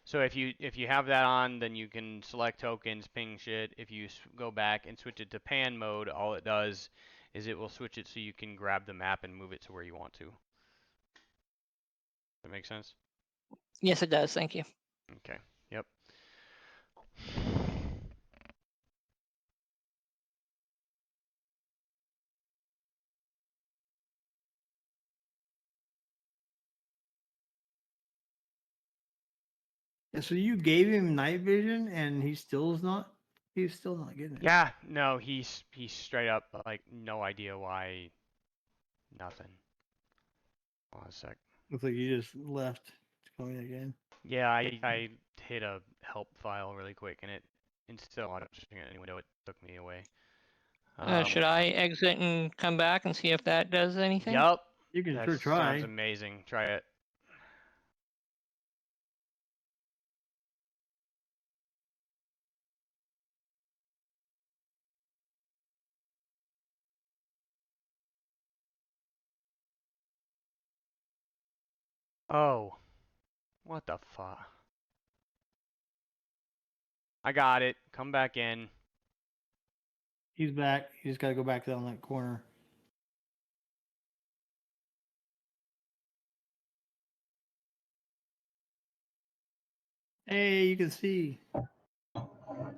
So if you have that on, then you can select tokens, ping shit. If you go back and switch it to pan mode, all it does is it will switch it so you can grab the map and move it to where you want to. That make sense? Yes, it does. Thank you. Okay. Yep. Yeah, so you gave him night vision and he's still not getting it. Yeah. No, he's straight up like no idea why. Nothing. Hold on a sec. Looks like you just left to go in again. Yeah, I hit a help file really quick and it instead of auto-switching it in any window, it took me away. Should I exit and come back and see if that does anything? Yup. You can That sure try. sounds amazing. Try it. Oh. What the fuck? I got it. Come back in. He's back. You just got to go back down that corner. Hey, you can see.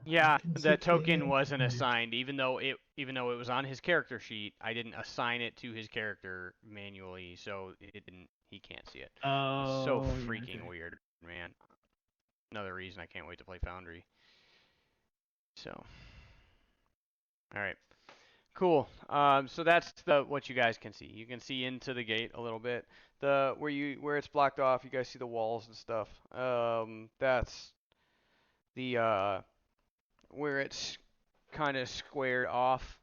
Yeah, can the see token it. wasn't assigned, even though it was on his character sheet. I didn't assign it to his character manually, so it didn't. He can't see it. It's so Oh, yeah, freaking okay. weird, man. Another reason I can't wait to play Foundry. So, all right, cool. So that's what you guys can see. You can see into the gate a little bit. Where it's blocked off, you guys see the walls and stuff. That's the where it's kind of squared off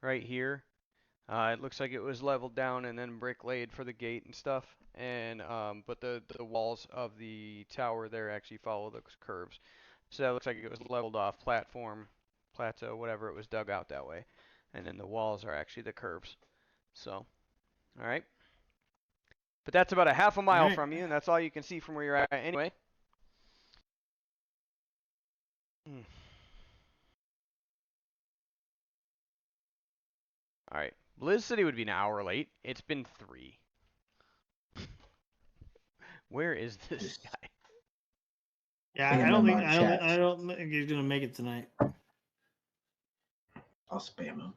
right here. It looks like it was leveled down and then brick laid for the gate and stuff. And but the walls of the tower there actually follow the curves. So that looks like it was leveled off plateau, whatever. It was dug out that way. And then the walls are actually the curves. So, all right. But that's about a half a mile Right. from you, and that's all you can see from where you're at anyway. All right. Blizz City would be an hour late. It's been 3. Where is this Just guy? Yeah, Ping I him don't in think my chat. I don't think he's gonna make it tonight. I'll spam him.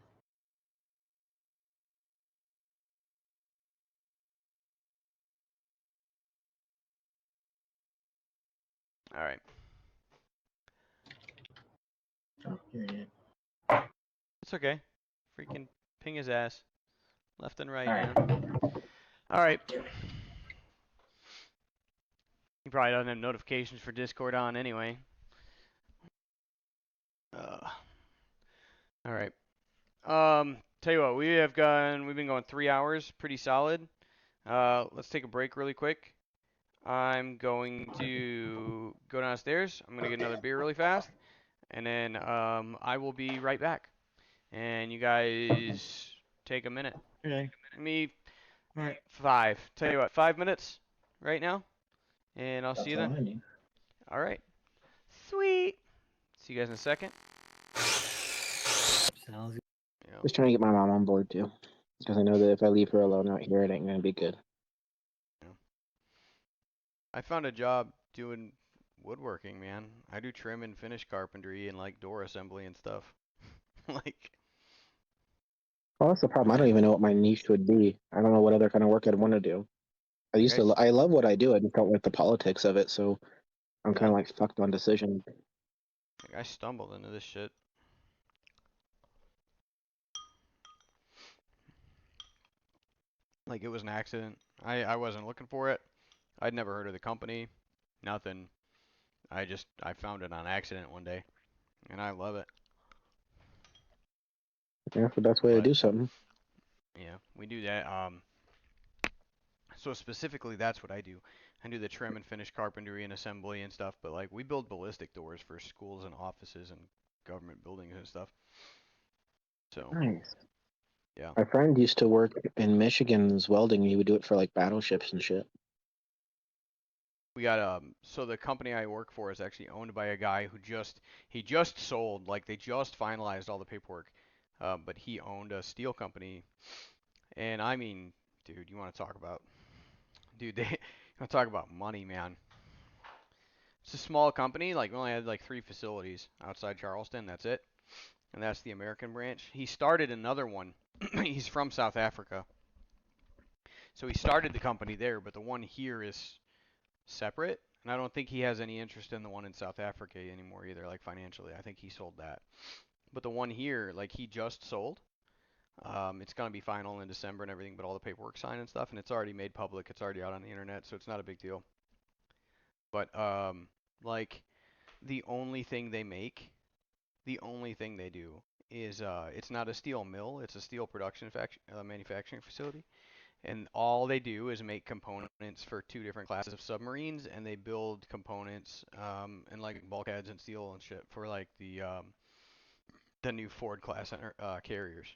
All right. Oh, here he is. It's okay. Freaking kicking his ass. Left and right, All right. man. Alright. He probably doesn't have notifications for Discord on anyway. Alright. Tell you what, we've been going 3 hours, pretty solid. Let's take a break really quick. I'm going to go downstairs. I'm gonna get another beer really fast, and then I will be right back. And you guys take a minute. Okay. Me All right. 5. Tell you what, 5 minutes right now, and I'll see That's you all then. I need. All right. Sweet. See you guys in a second. Sounds good. Yeah. Just trying to get my mom on board too, because I know that if I leave her alone out here, it ain't gonna be good. I found a job doing woodworking, man. I do trim and finish carpentry and like door assembly and stuff. Like, Well, that's the problem. I don't even know what my niche would be. I don't know what other kind of work I'd want to do. I love what I do. I just don't like the politics of it, so I'm kind of like fucked on decision. I stumbled into this shit. Like, it was an accident. I wasn't looking for it. I'd never heard of the company. Nothing. I found it on accident one day, and I love it. Yeah, that's the best way to But do something. yeah, we do that. So specifically, that's what I do. I do the trim and finish carpentry and assembly and stuff. But like, we build ballistic doors for schools and offices and government buildings and stuff. So Nice. yeah, My friend used to work in Michigan's welding. He would do it for like battleships and shit. we got So the company I work for is actually owned by a guy who he just sold. Like, they just finalized all the paperwork. But he owned a steel company, and I mean, dude, you want to talk about, dude, you want to talk about money, man. It's a small company. Like, we only had like 3 facilities outside Charleston. That's it. And that's the American branch. He started another one. He's from South Africa. So he started the company there, but the one here is separate. And I don't think he has any interest in the one in South Africa anymore either, like financially. I think he sold that. But the one here, like, he just sold. It's going to be final in December and everything, but all the paperwork signed and stuff, and it's already made public. It's already out on the internet, so it's not a big deal. But, like, the only thing they make, the only thing they do is it's not a steel mill, it's a steel production manufacturing facility. And all they do is make components for 2 different classes of submarines, and they build components and like bulkheads and steel and shit for like the new Ford class carriers.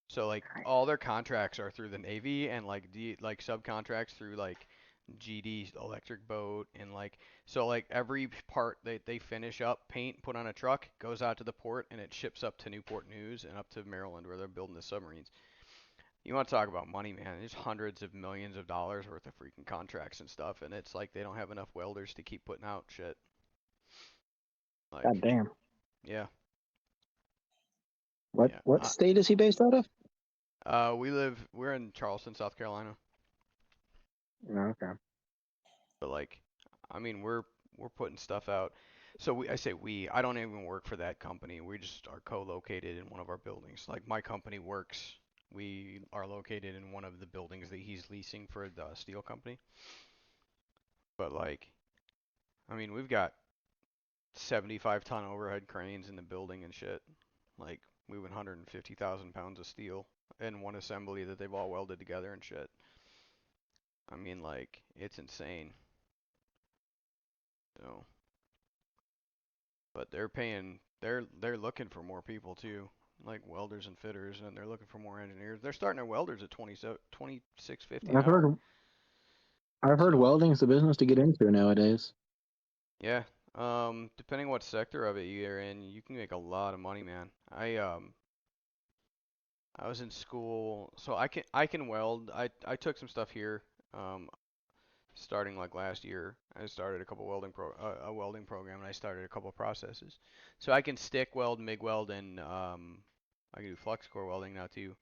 So like all their contracts are through the Navy, and like subcontracts through like GD Electric Boat, and like, so like every part they finish up, paint, put on a truck, goes out to the port, and it ships up to Newport News and up to Maryland where they're building the submarines. You want to talk about money, man? There's hundreds of millions of dollars worth of freaking contracts and stuff, and it's like they don't have enough welders to keep putting out shit. Like, God damn. yeah. What Yeah. what state is he based out of? We're in Charleston, South Carolina. No, okay. But like, I mean, we're putting stuff out. So I don't even work for that company. We just are co-located in one of our buildings. Like, my company works, we are located in one of the buildings that he's leasing for the steel company. But like, I mean, we've got 75-ton overhead cranes in the building and shit. Like, moving 150,000 pounds of steel in one assembly that they've all welded together and shit. I mean, like, it's insane. So, but they're looking for more people too, like welders and fitters, and they're looking for more engineers. They're starting their welders at 26.50 an I've hour. heard So, welding's the business to get into nowadays. yeah. Depending what sector of it you're in, you can make a lot of money, man. I was in school, so I can weld. I took some stuff here. Starting like last year, I started a welding program, and I started a couple of processes. So I can stick weld, MIG weld, and I can do flux core welding now too.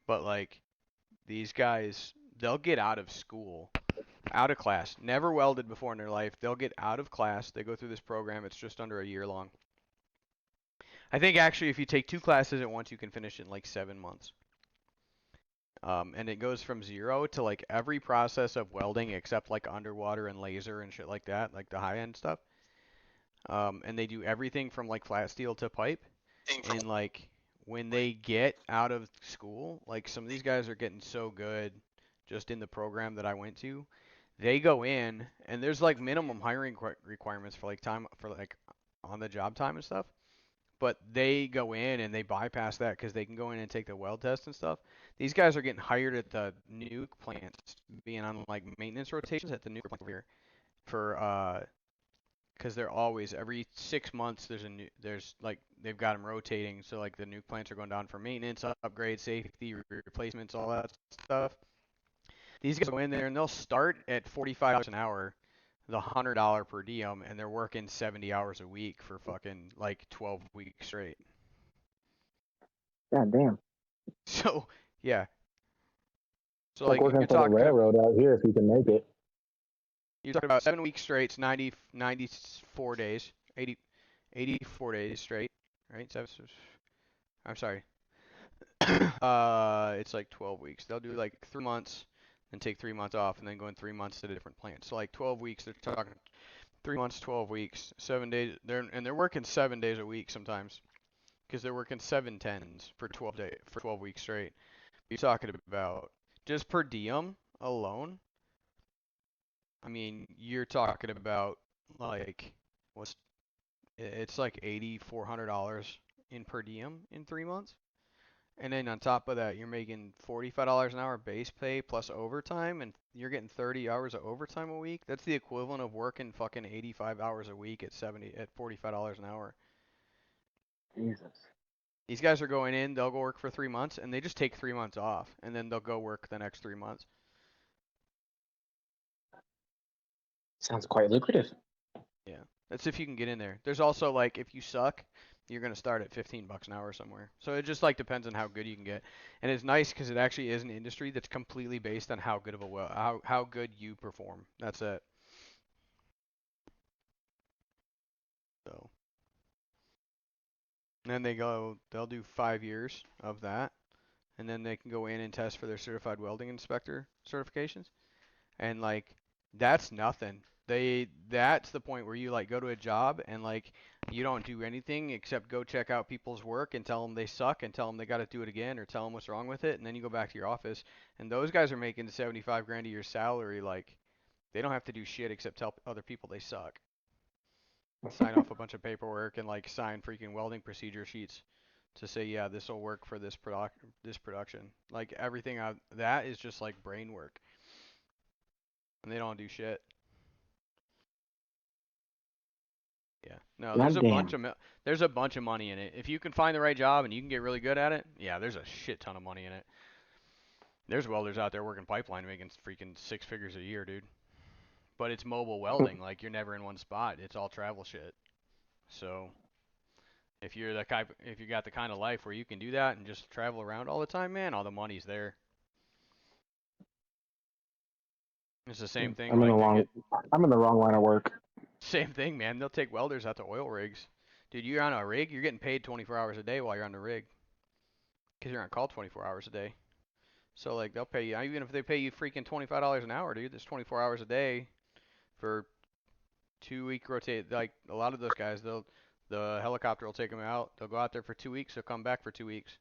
But like, these guys, they'll get out of school, out of class, never welded before in their life. They'll get out of class. They go through this program. It's just under a year long. I think actually if you take 2 classes at once, you can finish in like 7 months. And it goes from 0 to like every process of welding except like underwater and laser and shit like that, like the high end stuff. And they do everything from like flat steel to pipe. And like when they get out of school, like some of these guys are getting so good just in the program that I went to. They go in and there's like minimum hiring requirements for like time for like on the job time and stuff. But they go in and they bypass that because they can go in and take the weld test and stuff. These guys are getting hired at the nuke plants, being on like maintenance rotations at the nuke plant over here for because they're always every 6 months there's like they've got them rotating, so like the nuke plants are going down for maintenance, upgrades, safety, replacements, all that stuff. These guys go in there and they'll start at $45 an hour, the $100 per diem, and they're working 70 hours a week for fucking like 12 weeks straight. God damn. So yeah, so It's like like working you're for the talking railroad out here if you can make it. you're talking about 7 weeks straight, it's 94 days, 84 days straight, right? I'm sorry. It's like 12 weeks. They'll do like 3 months, then take 3 months off, and then go in 3 months to a different plant. So like 12 weeks. They're talking 3 months, 12 weeks, 7 days. They're working 7 days a week sometimes, because they're working 7 10s for 12 weeks straight. You're talking about just per diem alone. I mean, you're talking about like it's like $8,400 in per diem in 3 months. And then on top of that, you're making $45 an hour base pay plus overtime, and you're getting 30 hours of overtime a week. That's the equivalent of working fucking 85 hours a week at $45 an hour. Jesus. These guys are going in, they'll go work for 3 months, and they just take 3 months off, and then they'll go work the next 3 months. Sounds quite lucrative. Yeah, that's if you can get in there. There's also like if you suck, you're gonna start at $15 an hour somewhere. So it just like depends on how good you can get. And it's nice because it actually is an industry that's completely based on how good of how good you perform. That's it. So and then they'll do 5 years of that, and then they can go in and test for their certified welding inspector certifications. And like that's nothing. That's the point where you like go to a job and like you don't do anything except go check out people's work and tell them they suck and tell them they got to do it again or tell them what's wrong with it, and then you go back to your office and those guys are making 75 grand a year salary. Like they don't have to do shit except tell other people they suck, sign off a bunch of paperwork, and like sign freaking welding procedure sheets to say yeah this will work for this production. Like everything out that is just like brain work, and they don't do shit. Yeah. No, God damn. there's a bunch of money in it. If you can find the right job and you can get really good at it, yeah, there's a shit ton of money in it. There's welders out there working pipeline making freaking 6 figures a year, dude. But it's mobile welding, like you're never in one spot. It's all travel shit. So if you got the kind of life where you can do that and just travel around all the time, man, all the money's there. It's the same thing. I'm in Like the wrong line of work. same thing, man. They'll take welders out to oil rigs. Dude, you're on a rig, you're getting paid 24 hours a day while you're on the rig. Because you're on call 24 hours a day. So like they'll pay you, even if they pay you freaking $25 an hour, dude, that's 24 hours a day for 2 week rotate. Like a lot of those guys, the helicopter will take them out. They'll go out there for 2 weeks. They'll come back for 2 weeks.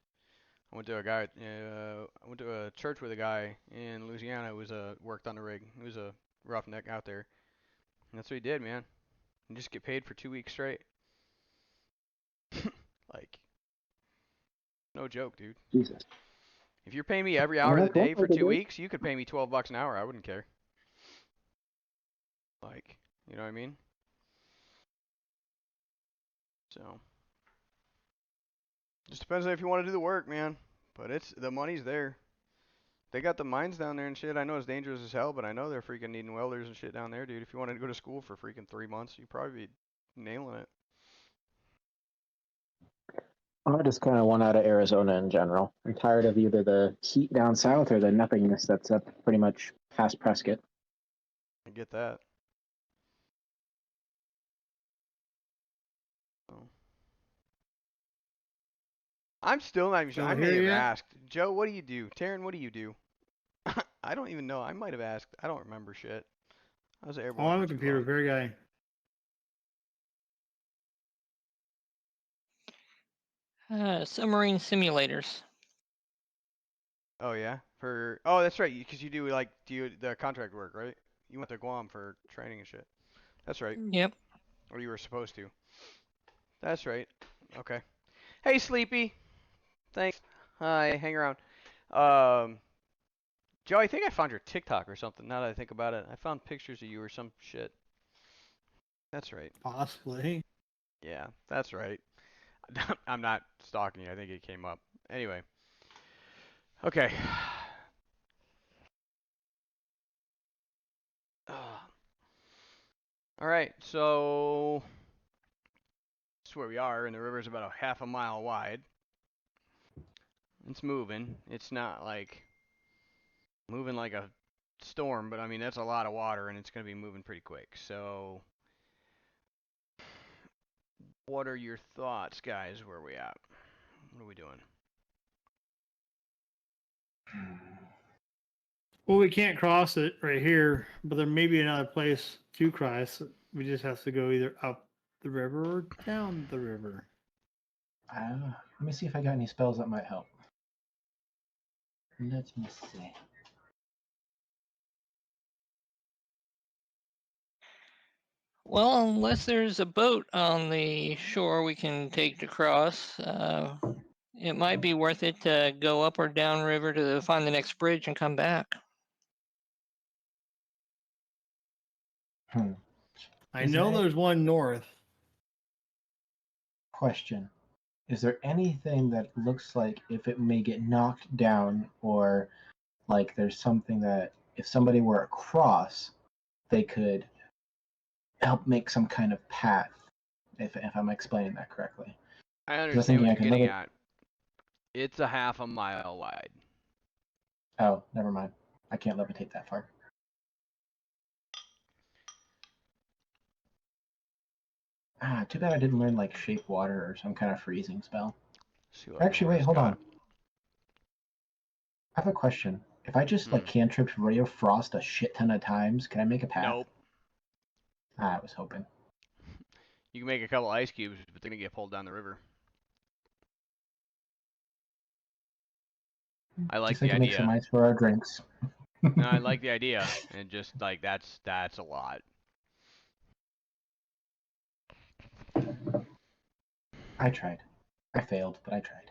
I went to a church with a guy in Louisiana who was worked on the rig. He was a roughneck out there. And that's what he did, man. And just get paid for 2 weeks straight. Like, no joke, dude. Jesus. If you're paying me every hour of the that's one day way for to two do it. weeks, you could pay me $12 an hour. I wouldn't care. Like, you know what I mean? So, just depends on if you want to do the work, man. But the money's there. They got the mines down there and shit. I know it's dangerous as hell, but I know they're freaking needing welders and shit down there, dude. If you wanted to go to school for freaking 3 months, you'd probably be nailing it. I just kind of want out of Arizona in general. I'm tired of either the heat down south or the nothingness that's up pretty much past Prescott. I get that. So. I'm still not even sure. Don't I may hear have ya? asked. Joe, what do you do? Taryn, what do you do? I don't even know. I might have asked. I don't remember shit. I was Oh, airborne I'm for a too computer long. repair guy. Submarine simulators. Oh yeah, oh that's right, because you do like the contract work, right? You went to Guam for training and shit. That's right, Yep. or you were supposed to. That's right. Okay. Hey, Sleepy. Thanks. Hi. Hang around. Um, Joe, I think I found your TikTok or something. Now that I think about it, I found pictures of you or some shit. That's right. Possibly. Yeah, that's right. I'm not stalking you. I think it came up. Anyway. Okay. All right, so that's where we are, and the river's about a half a mile wide. It's moving. It's not like moving like a storm, but I mean that's a lot of water, and it's going to be moving pretty quick. So, what are your thoughts, guys? Where are we at? What are we doing? Well, we can't cross it right here, but there may be another place to cross. We just have to go either up the river or down the river. Let me see if I got any spells that might help. Let me see. Well, unless there's a boat on the shore we can take to cross, it might be worth it to go up or down river to find the next bridge and come back. I Is know there- there's one north. Question. Is there anything that looks like if it may get knocked down, or like there's something that if somebody were across, they could help make some kind of path, if I'm explaining that correctly? I I was understand thinking what I you're could getting level- at. It's a half a mile wide. Oh, never mind. I can't levitate that far. Too bad I didn't learn like shape water or some kind of freezing spell. See what Actually, wait, Nora's hold got. on. I have a question. If I just like cantrip Ray of Frost a shit ton of times, can I make a path? Nope. I was hoping. You can make a couple ice cubes, but they're gonna get pulled down the river. I like Just like the to make some idea. ice for our drinks. No, I like the idea, and just like that's a lot. I tried. I failed, but I tried.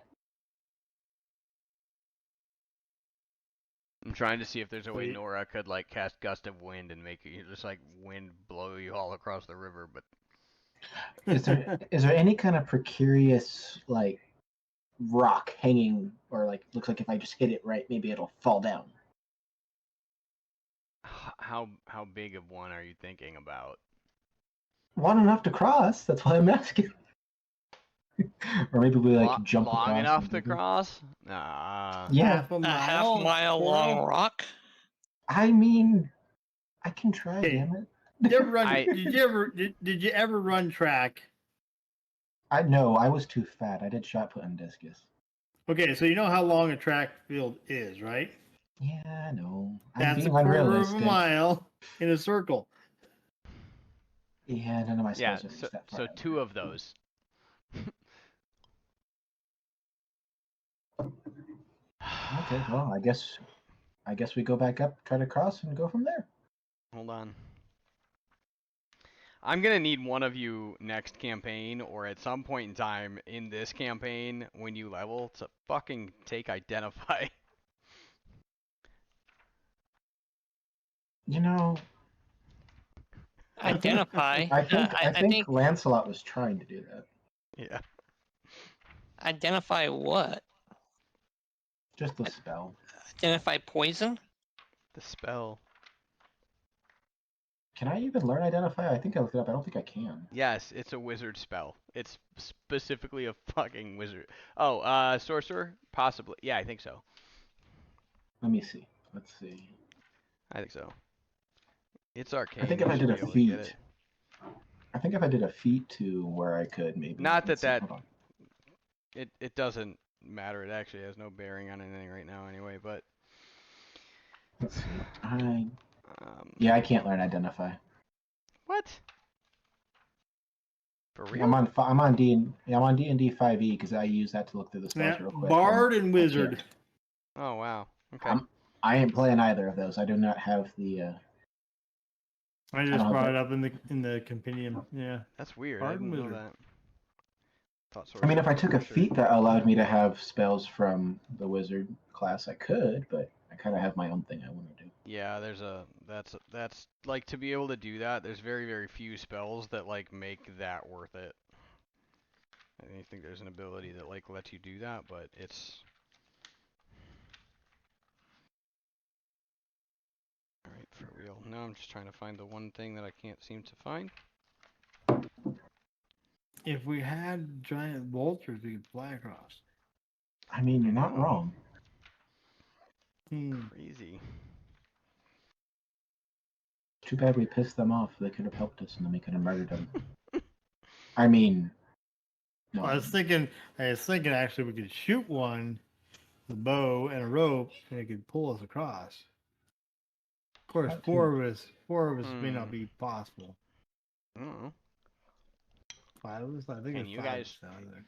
I'm trying to see if there's a way Wait. Nora could like cast gust of wind and make you just like wind blow you all across the river, but Is there any kind of precarious like rock hanging, or like looks like if I just hit it right, maybe it'll fall down? how big of one are you thinking about? One enough to cross. That's why I'm asking. Or maybe we like jump long across enough and to do- cross? Nah. Yeah, Half a A mile. half-mile long rock? I mean, I can try. Hey. Damn it. Did you ever run? I- Did you ever run track? I know I was too fat. I did shot put and discus. Okay, so you know how long a track field is, right? Yeah, I know. I'm That's a being quarter of a unrealistic. mile in a circle. Yeah, none of my Yeah, spells are reached that far. so 2 of those. Okay, well, I guess we go back up, try to cross, and go from there. Hold on. I'm gonna need one of you next campaign or at some point in time in this campaign when you level to fucking take identify. You know, Identify. I think I think Lancelot was trying to do that. Yeah. identify what? Just the spell. Identify poison? The spell. Can I even learn identify? I think I looked it up. I don't think I can. Yes, it's a wizard spell. It's specifically a fucking wizard. Oh, sorcerer? Possibly. Yeah, I think so. Let me see. Let's see. I think so. It's arcane. I think if you I should did be a able to get feat, it. I think if I did a feat to where I could maybe. Not let's that see, hold on. it doesn't matter. It actually has no bearing on anything right now, anyway. But Let's see. um, Yeah, I can't learn identify. what? For real? I'm on D&D 5e because I use that to look through the spells Yeah, real quick. Bard and I Wizard. can't. Oh wow. Okay. I ain't playing either of those. I do not have the. I don't just have brought that. it up in the compendium. Yeah. That's weird. Bard I and didn't know Wizard. that. Thought I mean, if I sorcerers took were a for sure. feat that allowed me to have spells from the wizard class, I could, but I kind of have my own thing I want to do. Yeah, that's like to be able to do that. There's very few spells that like make that worth it. I think there's an ability that like lets you do that, but it's alright for real. Now I'm just trying to find the one thing that I can't seem to find. If we had giant vultures, we could fly across. I mean, you're not Oh. wrong. Crazy. Too bad we pissed them off. They could have helped us, and then we could have murdered them. I mean, no. I was thinking actually we could shoot one, the bow and a rope, and it could pull us across. Of course, That too. four of us may not be possible. I don't know. 5 of us, I think Can there's you 5 guys- of us down there.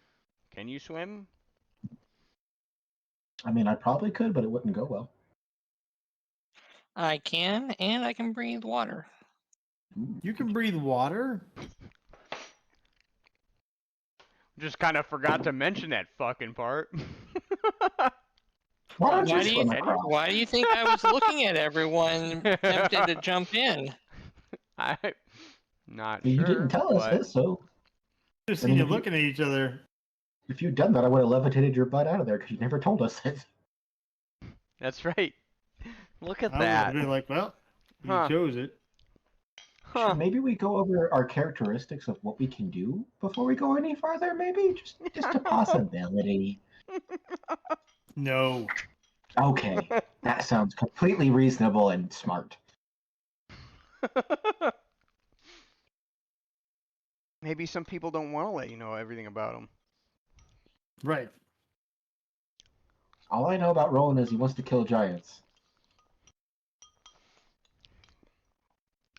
Can you swim? I mean, I probably could, but it wouldn't go well. I can, and I can breathe water. You can breathe water? Just kind of forgot to mention that fucking part. Why don't Why you do you swim across? Why do you think I was looking at everyone tempted to jump in? I'm not You sure. didn't tell us but this, so Just I see mean, you if you- looking at each other. if you'd done that, I would have levitated your butt out of there because you never told us it. That's right. Look at I would that. have been like, well, you Huh. chose it. Huh. Maybe we go over our characteristics of what we can do before we go any farther. Maybe just a possibility. No. Okay, that sounds completely reasonable and smart. Maybe some people don't want to let you know everything about them. Right. All I know about Roland is he wants to kill giants.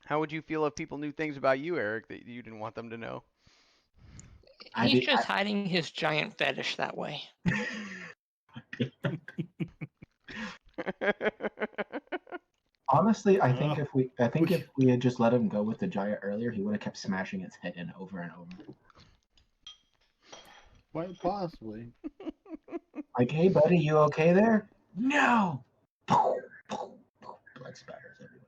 How would you feel if people knew things about you, Eric, that you didn't want them to know? He's just hiding his giant fetish that way. Honestly, I think Uh, if we had just let him go with the giant earlier, he would have kept smashing its head in over and over. Quite possibly. Like, hey buddy, you okay there? No. Boom, boom, boom. Blood spatters everywhere.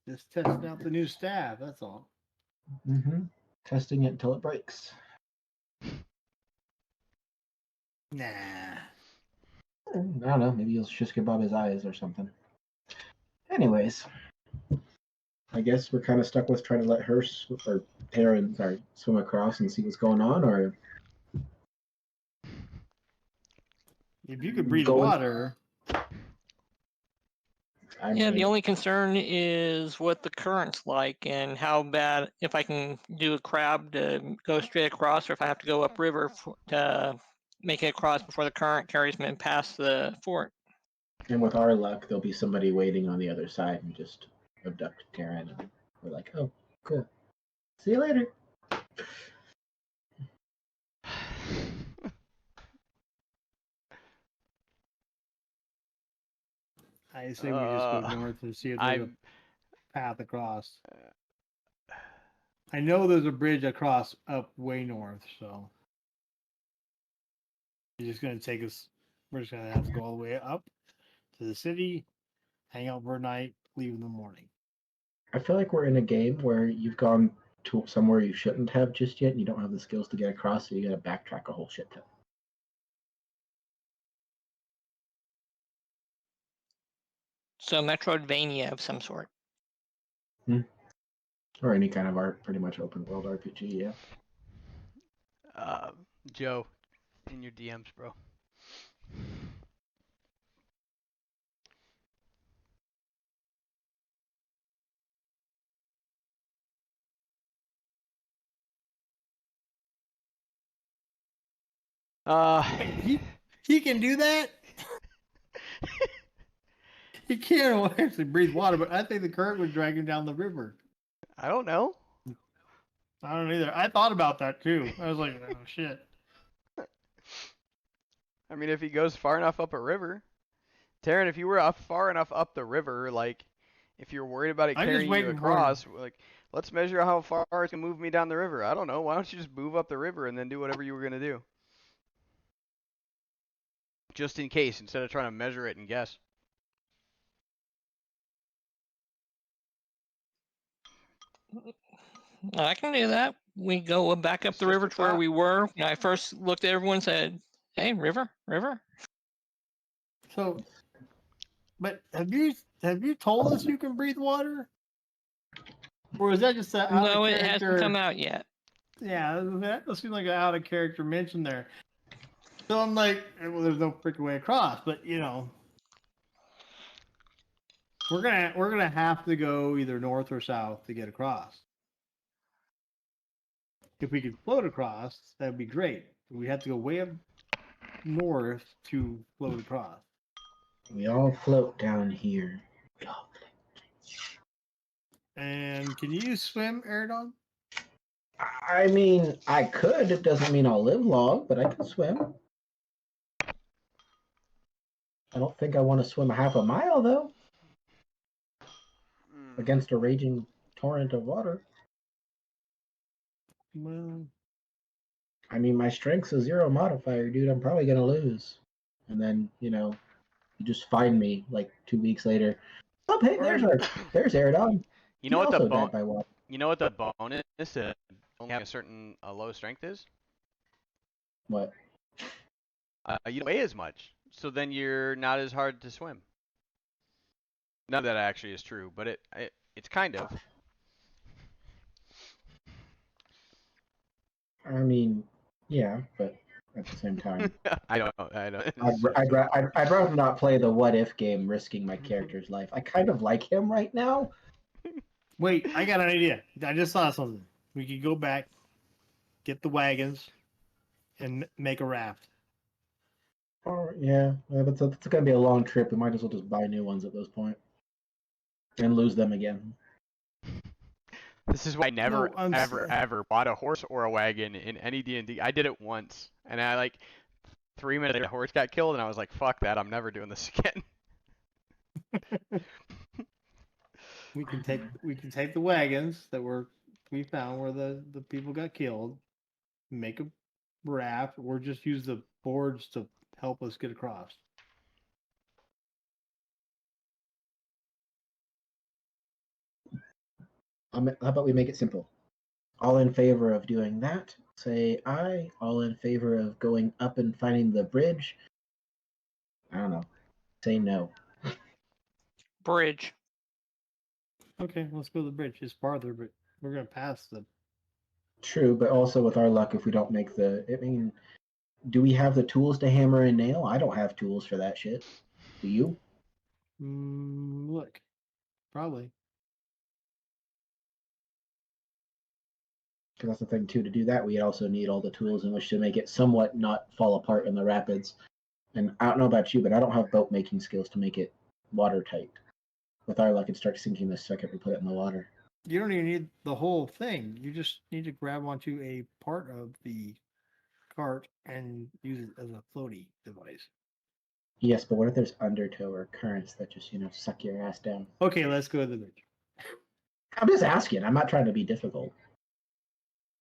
Just testing out the new staff, that's all. Mm-hmm. Testing it until it breaks. Nah. I don't know. Maybe he'll shish kebab his eyes or something. Anyways, I guess we're kind of stuck with trying to let her or Taryn, swim across and see what's going on, or If you could breathe Going- water, Yeah, the only concern is what the current's like and how bad, if I can do a crab to go straight across or if I have to go upriver to make it across before the current carries me past the fort. And with our luck, there'll be somebody waiting on the other side and just abduct Taryn. And we're like, oh, cool. See you later. I say we just go north and see if there's a path across. I know there's a bridge across up way north, so it's just gonna take us. We're just gonna have to go all the way up to the city, hang out for a night, leave in the morning. I feel like we're in a game where you've gone to somewhere you shouldn't have just yet, and you don't have the skills to get across, so you gotta backtrack a whole shit ton. So Metroidvania of some sort. Or any kind of pretty much open world RPG, yeah. Joe, in your DMs, bro. He can do that. He can't actually breathe water, but I think the current would drag him down the river. I don't know. I don't either. I thought about that too. I was like, oh shit. I mean, if he goes far enough up a river, Taryn, if you were far enough up the river, like, if you're worried about it I'm just carrying you waiting for across, like, let's measure how far it's gonna move me down the river. I don't know. Why don't you just move up the river and then do whatever you were gonna do? Just in case, instead of trying to measure it and guess. I can do that. We go back up It's the just river a to where thought. we were when I first looked at everyone and said, "Hey, river, river." So, but have you told us you can breathe water, or is that just an out No, of it hasn't come character? out yet. Yeah, that does seem like an out of character mention there. So I'm like, well, there's no freaking way across, but you know, we're gonna have to go either north or south to get across. If we could float across, that'd be great. We have to go way up north to float across. We all float down here. We all And can you swim, Aerodon? I mean, I could. It doesn't mean I'll live long, but I can swim. I don't think I want to swim a half a mile, though, against a raging torrent of water. Well, I mean, my strength's a 0 modifier, dude. I'm probably going to lose. And then, you just find me like 2 weeks later. Oh, hey, there's Aerodon. You know He what the also died by water. You know what the bonus to only having a certain low strength is? What? You don't weigh as much, so then you're not as hard to swim. None of that actually is true, but it's kind of. I mean, yeah, but at the same time, I don't. I'd rather not play the what if game, risking my character's life. I kind of like him right now. wait, I got an idea. I just saw something. We could go back, get the wagons, and make a raft. Oh yeah, that's going to be a long trip. We might as well just buy new ones at this point, and lose them again. This is why I never, No, I'm ever bought a horse or a wagon in any D&D. I did it once, and I 3 minutes later, the horse got killed, and I was like, "Fuck that! I'm never doing this again." We can take the wagons that we found where the people got killed, make a raft, or just use the boards to help us get across. How about we make it simple? All in favor of doing that, say aye. All in favor of going up and finding the bridge, I don't know, say no. Bridge. Okay, let's go to the bridge. It's farther, but we're gonna pass the. True, but also with our luck, if we don't make do we have the tools to hammer and nail? I don't have tools for that shit. Do you? Look, probably. Because that's the thing too. To do that, we also need all the tools in which to make it somewhat not fall apart in the rapids. And I don't know about you, but I don't have boat making skills to make it watertight. With our luck, it starts sinking the second we put it in the water. You don't even need the whole thing. You just need to grab onto a part of the cart and use it as a floaty device. Yes, but what if there's undertow or currents that just suck your ass down? Okay, let's go to the bridge. I'm just asking. I'm not trying to be difficult.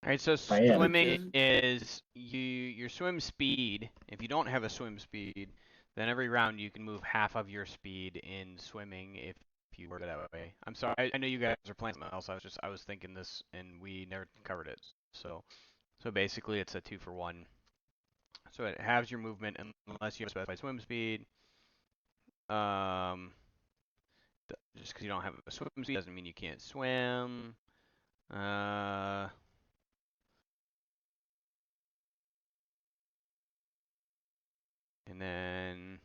All right, so I am. swimming is your swim speed. If you don't have a swim speed, then every round you can move half of your speed in swimming if you work it that way. I'm sorry, I know you guys are playing something else. I was thinking this and we never covered it. So basically it's a 2-for-1. So it halves your movement unless you have a specified swim speed. Just because you don't have a swim speed doesn't mean you can't swim. And then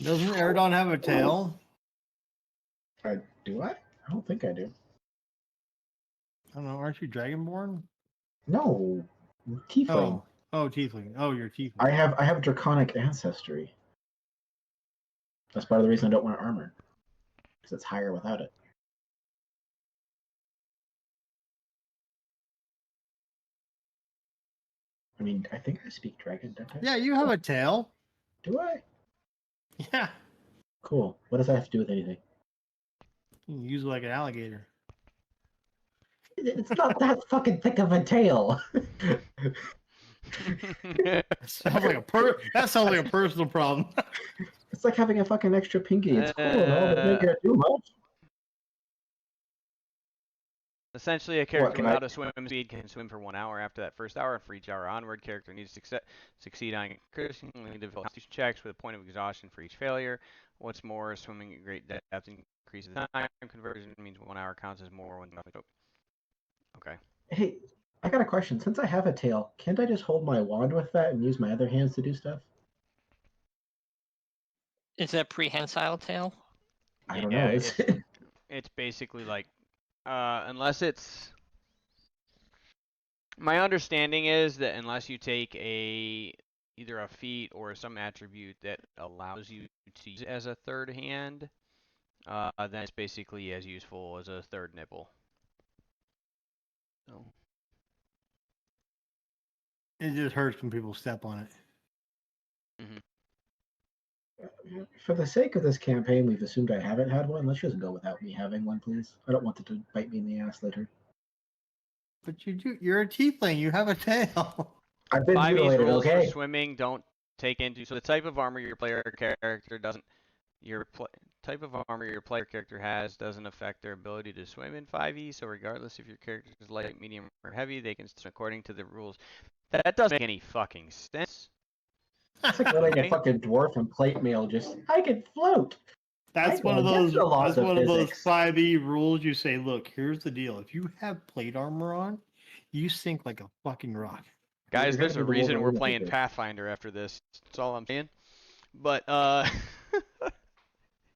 Doesn't Aerodon have a tail? Do I? I don't think I do. I don't know. Aren't you Dragonborn? No, tiefling. Oh, tiefling. Oh, you're tiefling. I have draconic ancestry. That's part of the reason I don't wear armor, because it's higher without it. I mean, I think I speak dragon, don't I? Yeah, you have a tail. Do I? Yeah. Cool. What does that have to do with anything? You can use it like an alligator. It's not that fucking thick of a tail. That sounds like a personal problem. It's like having a fucking extra pinky. It's cool and all, but maybe I do much. Essentially, a character can without I- a swim speed can swim for 1 hour after that first hour, and for each hour onward, character needs to succeed on increasingly difficult constitution checks with a point of exhaustion for each failure. What's more, swimming at great depth increases time conversion, means 1 hour counts as more when nothing. Okay. Hey, I got a question. Since I have a tail, can't I just hold my wand with that and use my other hands to do stuff? Is that prehensile tail? I don't know. It's basically like, unless it's. My understanding is that unless you take either a feat or some attribute that allows you to use it as a third hand, then it's basically as useful as a third nipple. So. It just hurts when people step on it. For the sake of this campaign, we've assumed I haven't had one. Let's just go without me having one, please. I don't want it to bite me in the ass later. But you do. You're a tiefling. You have a tail. I've been 5e mutilated, rules okay? for swimming don't take into so the type of armor your player character doesn't type of armor your player character has doesn't affect their ability to swim in 5e. So regardless if your character is light, medium, or heavy, they can swim according to the rules. That doesn't make any fucking sense. It's like letting a fucking dwarf and plate mail just, I can float. That's I one of know, those. that's the laws That's of one of those physics. 5e rules. You say, look, here's the deal. If you have plate armor on, you sink like a fucking rock. Guys, You're there's gonna a be the reason we're Wolverine of playing this. Pathfinder after this. That's all I'm saying. But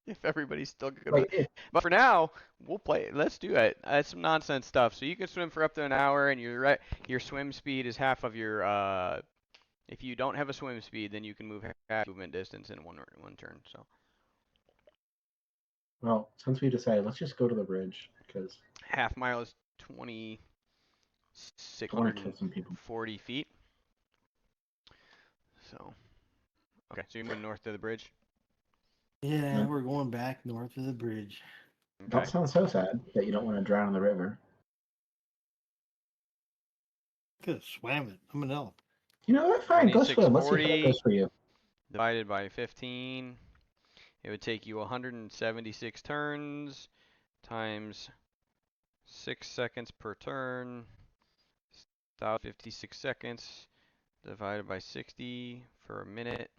if everybody's still good with it. But for now, we'll play. Let's do it. It's some nonsense stuff. So you can swim for up to an hour, and your swim speed is half of your. If you don't have a swim speed, then you can move half movement distance in one turn. So Well, since we decided, let's just go to the bridge because half mile is I want to kill some people. 2,640 feet. So okay, so you're moving north to the bridge. Yeah, Yeah. we're going back north of the bridge. Okay. That sounds so sad that you don't want to drown in the river. Could have swam it. I'm an elf. You know what? Fine, go swim. Let's see how that 2,640 goes for you. divided by 15. It would take you 176 turns times 6 seconds per turn. 1,056 seconds divided by 60 for a minute.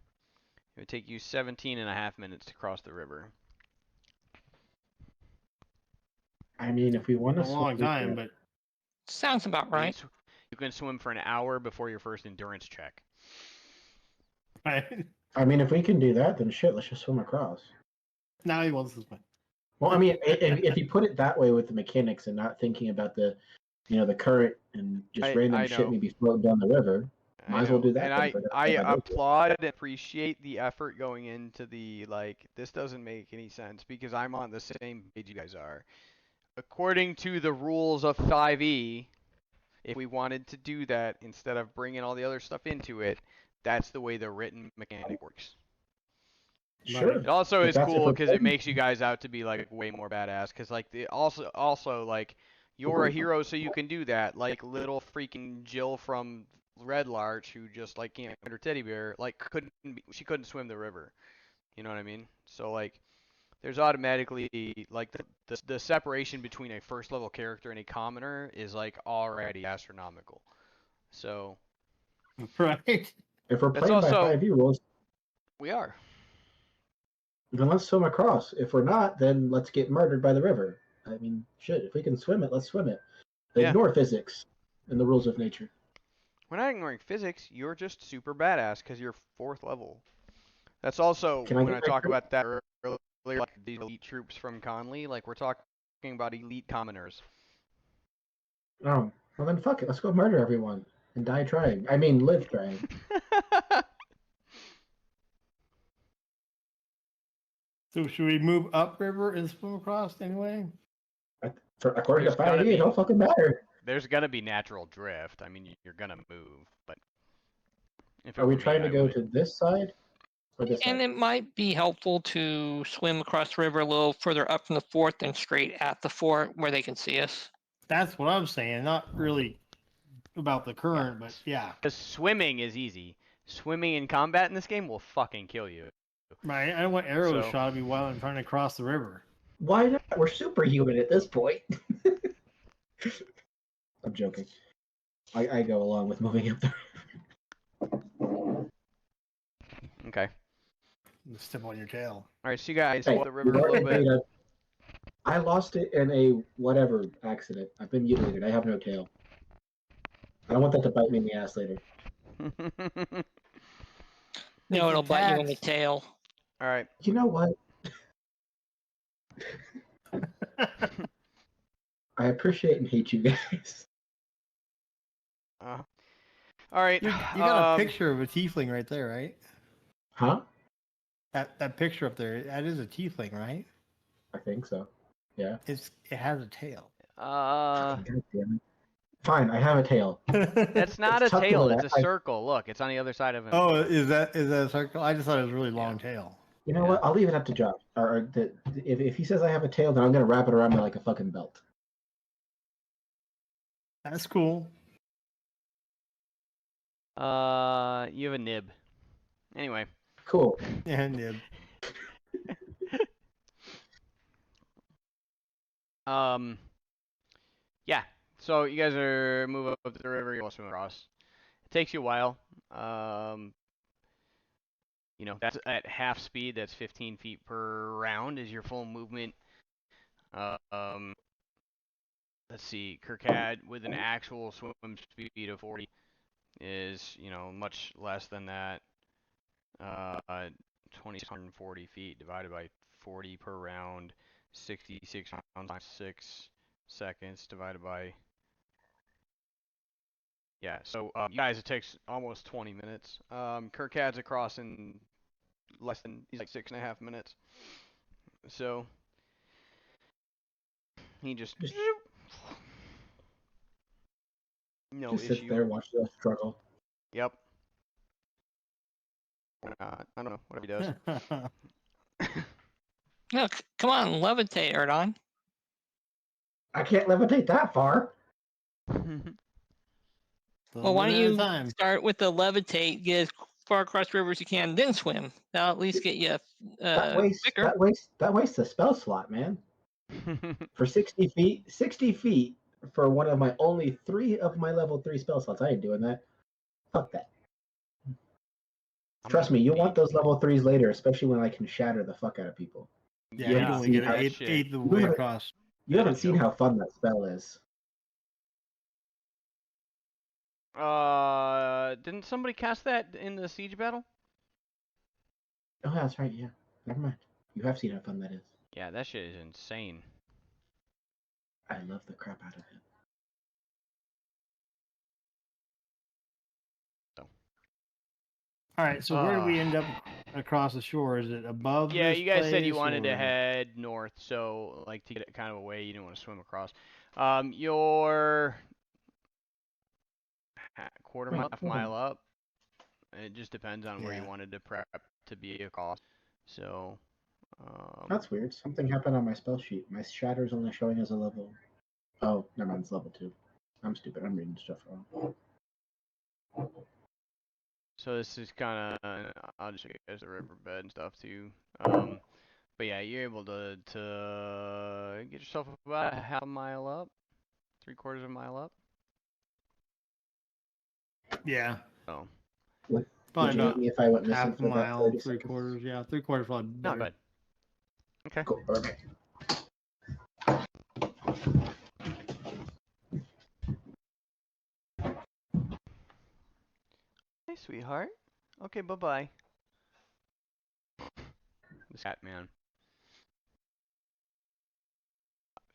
It would take you 17.5 minutes to cross the river. I mean, if we want A to long time, but Sounds about right. You can swim for an hour before your first endurance check. right? I mean, if we can do that, then shit, let's just swim across. Now he wants to swim. Well, I mean, if you put it that way with the mechanics and not thinking about the, the current and just random I shit know. maybe floating down the river, might as well do that. And then if we're gonna I swim our way through it. applaud and appreciate the effort going into the, like, this doesn't make any sense because I'm on the same page you guys are. According to the rules of 5e, if we wanted to do that instead of bringing all the other stuff into it, that's the way the written mechanic works. Sure. It also But is that's if cool we're because it playing- makes you guys out to be like way more badass. Because like also like you're a hero, so you can do that. Like little freaking Jill from Red Larch, who just like can't find her teddy bear, like she couldn't swim the river. You know what I mean? So like there's automatically like the separation between a first level character and a commoner is like already astronomical. So Right? If we're That's playing by also- 5e rules, we are. then let's swim across. If we're not, then let's get murdered by the river. I mean, shit, if we can swim it, let's swim it. Yeah. Ignore physics and the rules of nature. We're not ignoring physics. You're just super badass because you're 4th level. That's also Can I when get I my talk troop? about that earlier, like these elite troops from Conley. Like we're talking about elite commoners. Oh, Well then, fuck it. Let's go murder everyone and die trying. I mean, live trying. So should we move upriver and swim across anyway? According There's to gotta 5e, be. it don't fucking matter. There's gonna be natural drift. I mean, you're gonna move, but if it Are we were me, trying to I go would. to this side or this And side? it might be helpful to swim across the river a little further up from the fort than straight at the fort where they can see us. That's what I'm saying. Not really about the current, but yeah. Because swimming is easy. Swimming in combat in this game will fucking kill you. Right. I don't want arrows So- shot at me while I'm trying to cross the river. Why not? We're superhuman at this point. I'm joking. I go along with moving up there. Okay. Just step on your tail. All right, so you guys Hey, walk the river we've a little already bit. made I lost it in a whatever accident. I've been mutilated. I have no tail. I don't want that to bite me in the ass later. No, it'll bite you in the Attacks. tail. All right. You know what? I appreciate and hate you guys. All right. You got a picture of a tiefling right there, right? Huh? That picture up there, that is a tiefling, right? I think so. Yeah. It has a tail. God damn it. Fine, I have a tail. That's not It's a tail. tucked It's in a the- circle. Look, it's on the other side of him. Oh, is that a circle? I just thought it was a really long tail. You know what? I'll leave it up to Josh. If he says I have a tail, then I'm gonna wrap it around me like a fucking belt. That's cool. You have a nib. Anyway. Cool. Yeah, nib. Yeah. So you guys are moving up the river. You're swim across. It takes you a while. That's at half speed. That's 15 feet per round is your full movement. Let's see. Kirkad with an actual swim speed of 40 is, much less than that. 2,640 feet divided by 40 per round. 66 rounds times 6 seconds divided by. Yeah, so you guys, it takes almost 20 minutes. Kirkad's across in less than, he's like 6.5 minutes. So he just no Just issue. sits there, watch the struggle. Yep. I don't know what he does. No, come on, levitate, Erdon. I can't levitate that far. Well, why don't you start with the levitate, get as far across the river as you can, then swim? That'll at least get you That wastes quicker. a spell slot, man. For 60 feet for one of my only 3 of my level 3 spell slots. I ain't doing that. Fuck that. Trust me, you'll want those level 3s later, especially when I can shatter the fuck out of people. Yeah, you can only get an eighth of the way across. You haven't seen how fun that spell is. Didn't somebody cast that in the siege battle? Oh, that's right, yeah. Never mind. You have seen how fun that is. Yeah, that shit is insane. I love the crap out of it. All right, so where do we end up across the shore? Is it above? Yeah, this you guys said you place, wanted to or- head north, so like to get it kind of away, you didn't want to swim across. You're quarter mile, half mile up. It just depends on where you wanted to prep to be across. So. That's weird. Something happened on my spell sheet. My shatter is only showing as a level. Oh, never mind. It's level 2. I'm stupid. I'm reading stuff wrong. So this is kind of, I'll just show you guys the riverbed and stuff too. But yeah, you're able to get yourself about a half a mile up, 3/4 of a mile up. Yeah. Oh. Probably Would you about hit me if I went missing half a for about mile, 30 3 seconds? quarters. Yeah, 3/4 probably better. Not bad. Okay. Cool. Okay. Hey, sweetheart. Okay, bye-bye. This cat, man.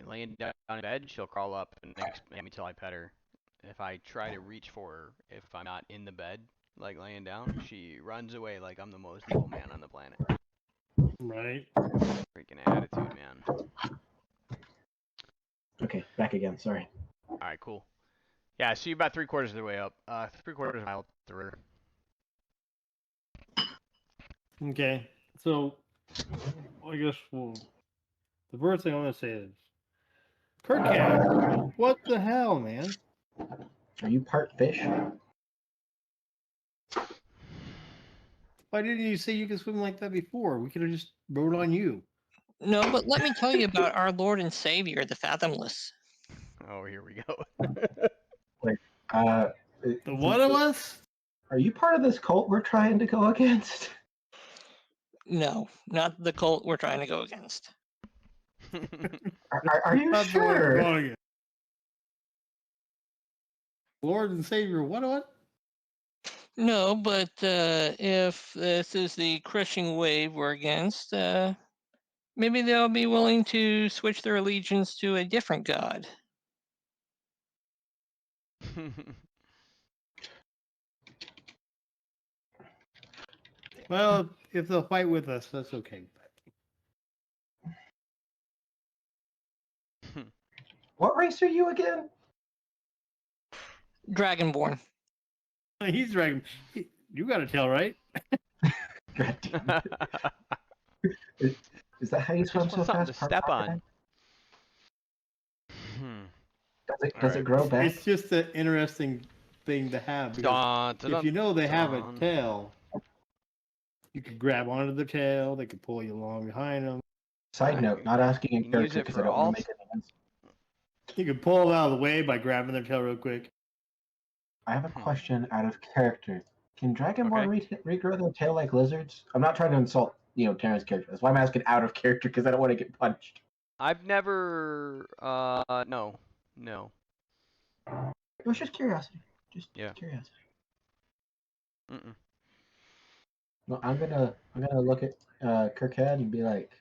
Laying down in bed, she'll crawl up and next me till I pet her. if I try to reach for her, if I'm not in the bed, like laying down, she runs away like I'm the most evil man on the planet. Right. Freaking attitude, man. Okay, back again. Sorry. All right, cool. Yeah, so you're about 3/4 of the way up. 3/4 of a mile through. Okay. So, I guess the first thing I want to say is, Kirkhead, what the hell, man? Are you part fish? Why didn't you say you could swim like that before? We could have just rode on you. No, but let me tell you about our Lord and Savior, the Fathomless. Oh, here we go. Uh, The one of us? Are you part of this cult we're trying to go against? No, not the cult we're trying to go against. Are you Not the one we're sure? going against. Lord and Savior, what? No, but if this is the crushing wave we're against, maybe they'll be willing to switch their allegiance to a different god. Well, if they'll fight with us, that's okay. What race are you again? Dragonborn. He's dragging. You got to tell, right? God damn it. Is that how you Just swim want so something fast? to step on. Does it grow back? It's just an interesting thing to have because Dun, dun, if you know they have a dun. tail, you could grab onto the tail. They could pull you along behind them. Side note, not asking in You can use character it because for I don't all. want to make any sense. You could pull them out of the way by grabbing their tail real quick. I have a question out of character. Can Dragonborn regrow their tail like lizards? I'm not trying to insult, Terran's character. That's why I'm asking out of character because I don't want to get punched. I've never. No. It was just curiosity. Just Yeah. curiosity. Mm-mm. Well, I'm gonna look at Kirkhead and be like,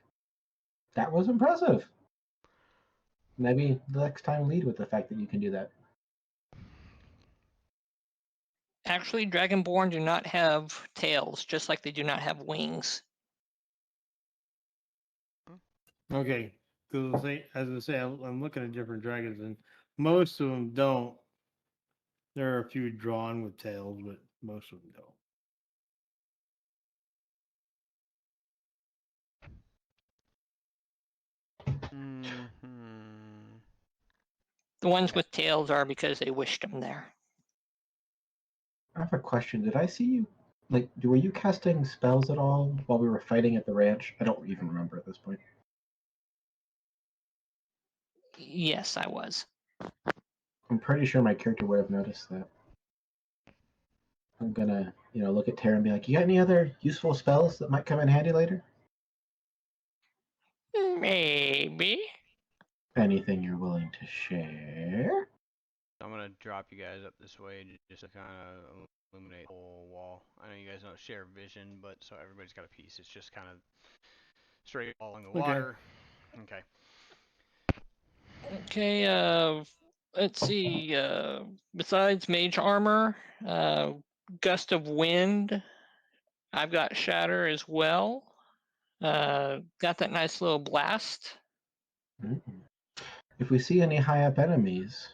that was impressive. Maybe the next time lead with the fact that you can do that. Actually, Dragonborn do not have tails, just like they do not have wings. Okay, because as I say, I'm looking at different dragons, and most of them don't. There are a few drawn with tails, but most of them don't. Mm-hmm. The ones with tails are because they wished them there. I have a question. Did I see you? Were you casting spells at all while we were fighting at the ranch? I don't even remember at this point. Yes, I was. I'm pretty sure my character would have noticed that. I'm gonna, look at Tara and be like, "You got any other useful spells that might come in handy later? Maybe. Anything you're willing to share?" I'm gonna drop you guys up this way just to kind of illuminate the whole wall. I know you guys don't share vision, but so everybody's got a piece. It's just kind of straight along the water. Okay. Okay, let's see. Besides mage armor, gust of wind, I've got shatter as well. Got that nice little blast. Mm-hmm. If we see any high up enemies,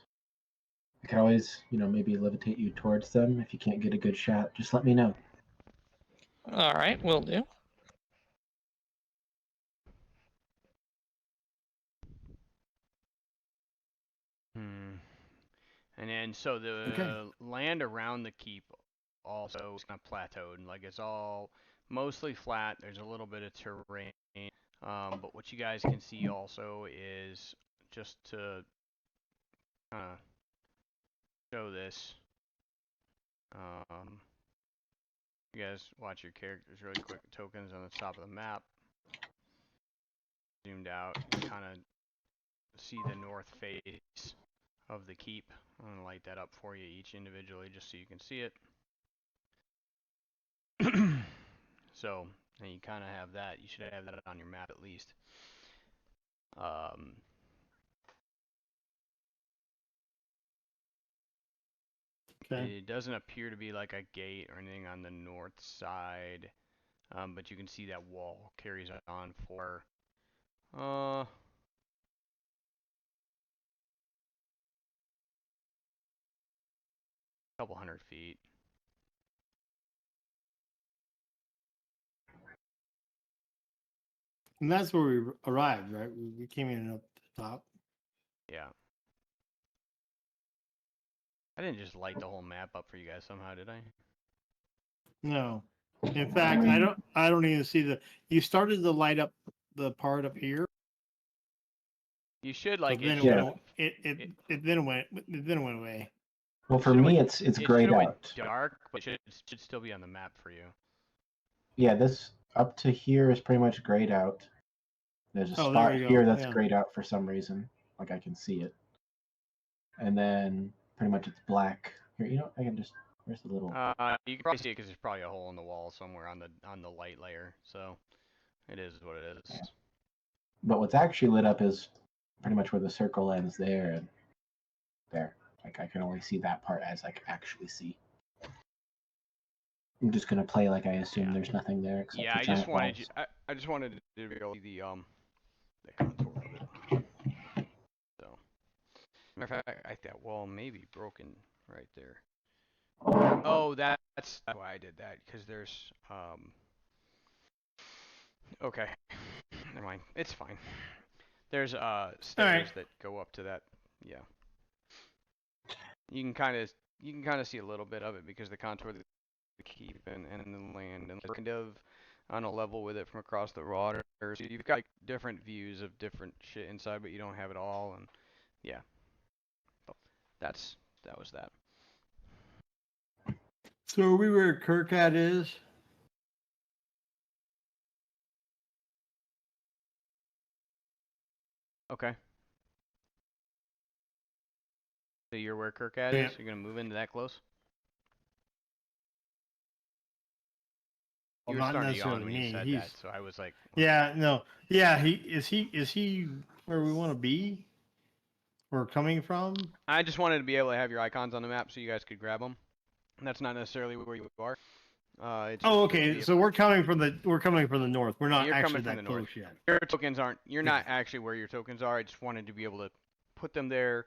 I can always, maybe levitate you towards them. If you can't get a good shot, just let me know. All right, will do. And then so the land around the keep also is kind of plateaued. Like it's all mostly flat. There's a little bit of terrain. But what you guys can see also is just to kind of show this. You guys watch your characters really quick. Tokens on the top of the map. Zoomed out. You kind of see the north face of the keep. I'm going to light that up for you each individually just so you can see it. So, and you kind of have that. You should have that on your map at least. Okay. It doesn't appear to be like a gate or anything on the north side, but you can see that wall carries on for a couple 100 feet. And that's where we arrived, right? We came in up the top. Yeah. I didn't just light the whole map up for you guys somehow, did I? No. In fact, I don't even see you started to light up the part up here. You should But like then it. it then went away. Well, for me, it's grayed went out. dark, but it should still be on the map for you. Yeah, this up to here is pretty much grayed out. There's a Oh, spot there you here go. that's Yeah. grayed out for some reason. Like I can see it. And then pretty much it's black. Here, you know, I can just, where's the little... You can probably see it because there's probably a hole in the wall somewhere on the light layer. So it is what it is. Yeah. But what's actually lit up is pretty much where the circle ends there and there. Like I can only see that part as I can actually see. I'm just gonna play like I assume there's nothing there except Yeah, for I giant just wanted walls. I just wanted to be able to see the contour of it. So, matter of fact, that wall may be broken right there. Oh, that's why I did that, because there's okay, never mind. It's fine. There's stairs that go up to that. Yeah. You can kind of see a little bit of it because the contour of the keep and the land and kind of on a level with it from across the water. So you've got like, different views of different shit inside, but you don't have it all. And yeah, that was that. So are we where Kirkad is? Okay. So you're where Kirkad Yeah. is? You're gonna move into that close? Well, You were not starting to yawn necessarily when you me. said that, so I was like, Yeah, no. Yeah, is he where we want to be? Where we're coming from? I just wanted to be able to have your icons on the map so you guys could grab them. That's not necessarily where you are. It's Oh, okay. So we're coming from the north. We're not You're actually coming from that the north. close yet. Your tokens aren't. You're not actually where your tokens are. I just wanted to be able to put them there,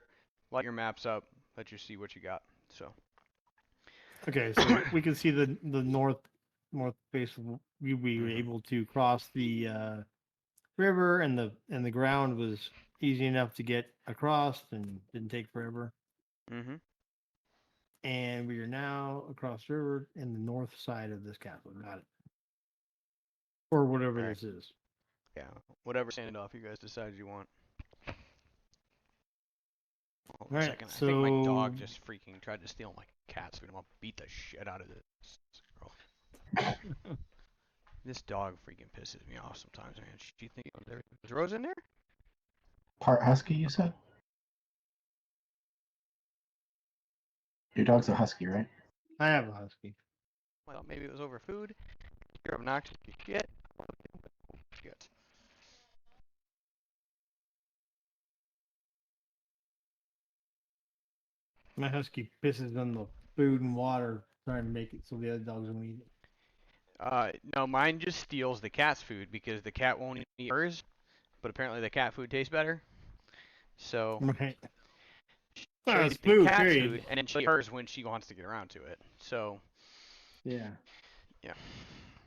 light your maps up, let you see what you got. So. Okay, so we can see the north face. We were Mhm. able to cross the river, and the ground was easy enough to get across and didn't take forever. Mhm. And we are now across the river in the north side of this castle. Got it. Or whatever Alright. this is. Yeah. Whatever standoff you guys decide you want. Hold on a Right, second. I think my dog so- just freaking tried to steal my cat's food. I'm gonna beat the shit out of this girl. This dog freaking pisses me off sometimes, man. She thinks was Rose in there? Part husky, you said? Your dog's a husky, right? I have a husky. Well, maybe it was over food. You're obnoxious as shit. Shit. My husky pisses on the food and water, trying to make it so the other dogs won't eat it. No, mine just steals the cat's food because the cat won't eat hers, but apparently the cat food tastes better. So Right. she'll Well, eat it's the food, cat's period. food, and then she'll eat hers when she wants to get around to it. So Yeah. yeah.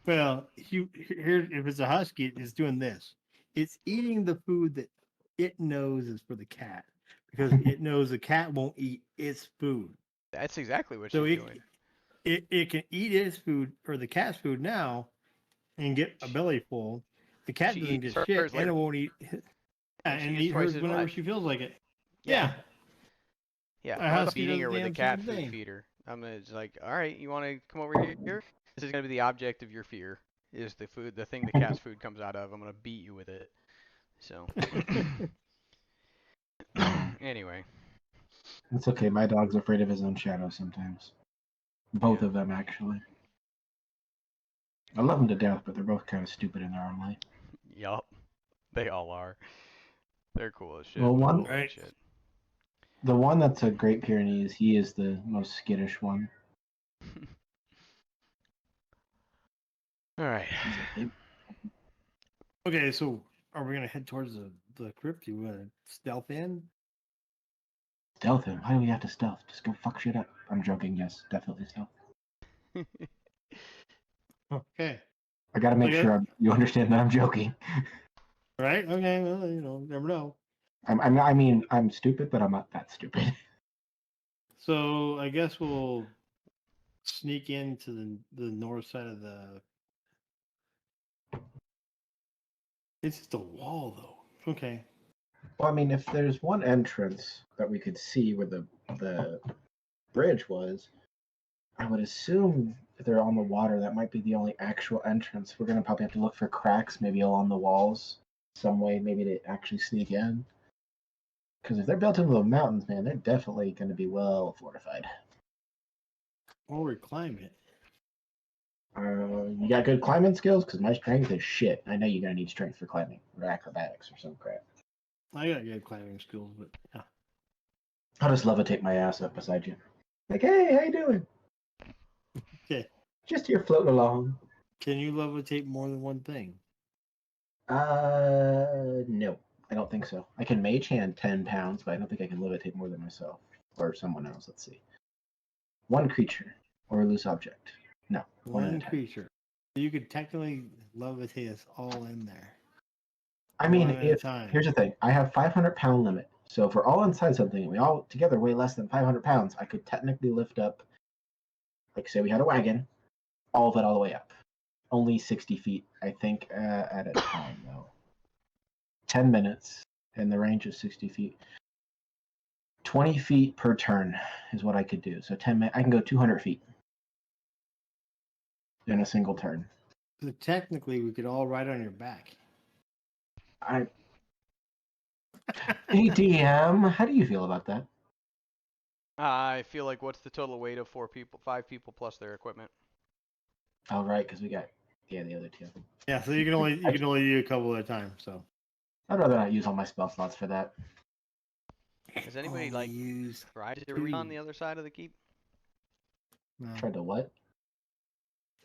Well, here, if it's a husky, it's doing this. It's eating the food that it knows is for the cat because it knows the cat won't eat its food. That's exactly what So she's doing. it can eat its food or the cat's food now and get a belly full. The cat She doesn't eats get shit hers and later. it won't eat. And she And gets eat twice hers as whenever much. she feels like it. Yeah. Yeah. Yeah. My I'm not husky beating does her the with a damn cat same food thing. feeder. I'm just like, all right, you want to come over here? This is gonna be the object of your fear. Is the food, the thing the cat's food comes out of? I'm gonna beat you with it. So. Anyway. It's okay. My dog's afraid of his own shadow sometimes. Both Yeah. of them, actually. I love them to death, but they're both kind of stupid in their own way. Yup. They all are. They're cool as shit. Well, but one- holy Right. shit. The one that's a Great Pyrenees, he is the most skittish one. All right. Okay, so are we gonna head towards the crypt? You want to stealth in? Stealth him. Why do we have to stealth? Just go fuck shit up. I'm joking. Yes, definitely stealth. Okay. I gotta make Okay. sure you understand that I'm joking. Right? Okay. Well, never know. I mean, I'm stupid, but I'm not that stupid. So I guess we'll sneak into the north side of the. It's just a wall, though. Okay. Well, I mean, if there's one entrance that we could see where the bridge was, I would assume if they're on the water, that might be the only actual entrance. We're gonna probably have to look for cracks, maybe along the walls, some way, maybe to actually sneak in. Because if they're built into the mountains, man, they're definitely gonna be well fortified. Or we climb it. You got good climbing skills? Because my strength is shit. I know you're gonna need strength for climbing or acrobatics or some crap. I got good climbing skills, but yeah. I'll just levitate my ass up beside you. Like, hey, how you doing? Okay. Just here floating along. Can you levitate more than one thing? No, I don't think so. I can mage hand 10 pounds, but I don't think I can levitate more than myself or someone else. Let's see. One creature or a loose object. No, One creature. You could technically levitate us all in there. I mean, One at a time. here's the thing, I have 500-pound limit. So if we're all inside something and we all together weigh less than 500 pounds, I could technically lift up, like say we had a wagon, all of it all the way up. Only 60 feet, I think, at a time though. 10 minutes, and the range is 60 feet. 20 feet per turn is what I could do. So 10 minutes, I can go 200 feet in a single turn. So technically, we could all ride on your back. Hey DM, how do you feel about that? I feel like what's the total weight of 5 people plus their equipment? Oh, right, because we got the other two. Yeah, so you can only do a couple at a time. So I'd rather not use all my spell slots for that. Has anybody only use tried to two. recon the other side of the keep? No. Tried to what?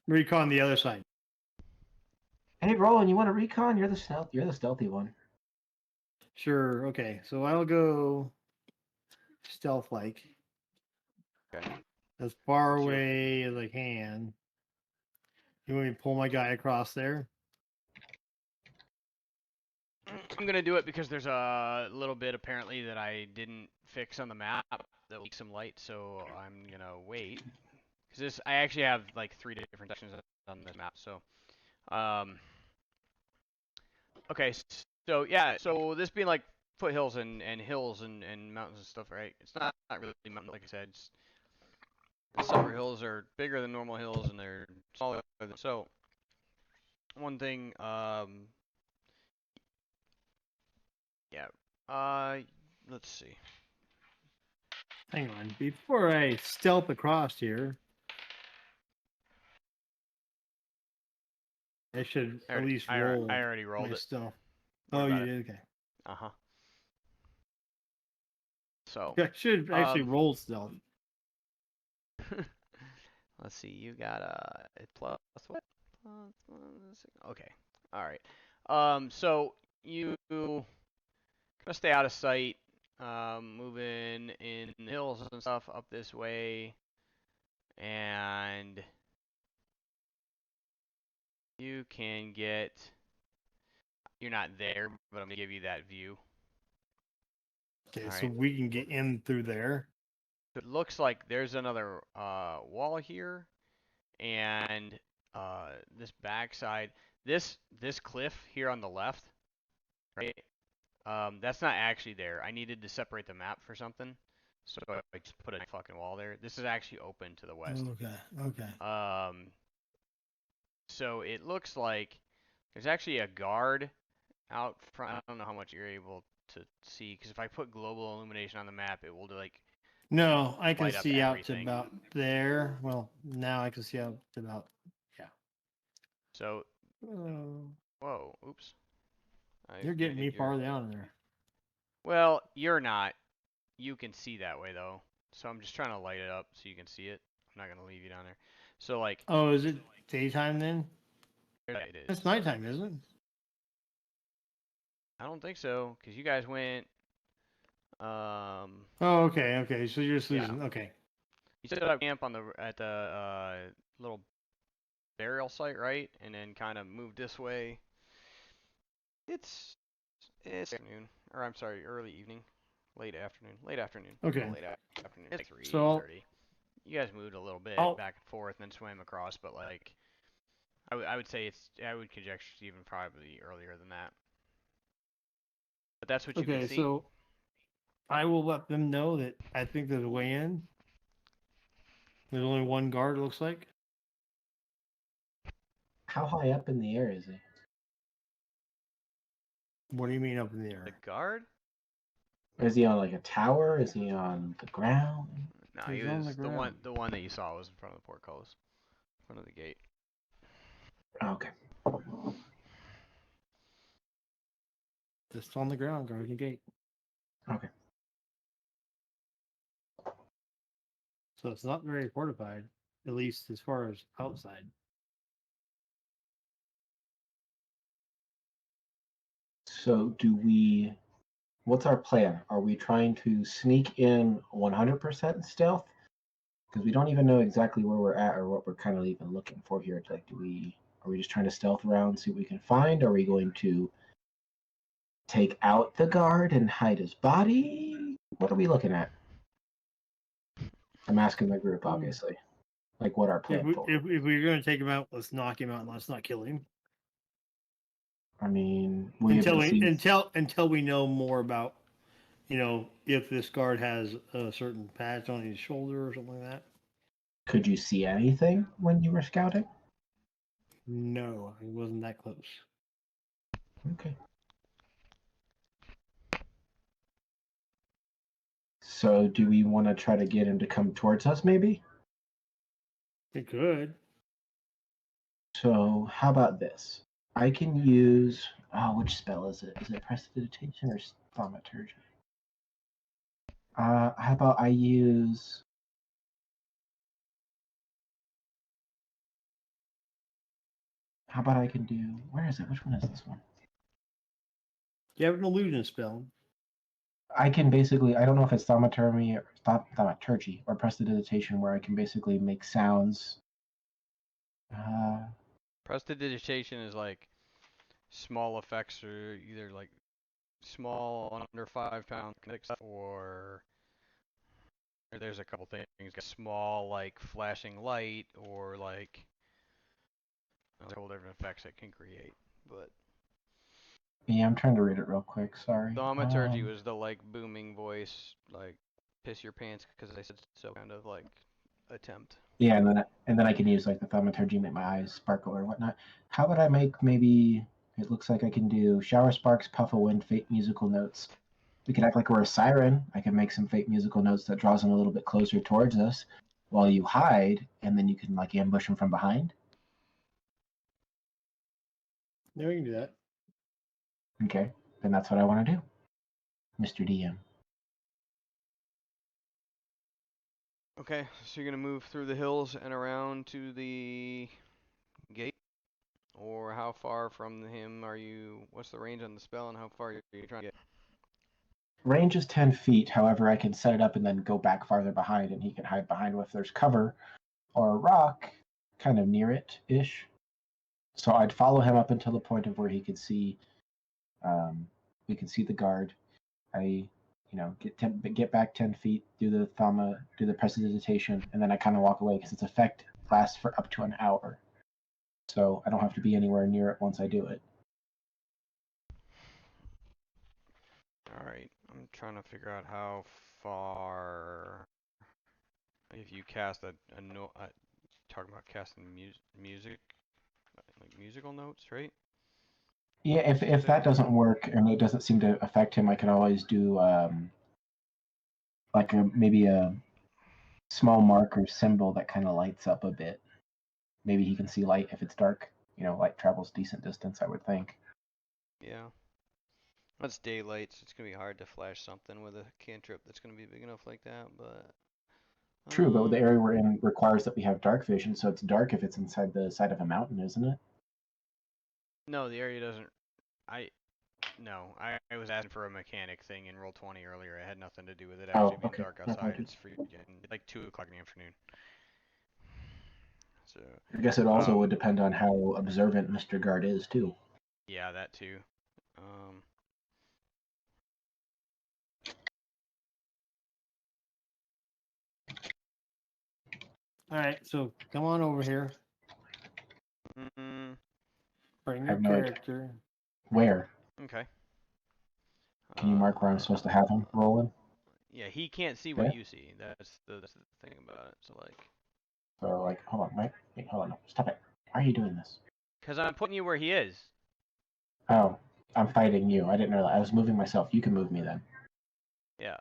Recon the other side. Hey, Roland, you want to recon? You're the stealthy one. Sure. Okay. So I'll go stealth like Okay. as far Sure. away as I can. You want me to pull my guy across there? I'm gonna do it because there's a little bit apparently that I didn't fix on the map that leaks some light, so I'm gonna wait. Because I actually have like 3 different sections on this map, so. Okay, so yeah, so this being like foothills and hills and mountains and stuff, right? It's not really mountain, like I said. The summer hills are bigger than normal hills and they're smaller than, so one thing, yeah, let's see. Hang on. Before I stealth across here, I should at least roll. I already rolled my it. stealth. Worry Oh, you about it. did? Okay. Uh-huh. So. I should actually roll stealth. Let's see, you got a plus what? Okay. All right. So you gonna stay out of sight, moving in the hills and stuff up this way, and you can get. You're not there, but I'm gonna give you that view. Okay, All so right. we can get in through there. It looks like there's another wall here, and this backside, this cliff here on the left, right? That's not actually there. I needed to separate the map for something, so I just put a fucking wall there. This is actually open to the west. Okay. So it looks like there's actually a guard out front. I don't know how much you're able to see, because if I put global illumination on the map, it will like. No, I can light up see out to everything. about there. Well, now I can see out to about, yeah. So, whoa, oops. You're getting me far down there. Well, you're not. you can see that way though. So I'm just trying to light it up so you can see it. I'm not gonna leave you down there. So like, Oh, is it daytime then? it is. It's nighttime, isn't it? I don't think so, because you guys went. Oh, okay. So you're just Yeah. losing. Okay. You set up camp at the little burial site, right? And then kind of moved this way. It's afternoon, or I'm sorry, early evening, late afternoon. Okay. Late afternoon. It's like So 3:30. You guys moved a little bit I'll- back and forth, and then swam across, but like, I would say I would conjecture it's even probably earlier than that. But that's what you Okay, can see. so I will let them know that I think there's a way in. There's only one guard, it looks like. How high up in the air is he? What do you mean up in the The air? guard? Is he on like a tower? Is he on the ground? No, He's he on was the the one. ground. The one that you saw was in front of the portcullis, in front of the gate. Okay. Just on the ground, guarding the gate. Okay. So it's not very fortified, at least as far as outside. So what's our plan? Are we trying to sneak in 100% stealth? Because we don't even know exactly where we're at or what we're kind of even looking for here. Like, are we just trying to stealth around, see what we can find? Are we going to take out the guard and hide his body? What are we looking at? I'm asking the group, obviously. Like, what our plan for? If we're going to take him out, let's knock him out and let's not kill him. I mean, we haven't seen. Until we know more about, if this guard has a certain patch on his shoulder or something like that. Could you see anything when you were scouting? No, he wasn't that close. Okay. So, do we want to try to get him to come towards us, maybe? It could. So, how about this? I can use. Oh, which spell is it? Is it Prestidigitation or Thaumaturgy? How about I use. How about I can do. Where is it? Which one is this one? You have an illusion spell. I can basically. I don't know if it's Thaumaturgy or Prestidigitation, where I can basically make sounds. Prestidigitation is like small effects, or either like small under 5 pound or there's a couple things. Small like flashing light, or like a couple different effects it can create. But Yeah, I'm trying to read it real quick. Sorry. thaumaturgy was the like booming voice, like piss your pants because I said so kind of like attempt. Yeah, and then I can use like the thaumaturgy, make my eyes sparkle or whatnot. How about I make maybe it looks like I can do shower sparks, puff of wind, faint musical notes. We could act like we're a siren. I can make some faint musical notes that draws them a little bit closer towards us, while you hide, and then you can like ambush them from behind. Yeah, we can do that. Okay, then that's what I want to do, Mr. DM. Okay, so you're gonna move through the hills and around to the gate, or how far from him are you? What's the range on the spell, and how far are you trying to get? Range is 10 feet. However, I can set it up and then go back farther behind, and he can hide behind if there's cover or a rock kind of near it ish. So I'd follow him up until the point of where he could see. We can see the guard. I, get back 10 feet, do the prestidigitation, and then I kind of walk away because its effect lasts for up to an hour. So I don't have to be anywhere near it once I do it. Alright, I'm trying to figure out how far. If you cast talking about casting music, like musical notes, right? Yeah, if that doesn't work and it doesn't seem to affect him, I can always do maybe a small marker symbol that kind of lights up a bit. Maybe he can see light if it's dark. Light travels decent distance, I would think. Yeah. It's daylight, so it's gonna be hard to flash something with a cantrip that's gonna be big enough like that. But True, but the area we're in requires that we have dark vision, so it's dark if it's inside the side of a mountain, isn't it? no, the area doesn't. I was asking for a mechanic thing in Roll20 earlier. It had nothing to do with it actually being okay. dark My outside. apologies. It's freaking like 2 o'clock in the afternoon. So I guess it also would depend on how observant Mr. Guard is too. yeah, that too. All right, so come on over here. Mm, Bring I your have no idea. character. Where? okay. Can you mark where I'm supposed to have him rolling? Yeah, he can't see what Yeah. you see. That's the thing about it. So like, So like, hold on, Mike. Wait, hold on, no, stop it. Why are you doing this? because I'm putting you where he is. Oh, I'm fighting you. I didn't know that. I was moving myself. You can move me then. Yeah.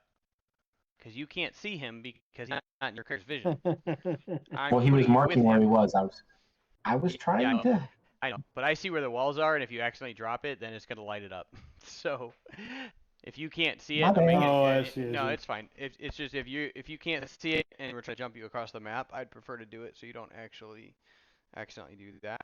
Because you can't see him because he's not in your character's vision. I'm Well, he was putting you with marking where him. he was. I was trying to. I know, but I see where the walls are, and if you accidentally drop it, then it's gonna light it up. So, if you can't see My it, bad. I see. no, it's fine. It's just if you can't see it and we're trying to jump you across the map, I'd prefer to do it so you don't actually accidentally do that.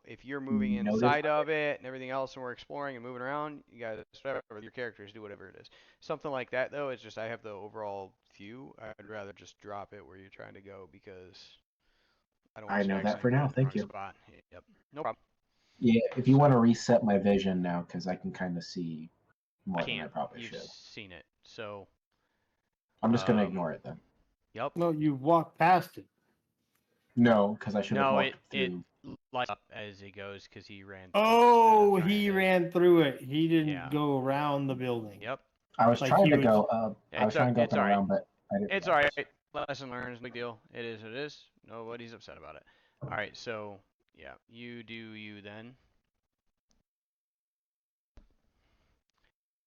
If you're moving inside of it and everything else, and we're exploring and moving around, you guys, whatever your characters do, whatever it is. Something like that though, it's just I have the overall view. I'd rather just drop it where you're trying to go because I don't want I you to know that accidentally for put it now. in the Thank wrong you. spot. Yep, no problem. Yeah, if you want to reset my vision now, because I can kind of see more I than I can't. probably You've should. seen it, so I'm just gonna ignore it then. Yep. No, you walk past it. No, because I should have No, walked it through. lights up as it goes because he ran. Oh, through it, he trying to- ran through it. He didn't Yeah. go around the building. Yep. I was Like trying he to was- go. I was trying to go up It's and all right. around, but I didn't. It's all realize. right. Lesson learned. Big deal. It is. It is. Nobody's upset about it. All right. So yeah, you do you then.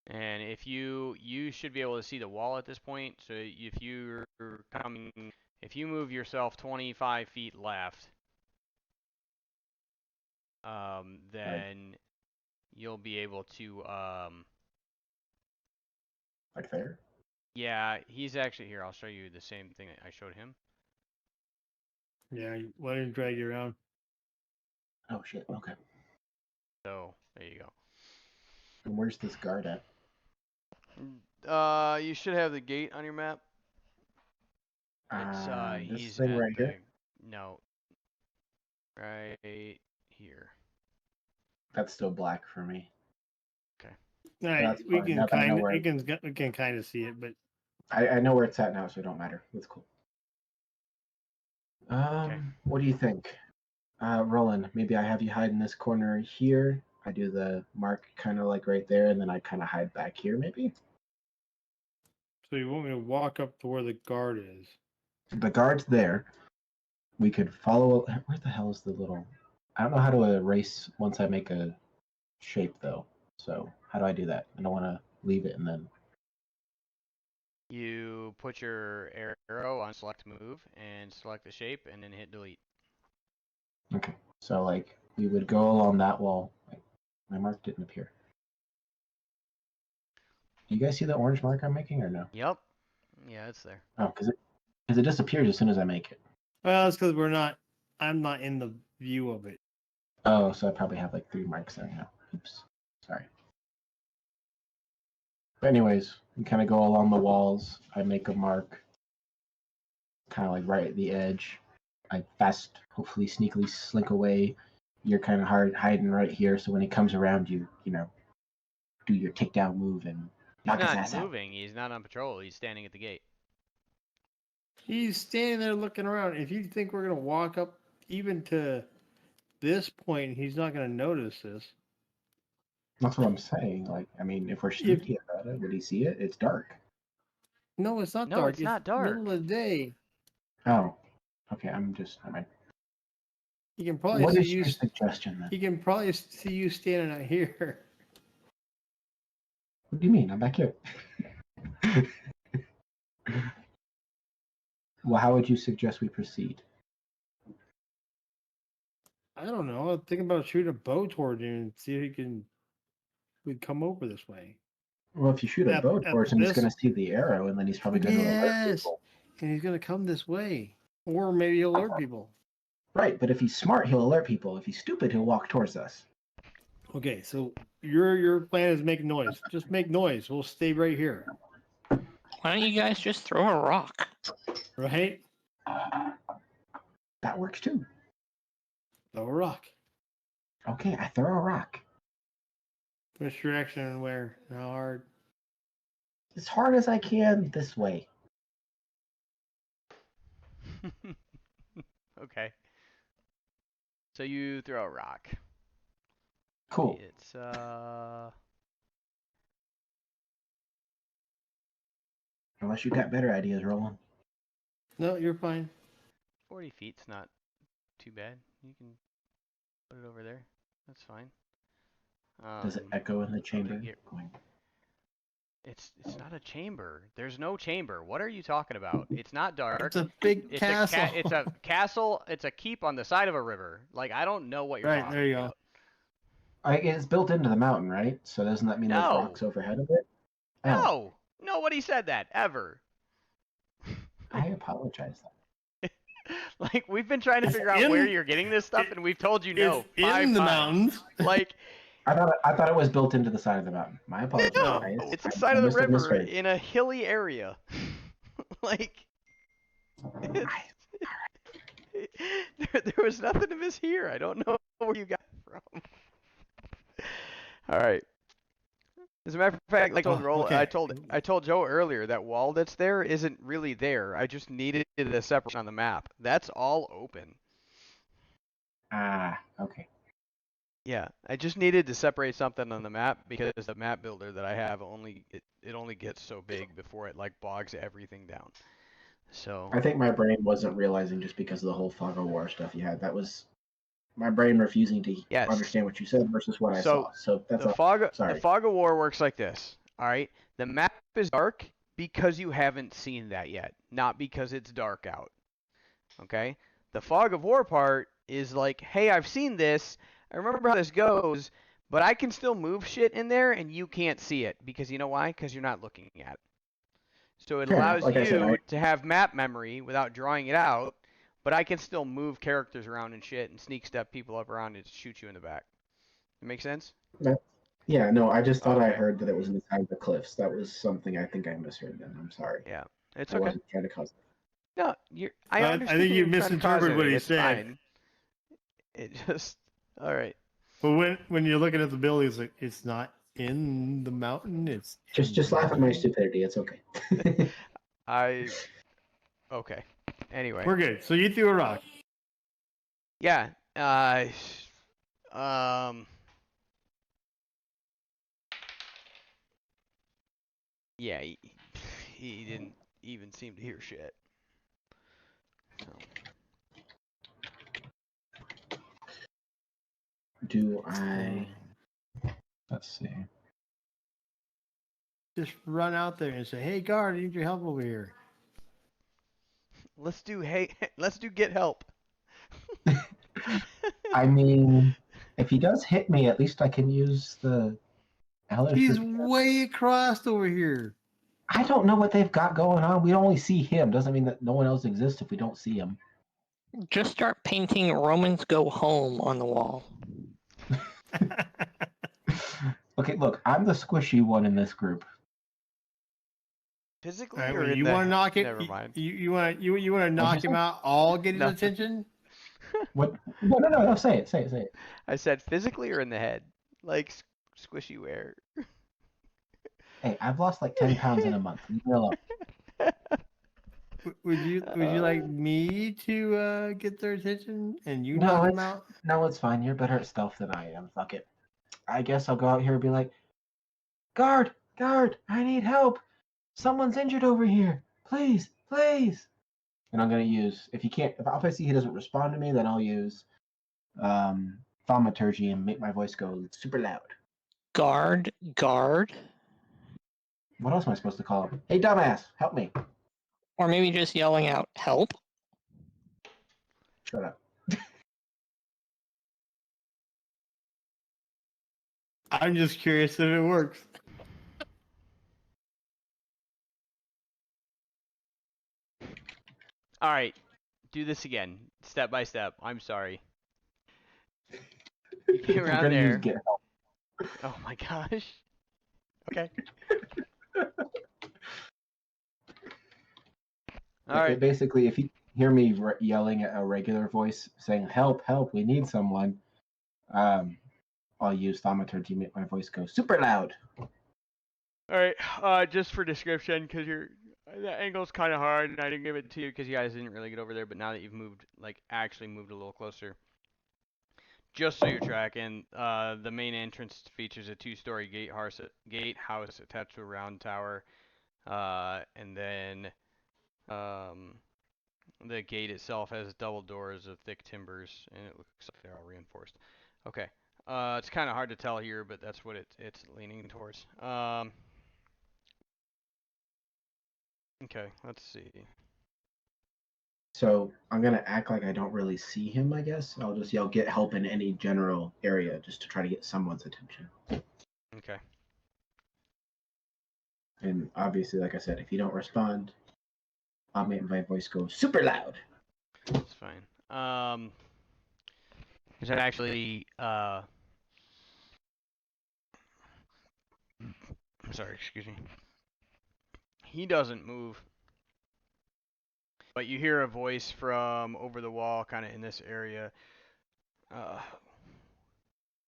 And if you should be able to see the wall at this point. So if you're coming, if you move yourself 25 feet left, then you'll be able to Like there. yeah, he's actually here. I'll show you the same thing that I showed him. Yeah, let him drag you around. Oh shit. Okay. So there you go. And where's this guard at? You should have the gate on your map. It's This he's thing at right here. No, right here. That's still black for me. All right, That's we fine. can Now that I know kind of where- we can kind of see it, but I know where it's at now, so it don't matter. That's cool. What do you think? Roland, maybe I have you hide in this corner here. I do the mark kind of like right there, and then I kind of hide back here, maybe? so you want me to walk up to where the guard is? The guard's there. We could follow. Where the hell is the little... I don't know how to erase once I make a shape, though. So how do I do that? I don't want to leave it and then... You put your arrow on select move and select the shape and then hit delete. Okay. So, like, we would go along that wall. My mark didn't appear. Do you guys see the orange mark I'm making or no? Yep. Yeah, it's there. Oh, because it disappears as soon as I make it. Well, that's because I'm not in the view of it. Oh, so I probably have like 3 marks there now. Oops. Sorry. But anyways, we kind of go along the walls. I make a mark, kind of like right at the edge. I hopefully sneakily slink away. You're kind of hiding right here, so when he comes around you, do your takedown move and knock his He's ass not out. moving. He's not on patrol. He's standing at the gate. He's standing there looking around. If you think we're gonna walk up even to this point, he's not gonna notice this. That's what I'm saying. Like, I mean, if we're sneaky about it, would he see it? It's dark. No, it's not No, dark. it's not dark. Middle of the day. Oh, okay. I mean, He can probably what see is you. your suggestion then? He can probably see you standing out here. What do you mean? I'm back here. Well, how would you suggest we proceed? I don't know. I'm thinking about shooting a bow toward you and see if he can would come over this way. Well, if you shoot a At- bow at towards him, he's this- going to see the arrow, and then he's probably going to alert Yes, people. and he's gonna come this way, or maybe he'll alert people. Right, but if he's smart, he'll alert people. If he's stupid, he'll walk towards us. Okay, so your plan is make noise. Just make noise. We'll stay right here, Why don't you guys just throw a rock? right? That works too. Throw a rock. Okay, I throw a rock. Which direction and where? How hard? As hard as I can this way. Okay. So you throw a rock. Cool. It's Unless you got better ideas, Roland. No, you're fine. 40 feet's not too bad. You can put it over there. That's fine. Does it echo in the chamber? get- It's not a chamber. There's no chamber. What are you talking about? It's not dark. It's a big castle. It's a castle. It's a keep on the side of a river. Like, I don't know what you're Right, talking there you go. about. It's built into the mountain, right? So doesn't that mean there's No. rocks overhead of it? Oh, No, nobody said that ever. I apologize. Like, we've been trying to It's figure out in- where you're getting this stuff, and we've told you no It's 5 in the times. mountains. Like, I thought it was built into the side of the mountain. My apologies. no, No. it's the I side of the must have river misheard. in a hilly area. Like, it's, there was nothing to mishear. I don't know where you got it from. All right. As a matter of fact, like I told Joe earlier, that wall that's there isn't really there. I just needed a separation on the map. That's all open. Okay. Yeah, I just needed to separate something on the map because the map builder that I have it only gets so big before it like bogs everything down. So I think my brain wasn't realizing just because of the whole fog of war stuff you had. That was my brain refusing to Yes. understand what you said versus what I So, saw. So that's the all. fog Sorry. the fog of war works like this. All right, the map is dark because you haven't seen that yet, not because it's dark out. Okay, the fog of war part is like, hey, I've seen this. I remember how this goes, but I can still move shit in there, and you can't see it because you know why? Because you're not looking at it. So it Fair enough. allows Like I said, you to have map memory without drawing it out, but I can still move characters around and shit and sneak step people up around and shoot you in the back. That make sense? Yeah, no, I just thought I Okay. heard that it was inside the cliffs. That was something I think I misheard then. I'm sorry. Yeah, it's I okay. wasn't trying to cause it. No, I I understand. think you you're trying to cause misinterpreted what it. he It's said. fine. It just all right. But when you're looking at the building, it's like it's not in the mountain. It's Just laugh at my stupidity. It's okay. Okay. Anyway. We're good. So you threw a rock. Yeah. Yeah. He didn't even seem to hear shit. So. Do I? Let's see. Just run out there and say, "Hey, guard, I need your help over here." Let's do get help. I mean, if he does hit me, at least I can use the hellish. He's way across over here. I don't know what they've got going on. We only see him. Doesn't mean that no one else exists if we don't see him. Just start painting Romans Go Home on the wall. Okay, look, I'm the squishy one in this group. Physically All right, or well, in you the... want to knock it? Never mind. You want to knock him out? All get his No. attention. What? No. Say it. I said physically or in the head, like squishy wear. Hey, I've lost like 10 pounds in a month. Leave me alone. Would you like me to get their attention and you No, knock them it's- out? No, it's fine. You're better at stealth than I am. Fuck it. I guess I'll go out here and be like, Guard, I need help. Someone's injured over here. Please. And I'm gonna use if I see he doesn't respond to me, then I'll use thaumaturgy and make my voice go super loud. Guard. What else am I supposed to call him? Hey, dumbass, help me. Or maybe just yelling out, help. Shut up. I'm just curious if it works. All right, do this again, step by step. I'm sorry. You get We're around gonna use there. get help. Oh my gosh. Okay. All right. Basically, if you hear me yelling at a regular voice saying "Help! Help! We need someone," I'll use thaumaturgy to make my voice go super loud. All right. Just for description, because that angle's kind of hard, and I didn't give it to you because you guys didn't really get over there. But now that you've moved, like actually moved a little closer, just so you're tracking, the main entrance features a two-story gatehouse attached to a round tower, and then the gate itself has double doors of thick timbers, and it looks like they're all reinforced. Okay. It's kind of hard to tell here, but that's what it's leaning towards. Okay, let's see. So I'm gonna act like I don't really see him. I guess I'll just yell "Get help!" in any general area just to try to get someone's attention. Okay. And obviously, like I said, if you don't respond, I'll make my voice go super loud. That's fine. Is that actually, I'm sorry, excuse me. He doesn't move, but you hear a voice from over the wall, kind of in this area.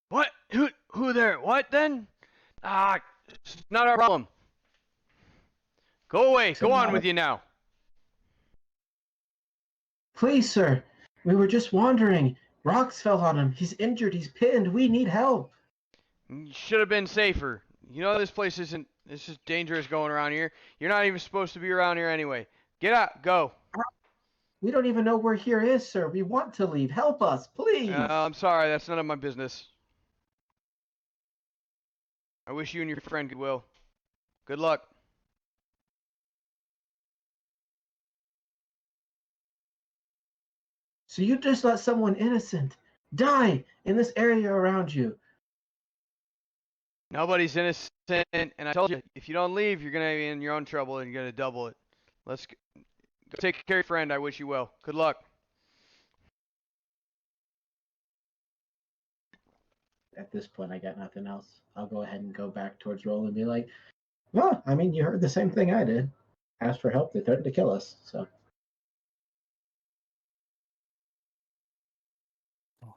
What? Who there? What then? It's not our problem. Go away. Go on with you now. Please, sir, we were just wandering. Rocks fell on him. He's injured. He's pinned. We need help. You should have been safer. You know this place isn't. This is dangerous going around here. You're not even supposed to be around here anyway. Get out. Go. We don't even know where here is, sir. We want to leave. Help us, please. I'm sorry. That's none of my business. I wish you and your friend goodwill. Good luck. So you just let someone innocent die in this area around you. Nobody's innocent, and I told you, if you don't leave, you're gonna be in your own trouble, and you're gonna double it. Let's go take care of your friend. I wish you well. Good luck. At this point, I got nothing else. I'll go ahead and go back towards Roll and be like, well, I mean, you heard the same thing I did. Asked for help. They threatened to kill us. So,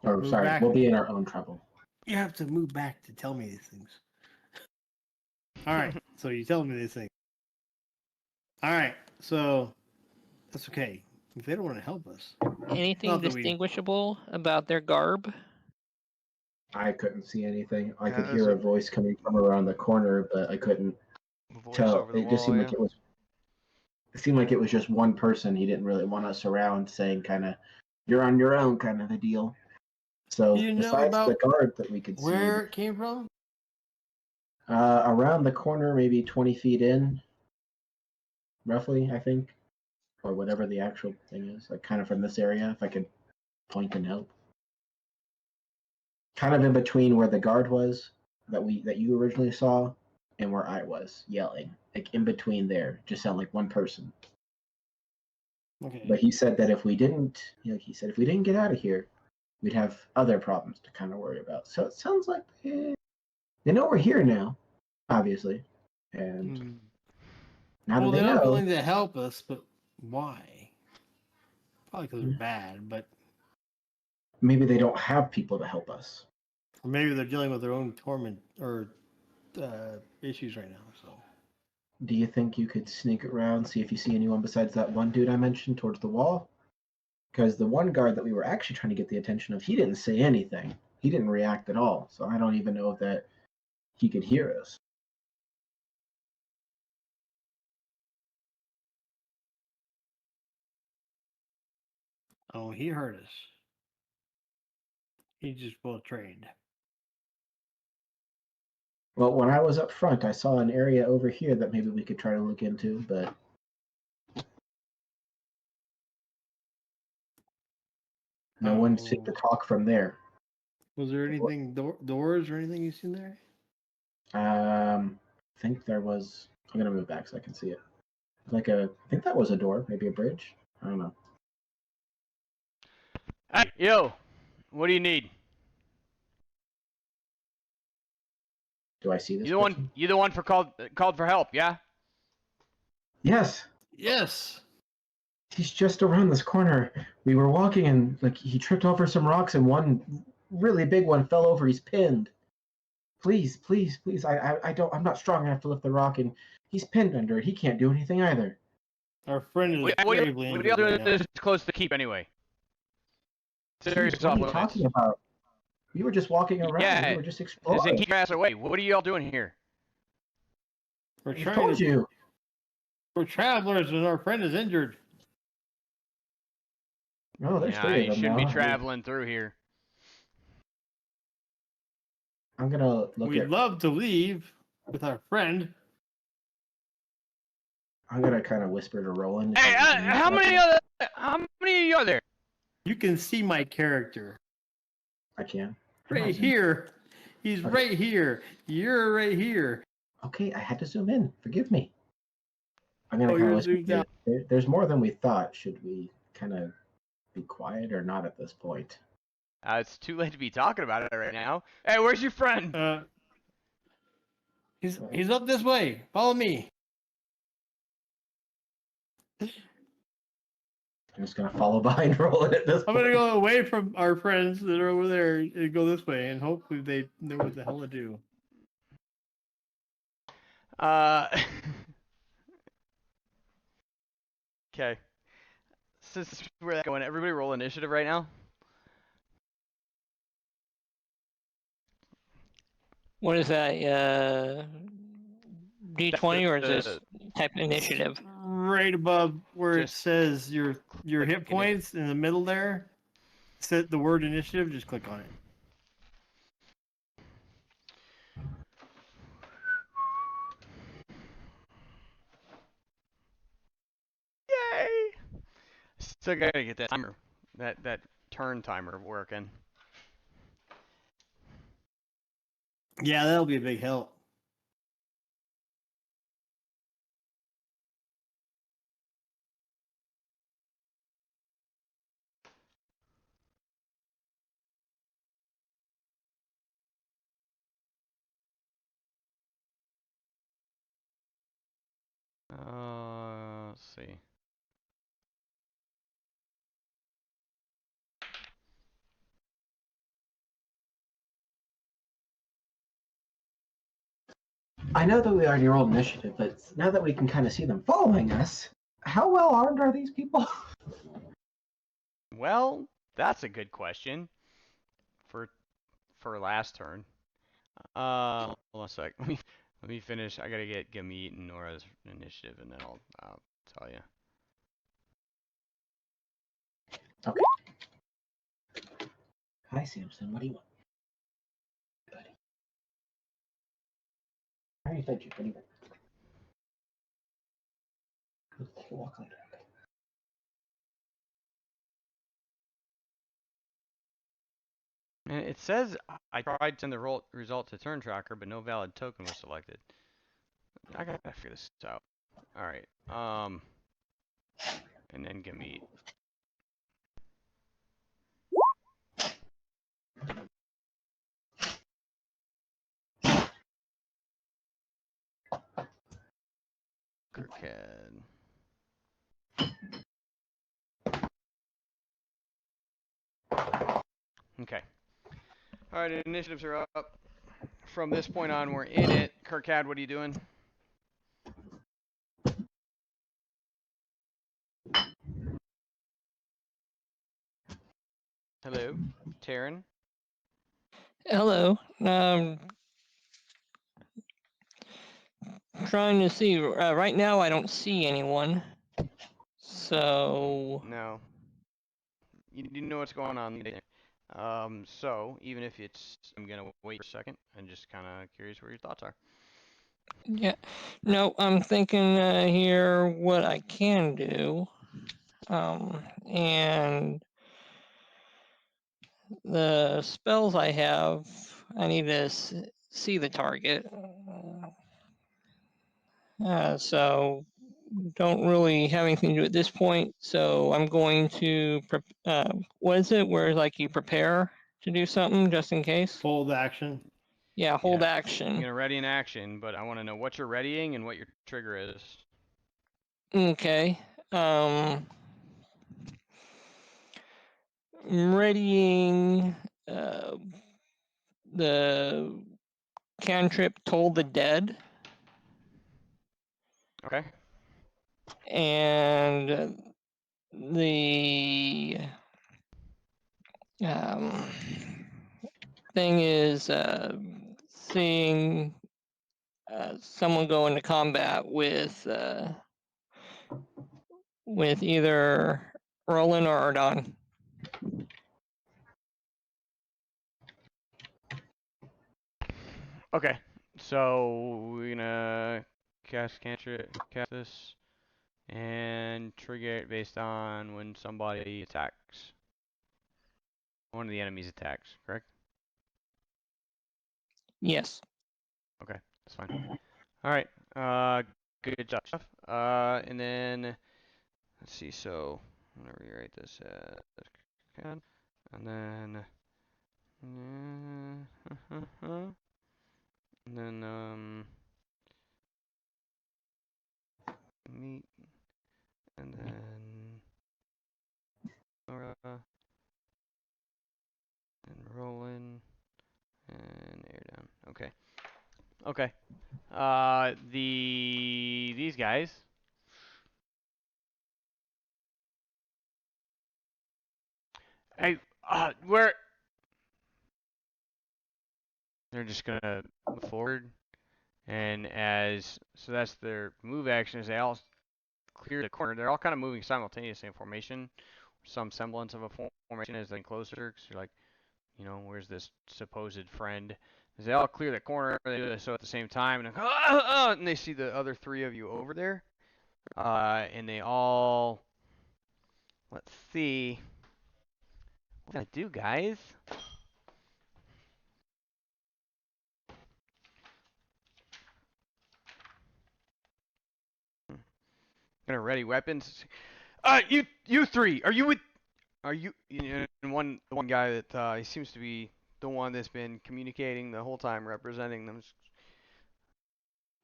or Move sorry, back. we'll be in our own trouble. You have to move back to tell me these things. All right, so you tell me these things. All right, so that's okay. If they don't want to help us, Anything Not that we- distinguishable about their garb? I couldn't see anything. I Yeah, could there's hear a- a voice coming from around the corner, but I couldn't Voice tell. over the It just wall, seemed yeah. like it was. It seemed like it was just one person. He didn't really want us around, saying kind of, "You're on your own," kind of a deal. So You know besides the about guard that we could where it came from? see, around the corner, maybe 20 feet in, roughly, I think, or whatever the actual thing is, like kind of from this area, if I could point and help. Kind of in between where the guard was that you originally saw and where I was yelling, like in between there, just sound like one person. Okay. But he said that if we didn't, he said if we didn't get out of here, we'd have other problems to kind of worry about. So it sounds like they know we're here now, obviously, and now Well, that they they're not know, willing to help us, but why? Probably because they're bad, but maybe they don't have people to help us. or maybe they're dealing with their own torment or issues right now. So Do you think you could sneak around, see if you see anyone besides that one dude I mentioned towards the wall? Because the one guard that we were actually trying to get the attention of, he didn't say anything. He didn't react at all. So I don't even know if that he could hear us. oh, he hurt us. He just well trained. Well, when I was up front, I saw an area over here that maybe we could try to look into, but no one seemed to talk from there. Was there anything doors or anything you seen there? I think there was. I'm gonna move back so I can see it. I think that was a door, maybe a bridge. I don't know. Hey, yo, what do you need? Do I see this You the person? one? You the one for called for help? Yeah. Yes. Yes. He's just around this corner. We were walking and he tripped over some rocks and one really big one fell over. He's pinned. Please, please, please. I'm not strong enough to lift the rock and he's pinned under it. He can't do anything either. Our friend is What gravely are injured y'all doing right now. this close to the keep anyway? Serious Jeez, what are you off talking limits. about? We were just walking around. Yeah, We were just as in exploring. keep your ass away. What are y'all doing here? We're I trying told to. you. We're travelers, and our friend is injured. No, there's Nah, three of you them shouldn't now. be traveling through here. I'm gonna look We'd at. love to leave with our friend. I'm gonna kind of whisper to Roland. Hey, how many of you are there? You can see my character I can. right here. He's Okay. right here. You're right here. Okay, I had to zoom in. Forgive me. I'm gonna Oh, kind of you're whisper. zoomed out. There's more than we thought. Should we kind of be quiet or not at this point? It's too late to be talking about it right now. Hey, where's your friend? He's up this way. Follow me. I'm just gonna follow behind Roland at this I'm point. gonna go away from our friends that are over there and go this way, and hopefully they know what the hell to do. Okay. Since we're going, everybody roll initiative right now. What is that? D20 or is this type of initiative? Right above where it Just says your click hit points in the middle there, set the word initiative. Just click on it. Yay! Still gotta get that timer, that turn timer working. Yeah, that'll be a big help. Let's see. I know that we already rolled initiative, but now that we can kind of see them following us, how well armed are these people? Well, that's a good question for last turn. Hold on a sec. Let me finish. I gotta get Gamete and Nora's initiative, and then I'll tell you. Okay. Hi, Samson. What do you want, buddy? How are you fed you? What do you want? Let's take a walk later. Okay. And it says I tried to send the result to turn tracker, but no valid token was selected. I gotta figure this out. All right. And then Gamete. Kirkhead. Okay. All right, initiatives are up. From this point on, we're in it. Kirkhead, what are you doing? Hello, Taryn. Hello. Trying to see. Right now, I don't see anyone. So. No. You know what's going on there. So even if I'm gonna wait for a second and just kind of curious where your thoughts are. Yeah. No, I'm thinking here what I can do. And the spells I have, I need to see the target. So don't really have anything to do at this point. So I'm going to, what is it where like you prepare to do something just in case? Hold action. Yeah, hold Yeah. action. You're gonna ready an action, but I want to know what you're readying and what your trigger is. Okay. I'm readying the cantrip Toll the Dead. Okay. And the thing is seeing someone go into combat with either Roland or Ardon. Okay. So we're gonna cast this, and trigger it based on when somebody attacks. One of the enemies attacks, correct? Yes. Okay, that's fine. All right. Good job, Jeff. And then let's see. So I'm gonna rewrite this and then and then meat, and then Nora, and Roland, and air down. Okay. Okay. These guys. Hey, where? They're just gonna move forward, and so that's their move action. As they all clear the corner, they're all kind of moving simultaneously in formation, some semblance of a formation as they get closer. Because you're like, where's this supposed friend? As they all clear the corner, they do so at the same time, and they see the other three of you over there, and they all, let's see, what did I do, guys? Gonna ready weapons. You three, are you? And one guy that he seems to be the one that's been communicating the whole time, representing them.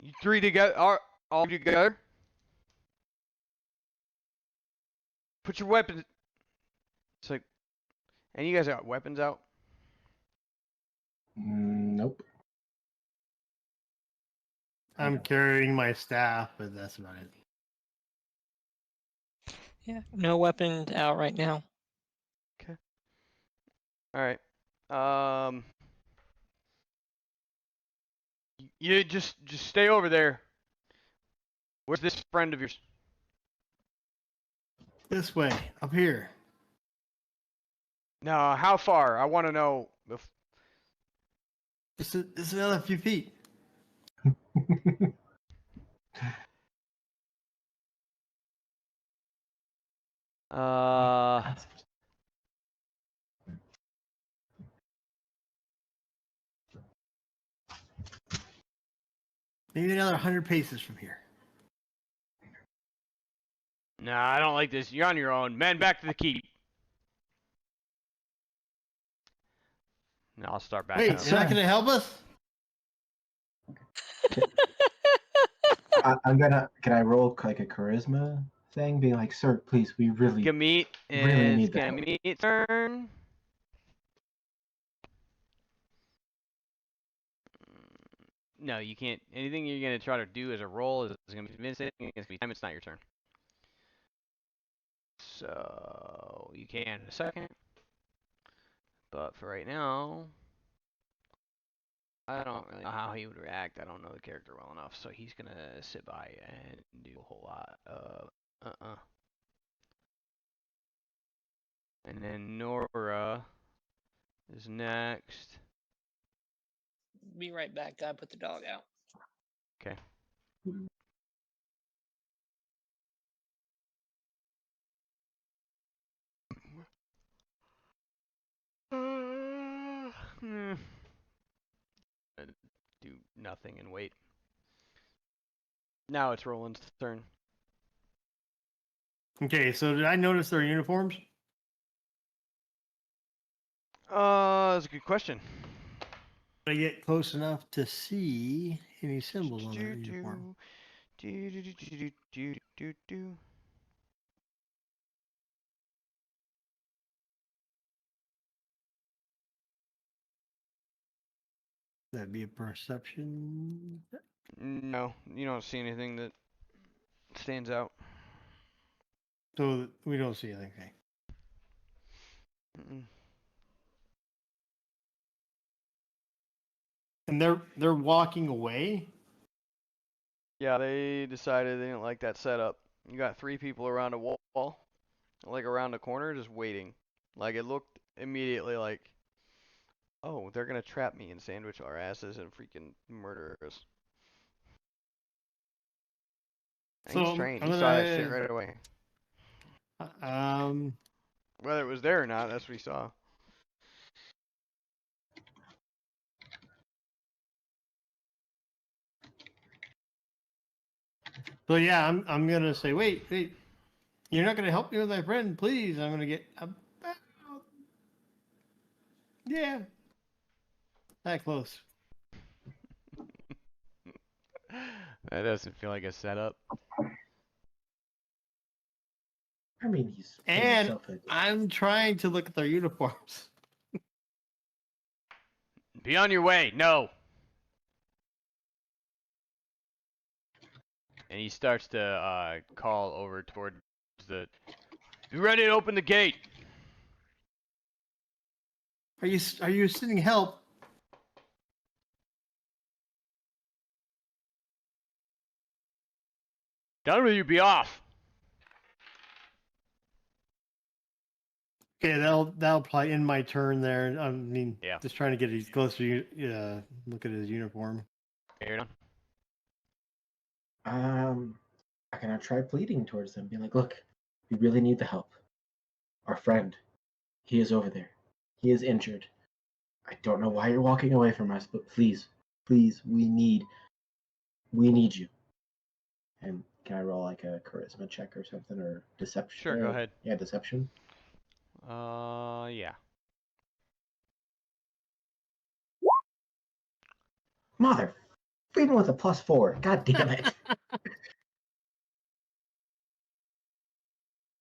You three together, are all together? Put your weapons. It's like, and you guys got weapons out? Nope. I'm carrying my staff, but that's about it. Yeah. No weapons out right now. Okay. All right. You just stay over there. Where's this friend of yours? This way, up here. No, how far? I want to know. It's another few feet. Uh, Maybe another 100 paces from here. nah, I don't like this. You're on your own. Men, back to the keep. No, I'll start back Wait, up. you're not going to help us? Can I roll like a charisma thing? Being like, sir, please, we really, Gamete really is need that. Gamete's turn. No, you can't. Anything you're gonna try to do as a roll is gonna be convincing. It's gonna be time. It's not your turn. So you can in a second. But for right now, I don't really know how he would react. I don't know the character well enough, so he's gonna sit by and do a whole lot of And then Nora is next. Be right back. I put the dog out. Okay. do nothing and wait. Now it's Roland's turn. Okay, so did I notice their uniforms? That's a good question. Did I get close enough to see any symbols on their uniform? That'd be a perception. No, you don't see anything that stands out. So we don't see anything. Mm-mm. And they're walking away. Yeah, they decided they didn't like that setup. You got 3 people around a wall, like around a corner, just waiting. Like it looked immediately like, oh, they're gonna trap me and sandwich our asses and freaking murder us. And So he's trained. I'm He saw that shit gonna right away. Whether it was there or not, that's what he saw. So yeah, I'm gonna say, wait, you're not gonna help me with my friend, please. I'm gonna get yeah, that close. That doesn't feel like a setup. I mean, he's putting And himself in. I'm trying to look at their uniforms. Be on your way. No. And he starts to call over towards the. Be ready to open the gate. Are you sending help? Done with you. Be off. Okay, that'll probably end my turn there. I mean, Yeah. just trying to get as close to you. Look at his uniform. You're done. I cannot try pleading towards them, being like, look, we really need the help. Our friend, he is over there. He is injured. I don't know why you're walking away from us, but please, please, we need you. And can I roll like a charisma check or something, or deception? Sure, go ahead. Yeah, deception. Yeah. Mother, even with a +4. God damn it.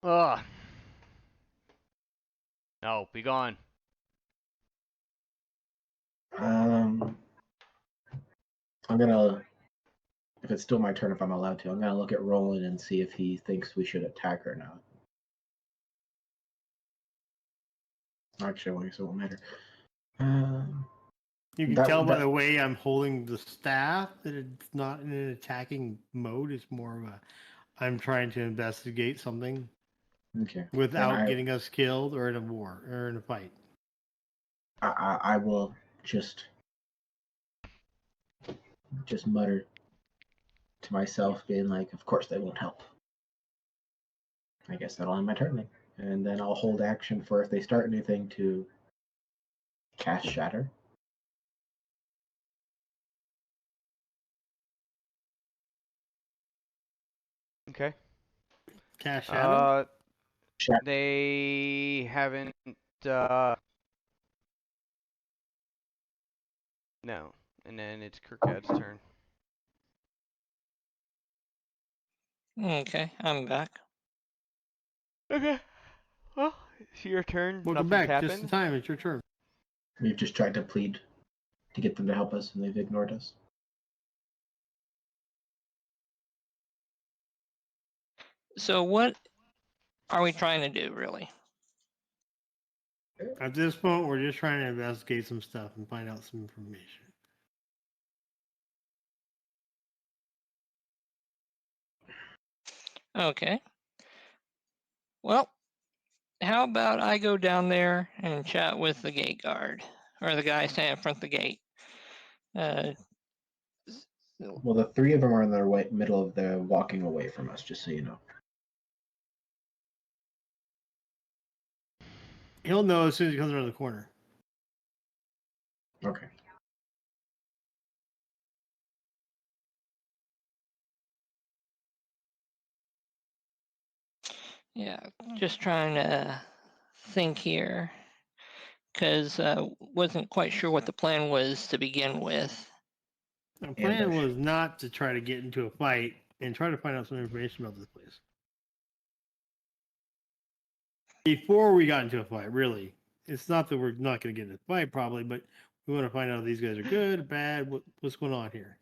Ugh. No, be gone. I'm gonna, if it's still my turn, if I'm allowed to, I'm gonna look at Roland and see if he thinks we should attack or not. Actually, I guess it won't matter. You can tell by the way I'm holding the staff that it's not in an attacking mode. It's more of a I'm trying to investigate something Okay. without getting us killed or in a war or in a fight. I will just mutter to myself, being like, of course they won't help. I guess that'll end my turn then. And then I'll hold action for if they start anything to cast Shatter. Okay. Cast Shadow? They haven't, no. And then it's Kirkad's turn. Okay, I'm back. Okay. Well, it's your turn. Welcome Nothing's back. Just in happened. time. It's your turn. We've just tried to plead to get them to help us, and they've ignored us. So what are we trying to do, really? At this point, we're just trying to investigate some stuff and find out some information. Okay. Well, how about I go down there and chat with the gate guard, or the guy standing in front of the gate? Well, the 3 of them are in the middle of the walking away from us, just so you know. He'll know as soon as he comes around the corner. Okay. Yeah, just trying to think here, because wasn't quite sure what the plan was to begin with. The plan Ambush. was not to try to get into a fight and try to find out some information about this place. Before we got into a fight, really. It's not that we're not going to get in a fight, probably, but we want to find out if these guys are good, bad, what's going on here.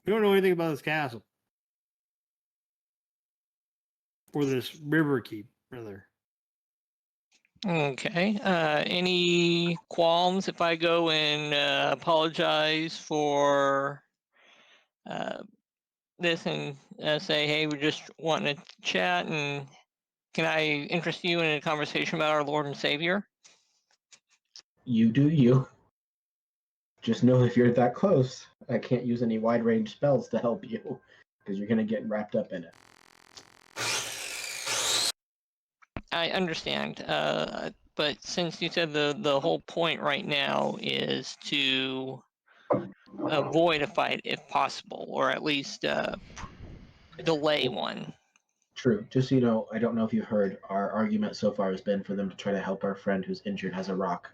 We don't know anything about this castle. Or this river keep, rather. Okay. Any qualms if I go and apologize for this and say, hey, we're just wanting to chat, and can I interest you in a conversation about our Lord and Savior? You do you. Just know if you're that close, I can't use any wide range spells to help you because you're gonna get wrapped up in it. I understand, but since you said the whole point right now is to avoid a fight if possible, or at least delay one. True. Just so you know, I don't know if you heard, our argument so far has been for them to try to help our friend who's injured, has a rock,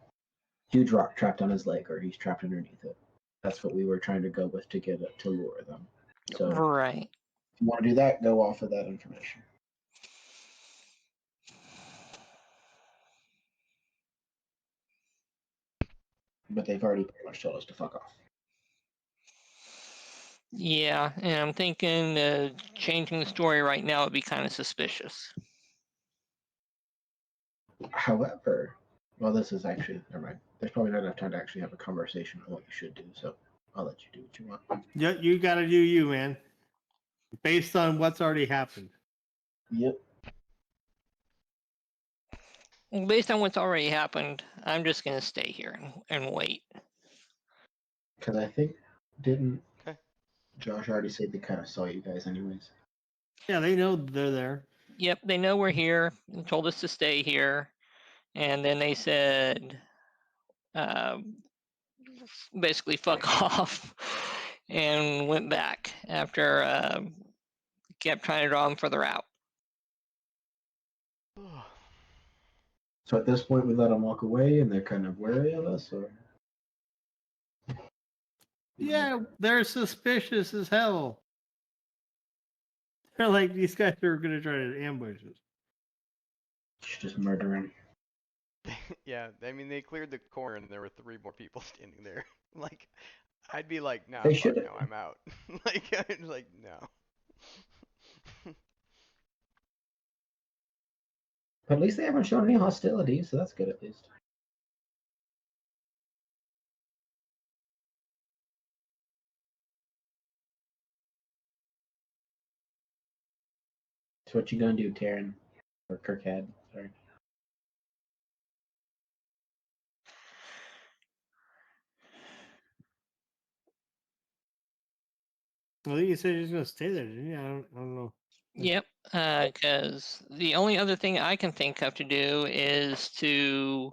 huge rock trapped on his leg, or he's trapped underneath it. That's what we were trying to go with to get it to lure them. So Right. if you want to do that, go off of that information. But they've already pretty much told us to fuck off. Yeah, and I'm thinking changing the story right now would be kind of suspicious. However, well, this is actually, never mind. There's probably not enough time to actually have a conversation on what you should do, so I'll let you do what you want. You got to do you, man. Based on what's already happened. Yep. Based on what's already happened, I'm just going to stay here and wait. Because I think, didn't Okay. Josh already say they kind of saw you guys anyways? Yeah, they know they're there. Yep, they know we're here and told us to stay here. And then they said, basically, fuck off, and went back after kept trying to draw them further out. So at this point, we let them walk away, and they're kind of wary of us, or? Yeah, they're suspicious as hell. They're like, these guys are going to try to ambush us. Just murder him. Yeah, I mean, they cleared the corner and there were 3 more people standing there. Like, I'd be like, nah, They fuck should- no, I'm out. Like, I'm like, no. But at least they haven't shown any hostility, so that's good at least. So what you gonna do, Taryn? Or Kirkhead, sorry. I think you said you're just going to stay there, didn't you? I don't know. Yep, because the only other thing I can think of to do is to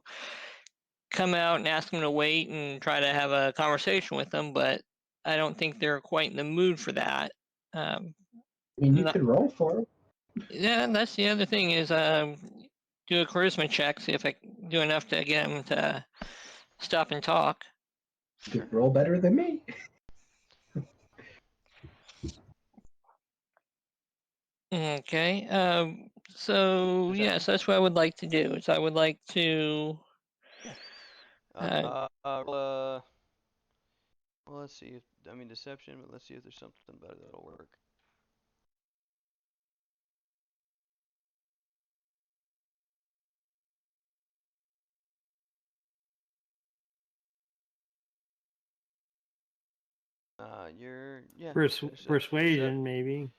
come out and ask them to wait and try to have a conversation with them, but I don't think they're quite in the mood for that. I mean, you Not- could roll for it. Yeah, that's the other thing is do a charisma check, see if I can do enough to get them to stop and talk. You could roll better than me. Okay, so yes, that's what I would like to do. Is I would like to. Well, let's see if, I mean, deception, but let's see if there's something better that'll work. Yeah. Persuasion, maybe.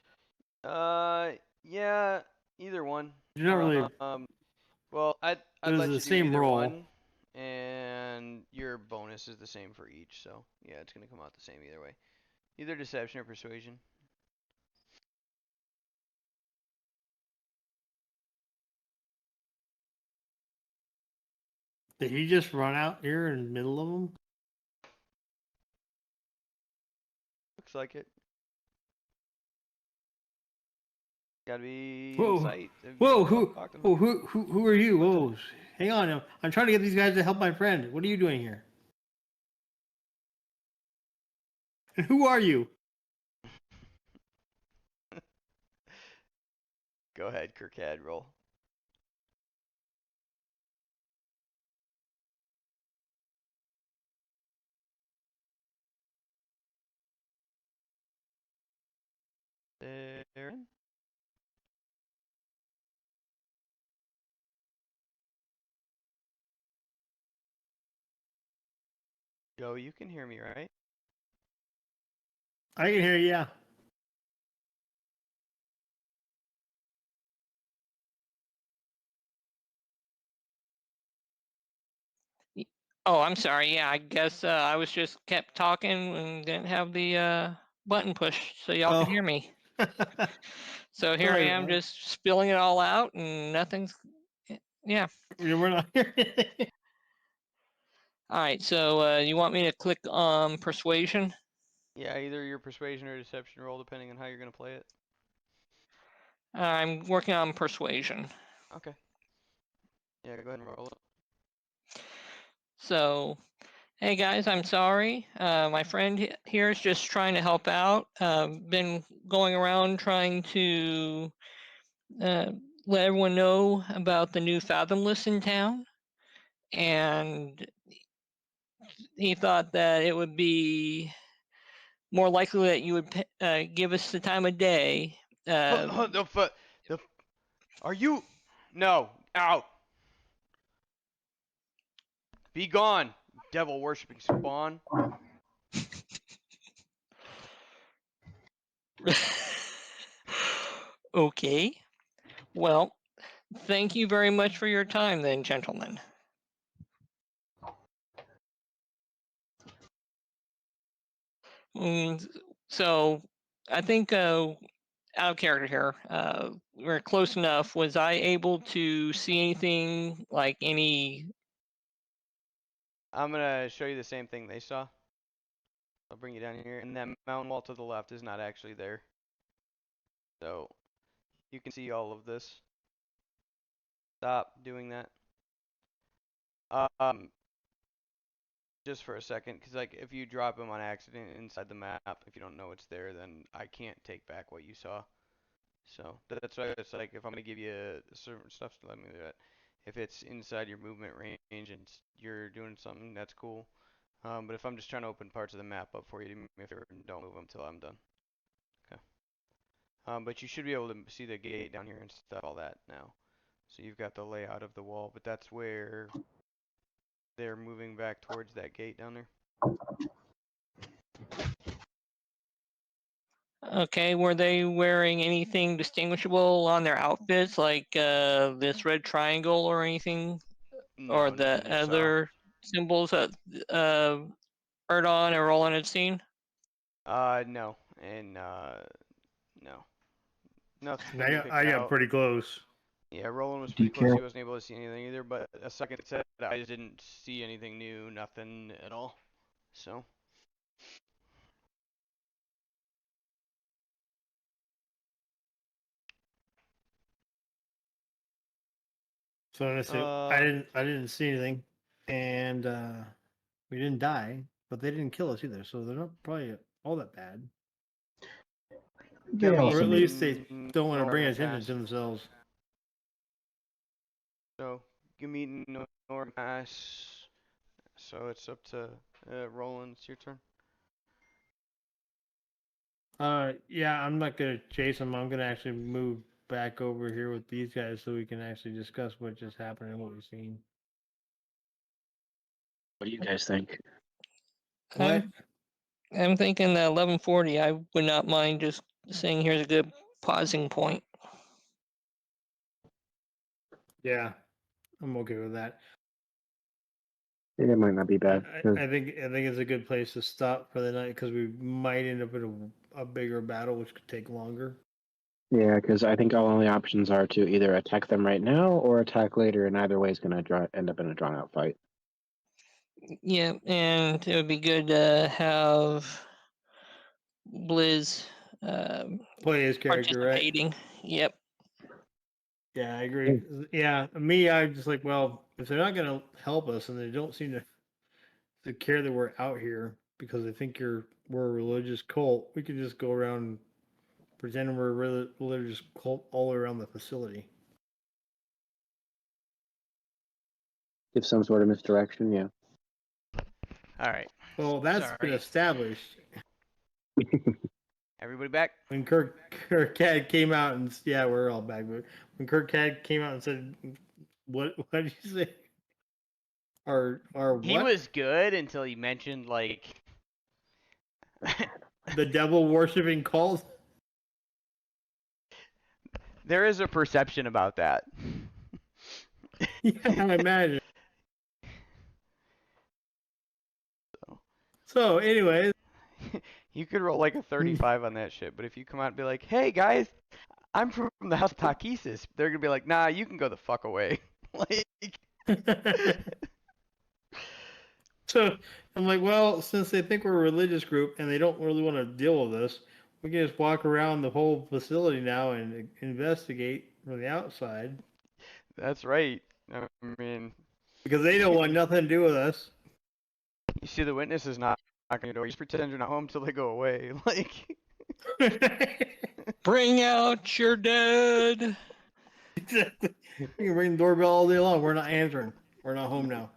Yeah, either one. You're not really. Well, I'd It was let the you do same either roll. one, and your bonus is the same for each, so yeah, it's gonna come out the same either way. Either deception or persuasion. Did he just run out here in the middle of them? Looks like it. Gotta be Whoa. insight. Whoa, Talk to them. who are you? Whoa, hang on. I'm trying to get these guys to help my friend. What are you doing here? And who are you? Go ahead, Kirkad, roll. Aaron? Joe, you can hear me, right? I can hear you. Yeah. Oh, I'm sorry. Yeah, I guess I was just kept talking and didn't have the button pushed so y'all Oh. could hear me. So here I Sorry, am man. just spilling it all out and nothing's. Yeah. We're not hearing. All right. So you want me to click on persuasion? Yeah, either your persuasion or deception roll, depending on how you're gonna play it. I'm working on persuasion. Okay. Yeah, go ahead and roll it. So, hey guys, I'm sorry. My friend here is just trying to help out. Been going around trying to let everyone know about the new Fathomless in town, and he thought that it would be more likely that you would give us the time of day. Are you? No, out. Be gone, devil worshipping spawn. Okay. Well, thank you very much for your time, then, gentlemen. So, I think out of character here. We're close enough. Was I able to see anything like any? I'm gonna show you the same thing they saw. I'll bring you down here, and that mountain wall to the left is not actually there. So you can see all of this. Stop doing that. Just for a second, because like if you drop them on accident inside the map, if you don't know it's there, then I can't take back what you saw. So that's why it's like if I'm gonna give you certain stuff, let me do that. If it's inside your movement range and you're doing something, that's cool. But if I'm just trying to open parts of the map up for you, do me a favor and don't move them till I'm done. Okay. But you should be able to see the gate down here and stuff, all that now. So you've got the layout of the wall, but that's where they're moving back towards that gate down there. Okay, were they wearing anything distinguishable on their outfits, like this red triangle or anything, or No, the nothing you saw. other symbols that Erdon and Roland had seen? No, and no. Nothing you picked I got out. pretty close. Yeah, Roland was Do you pretty close. He care? wasn't able to see anything either, but a second set, I just didn't see anything new, nothing at all. So, So I'm gonna say I didn't see anything, and we didn't die, but they didn't kill us either. So they're not probably all that bad. They Or also Or at made least they don't want to bring Northern attention Pass. to themselves. So, you meet in Northern Pass. So it's up to Roland. It's your turn. Yeah, I'm not gonna chase them. I'm gonna actually move back over here with these guys so we can actually discuss what just happened and what we've seen. What do you guys think? What? I'm thinking that 1140. I would not mind just saying here's a good pausing point. Yeah, I'm okay with that. It might not be bad. I think it's a good place to stop for the night because we might end up in a bigger battle, which could take longer. Yeah, because I think our only options are to either attack them right now or attack later, and either way is going to end up in a drawn-out fight. Yeah, and it would be good to have Blizz Play his character, right? participating. Yep. Yeah, I agree. Yeah, me, I'm just like, well, if they're not going to help us and they don't seem to care that we're out here because they think we're a religious cult, we could just go around pretending we're a religious cult all around the facility. Give some sort of misdirection, yeah. All right. Well, that's been Sorry. established. Everybody back? When Kirkcad came out and yeah, we're all back. But when Kirkcad came out and said, "What did you say?" Our He what? was good until he mentioned like The devil worshipping cult. there is a perception about that. Yeah, I imagine. So, anyways, You could roll like a 35 on that shit, but if you come out and be like, "Hey guys, I'm from the House of Takesis," they're gonna be like, "Nah, you can go the fuck away." Like, so I'm like, well, since they think we're a religious group and they don't really want to deal with us, we can just walk around the whole facility now and investigate from the outside that's right. I mean, because they don't want nothing to do with us. you see the witnesses knocking your door. You just pretend you're not home till they go away. Like, Bring out your dead. Exactly. You can ring the doorbell all day long. We're not answering. We're not home now.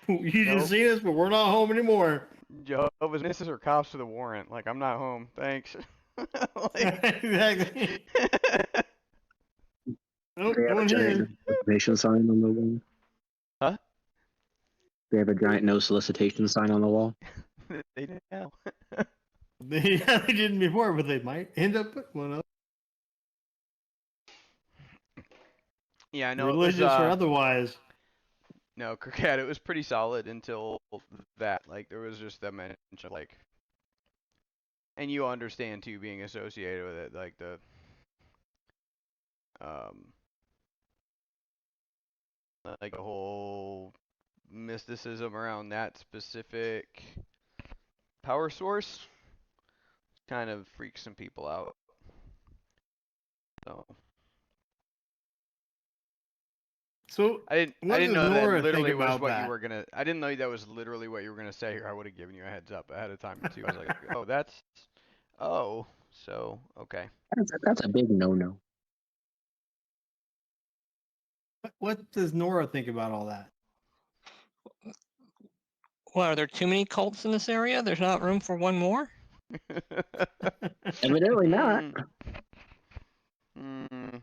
You Nope. just seen us, but we're not home anymore. Jehovah's Witnesses are cops for the warrant. Like, I'm not home. Thanks. Like, Exactly. Nope, They no have a one giant here. solicitation sign on the wall. Huh? They have a giant no solicitation sign on the wall. They didn't know. Yeah, they didn't before, but they might end up putting one up. Yeah, I know Religious it was, or otherwise. no, Cricket, it was pretty solid until that. Like, there was just that mention of, like, and you understand, too, being associated with it, like, um, like, the whole mysticism around that specific power source kind of freaks some people out. So So, I what didn't does know that Nora think literally was about what you that? were gonna. I didn't know that was literally what you were gonna say, or I would have given you a heads up ahead of time too. I was like, oh, that's, oh, so okay. That's a big no-no. What does Nora think about all that? What, are there too many cults in this area? There's not room for one more? Evidently not. Hmm.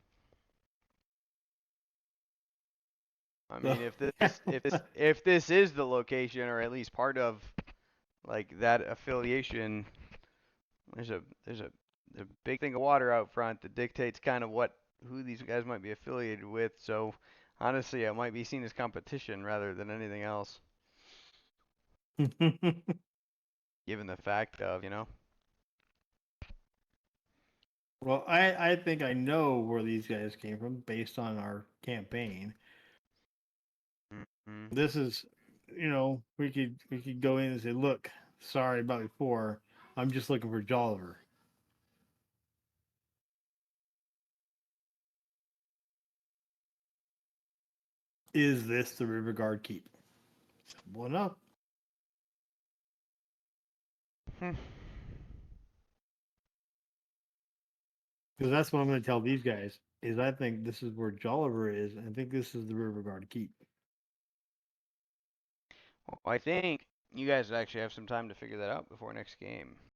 I mean, if this is the location, or at least part of like that affiliation, there's a big thing of water out front that dictates kind of who these guys might be affiliated with. So honestly, it might be seen as competition rather than anything else, given the fact of, you know. Well, I think I know where these guys came from based on our campaign. Mm-hmm. This is, we could go in and say, look, sorry about before. I'm just looking for Jolliver. Is this the Rivergaard Keep? Simple enough. Because that's what I'm going to tell these guys. Is I think this is where Jolliver is. I think this is the Riverguard Keep. Well, I think you guys actually have some time to figure that out before next game.